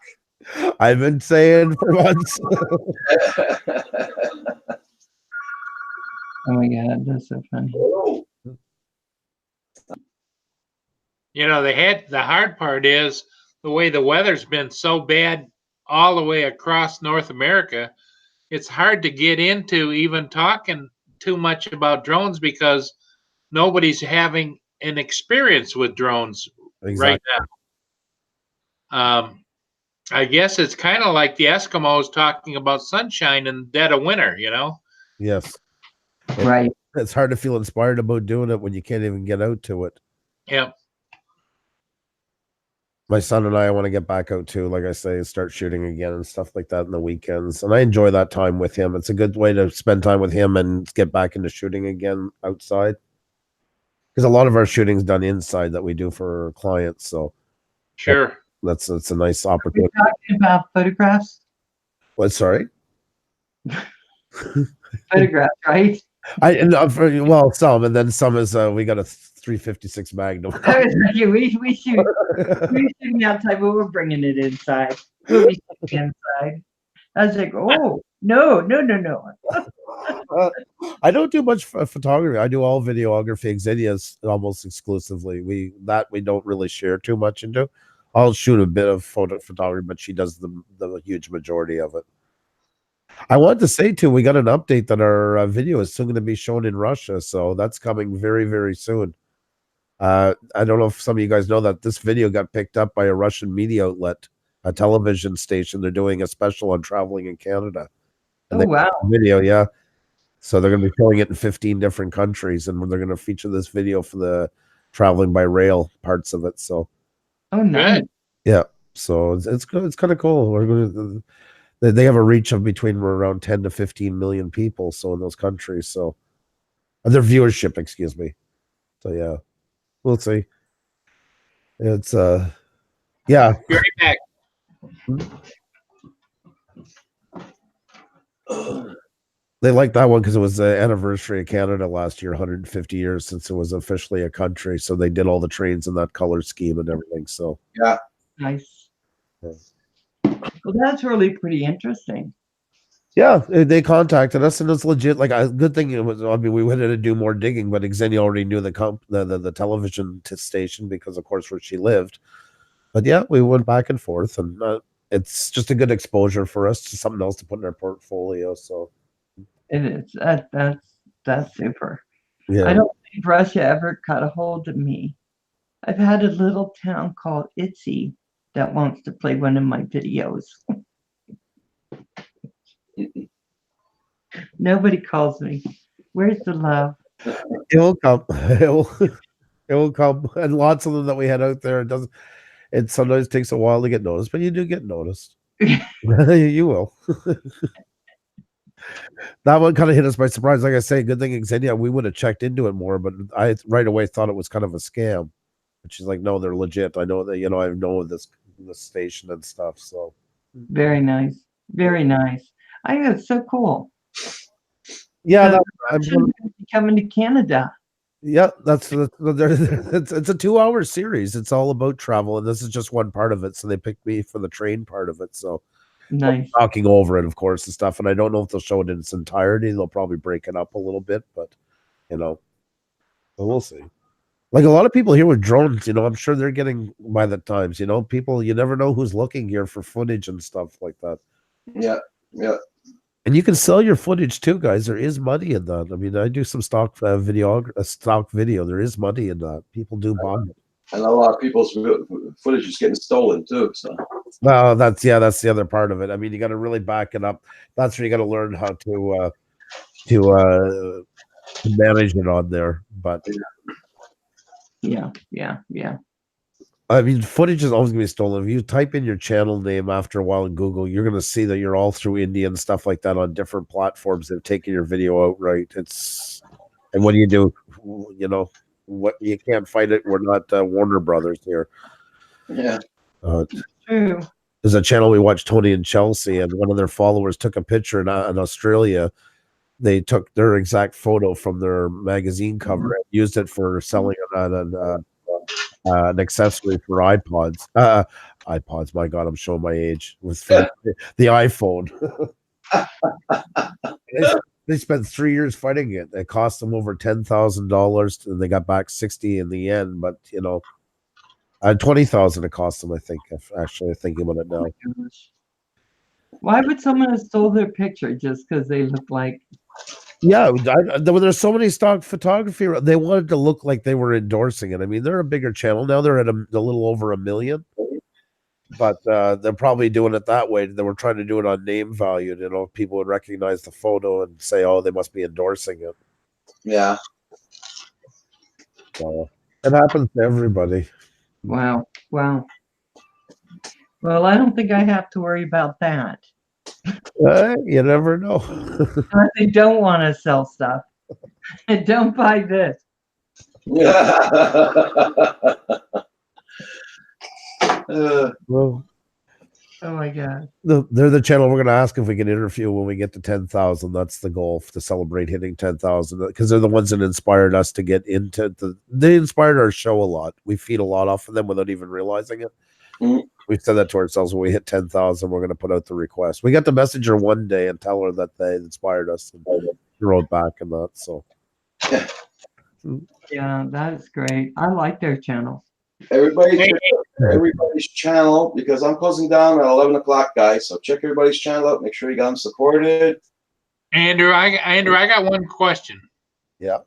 I've been saying for months. Oh my God, that's so funny. You know, the hard part is the way the weather's been so bad all the way across North America. It's hard to get into even talking too much about drones because nobody's having an experience with drones right now. I guess it's kind of like the Eskimos talking about sunshine in the dead of winter, you know? Yes. Right. It's hard to feel inspired about doing it when you can't even get out to it. Yep. My son and I want to get back out too, like I say, start shooting again and stuff like that in the weekends. And I enjoy that time with him. It's a good way to spend time with him and get back into shooting again outside. Because a lot of our shooting's done inside that we do for clients. So Sure. that's a nice Are we opportunity. talking about photographs? What? Sorry. Photographs, right? Well, some, and then some is we got a 356 Magnum. I was like, we shoot. We're shooting outside, but we're bringing it inside. We'll be shooting inside. I was like, oh no. I don't do much photography. I do all videography. Xenia's almost exclusively. We don't really share too much into. I'll shoot a bit of photography, but she does the huge majority of it. I wanted to say too, we got an update that our video is soon going to be shown in Russia, so that's coming very, very soon. I don't know if some of you guys know that this video got picked up by a Russian media outlet, a television station. They're doing a special on traveling in Canada. And Oh wow. video, yeah. So they're going to be showing it in 15 different countries, and they're going to feature this video for the traveling by rail parts of it. So, Oh nice. yeah. So it's good. It's kind of cool. We're going to. They have a reach of between around 10 to 15 million people. So in those countries, so their viewership, excuse me. So yeah, we'll see. It's yeah. Be right back. They liked that one because it was the anniversary of Canada last year, 150 years since it was officially a country. So they did all the trains in that color scheme and everything. So Yeah. Nice. Yeah. Well, that's really pretty interesting. Yeah, they contacted us, and it's legit. Like a good thing it was. I mean, we went in to do more digging, but Xenia already knew the television station because, of course, where she lived. But yeah, we went back and forth, and it's just a good exposure for us to something else to put in our portfolio. So It is. That's super. yeah, I don't think Russia ever got a hold of me. I've had a little town called Itzy that wants to play one of my videos. Nobody calls me. Where's the love? it will come. It will come, and lots of them that we had out there. It doesn't. It sometimes takes a while to get noticed, but you do get noticed. You will. That one kind of hit us by surprise. Like I say, good thing Xenia, we would have checked into it more, but I right away thought it was kind of a scam. But she's like, no, they're legit. I know that, I know this station and stuff. So Very nice. Very nice. I think it's so cool. yeah, So I'm Russians will be coming to Canada. yeah, it's a 2-hour series. It's all about travel, and this is just one part of it. So they picked me for the train part of it. So Nice. talking over it, of course, and stuff. And I don't know if they'll show it in its entirety. They'll probably break it up a little bit, but but we'll see. Like a lot of people here with drones, I'm sure they're getting by the times. People, you never know who's looking here for footage and stuff like that. Yeah, yeah. And you can sell your footage too, guys. There is money in that. I mean, I do some stock stock video. There is money in that. People do buy it. And a lot of people's footage is getting stolen too. So Well, that's the other part of it. I mean, you got to really back it up. That's where you got to learn how to manage it on there. But Yeah. I mean, footage is always gonna be stolen. If you type in your channel name after a while in Google, you're gonna see that you're all through India and stuff like that on different platforms. They've taken your video outright. And what do you do? What you can't fight it. We're not Warner Brothers here. yeah, True. There's a channel we watch, Tony and Chelsea, and one of their followers took a picture in Australia. They took their exact photo from their magazine cover and used it for selling an accessory for iPods. iPods, my God, I'm showing my age. With the iPhone. They spent 3 years fighting it. It cost them over $10,000, and they got back 60 in the end. But $20,000 it cost them. I think. Actually, thinking about it now. Gosh. Why would someone have stole their picture just because they look like? Yeah, there's so many stock photography. They wanted to look like they were endorsing it. I mean, they're a bigger channel now. They're at a little over 1 million, but they're probably doing it that way. They were trying to do it on name value. People would recognize the photo and say, "Oh, they must be endorsing it." yeah. So it happens to everybody. Wow. Well, I don't think I have to worry about that. You never know. They don't want to sell stuff. Don't buy this. Well, Oh my God. they're the channel we're going to ask if we can interview when we get to 10,000. That's the goal, to celebrate hitting 10,000, because they're the ones that inspired us to get into they inspired our show a lot. We feed a lot off of them without even realizing it. We've said that to ourselves. When we hit 10,000, we're going to put out the request. We got to message her one day and tell her that they inspired us, and she wrote back and that. So Yeah, that is great. I like their channel. Everybody's channel, because I'm closing down at 11 o'clock, guys. So check everybody's channel out. Make sure you got them supported. Andrew, I got one question. yeah,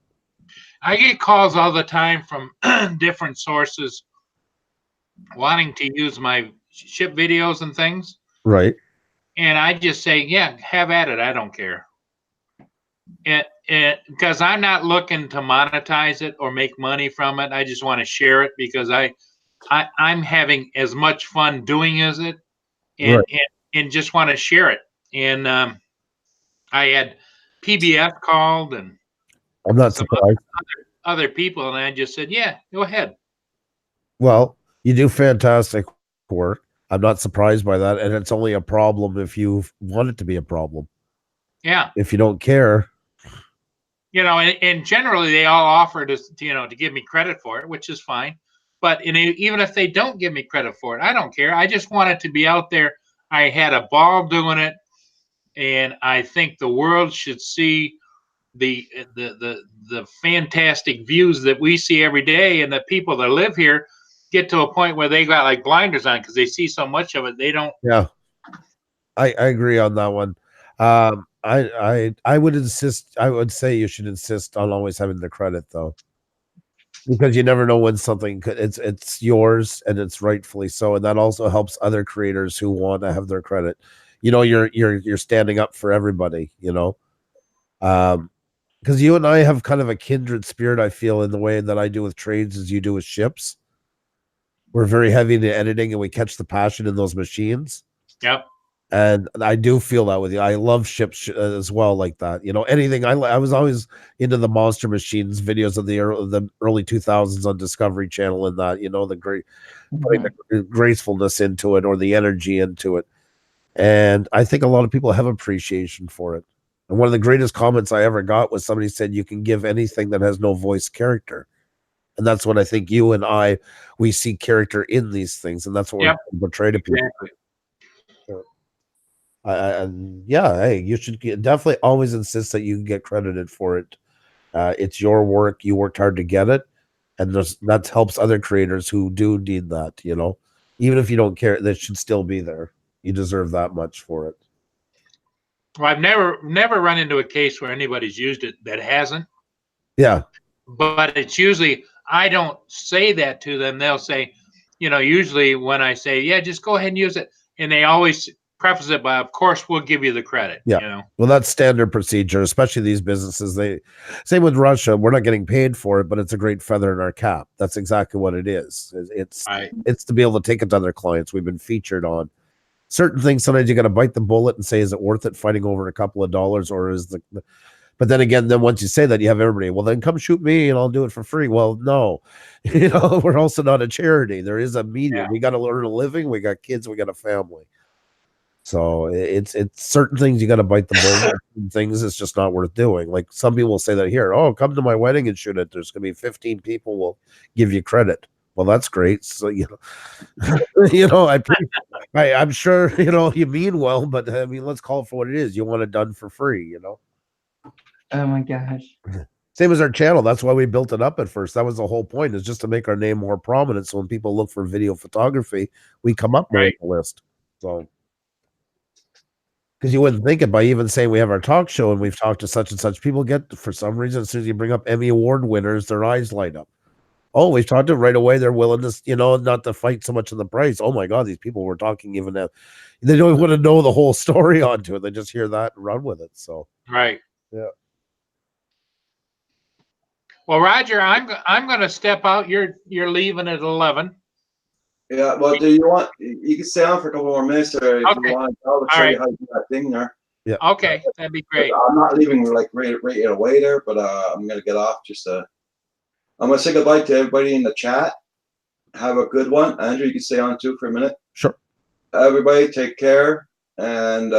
I get calls all the time from different sources wanting to use my ship videos and things. right. And I just say, yeah, have at it. I don't care. Because I'm not looking to monetize it or make money from it. I just want to share it because I'm having as much fun doing as it, and just want to share it. And I had PBF called and I'm not some surprised. other people, and I just said, yeah, go ahead. Well, you do fantastic work. I'm not surprised by that, and it's only a problem if you want it to be a problem. Yeah. If you don't care, And generally they all offer to give me credit for it, which is fine. But even if they don't give me credit for it, I don't care. I just want it to be out there. I had a ball doing it, and I think the world should see the fantastic views that we see every day, and the people that live here get to a point where they got like blinders on because they see so much of it. They don't. Yeah, I agree on that one. I would insist. I would say you should insist on always having the credit, though, because you never know when something could. It's yours, and it's rightfully so, and that also helps other creators who want to have their credit. You know, you're standing up for everybody. You know, because you and I have kind of a kindred spirit. I feel in the way that I do with trades as you do with ships. We're very heavy into editing, and we catch the passion in those machines. Yep. And I do feel that with you. I love ships as well, like that. You know, anything. I was always into the Monster Machines videos of the early 2000s on Discovery Channel, and that, you know, the great putting the gracefulness into it or the energy into it. And I think a lot of people have appreciation for it. And one of the greatest comments I ever got was somebody said, "You can give anything that has no voice character." And that's what I think you and we see character in these things, and that's what we're portrayed to people. Exactly. And yeah, hey, you should definitely always insist that you get credited for it. It's your work. You worked hard to get it, and that helps other creators who do need that. You know, even if you don't care, that should still be there. You deserve that much for it. Well, I've never run into a case where anybody's used it that hasn't. Yeah, but it's usually I don't say that to them. They'll say, you know, usually when I say, yeah, just go ahead and use it, and they always preface it by, of course, we'll give you the credit. Yeah. You know? Well, that's standard procedure, especially these businesses. Same with Russia. We're not getting paid for it, but it's a great feather in our cap. That's exactly what it is. It's to be able to take it to other clients. We've been featured on certain things. Sometimes you got to bite the bullet and say, is it worth it fighting over a couple of dollars, or is but then again, then once you say that, you have everybody, well, then come shoot me and I'll do it for free. Well, no, you know, we're also not a charity. There is a medium. We got to earn a living. We got kids. We got a family. So it's certain things you got to bite the bullet. Certain things it's just not worth doing. Like some people will say that here, oh, come to my wedding and shoot it. There's going to be 15 people will give you credit. Well, that's great. So, you know, you know, I'm sure, you know, you mean well, but I mean, let's call it for what it is. You want it done for free, you know? Oh my gosh. Same as our channel. That's why we built it up at first. That was the whole point, is just to make our name more prominent. So when people look for video photography, we come up more on the list. So, because you wouldn't think it by even saying we have our talk show and we've talked to such and such, people get, for some reason, as soon as you bring up Emmy Award winners, their eyes light up. Oh, we've talked to them right away. They're willing to, you know, not to fight so much on the price. Oh my God, these people were talking even now. They don't want to know the whole story onto it. They just hear that and run with it. So, right. Yeah. Well, Roger, I'm going to step out. You're leaving at 11. Yeah, well, do you want, you can stay on for a couple more minutes, or if you want, I'll show you how to do that thing there. Yeah. Okay, that'd be great. I'm not leaving like right away there, but I'm gonna get off just I'm gonna say goodbye to everybody in the chat. Have a good one. Andrew, you can stay on too for a minute. Sure. Everybody take care and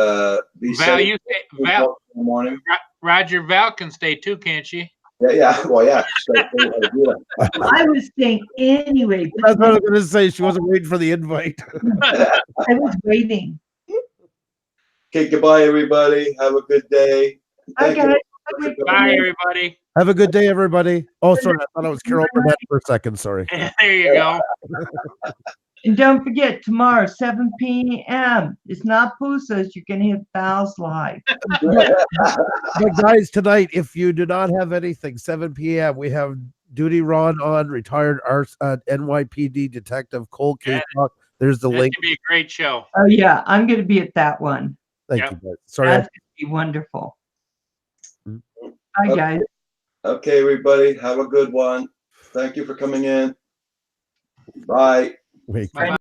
be safe. Val, in the morning. Roger, Val can stay too, can't she? Yeah. Well, yeah. I was saying anyway. That's what I was going to say. She wasn't waiting for the invite. I was waiting. Okay, goodbye, everybody. Have a good day. Thank you. Bye, everybody. Have a good day, everybody. Oh, sorry. I thought it was Carol Burnett for a second. Sorry. There you go. And don't forget, tomorrow, 7 p.m. It's not Pusas. You can hit Val's live. But guys, tonight, if you do not have anything, 7 p.m., we have Duty Ron on, retired NYPD detective Cole K. There's the link. It's going to be a great show. Oh, yeah. I'm going to be at that one. Thank you, guys. Sorry. That's going to be wonderful. Bye, guys. Okay, everybody. Have a good one. Thank you for coming in. Bye. Wait. Bye.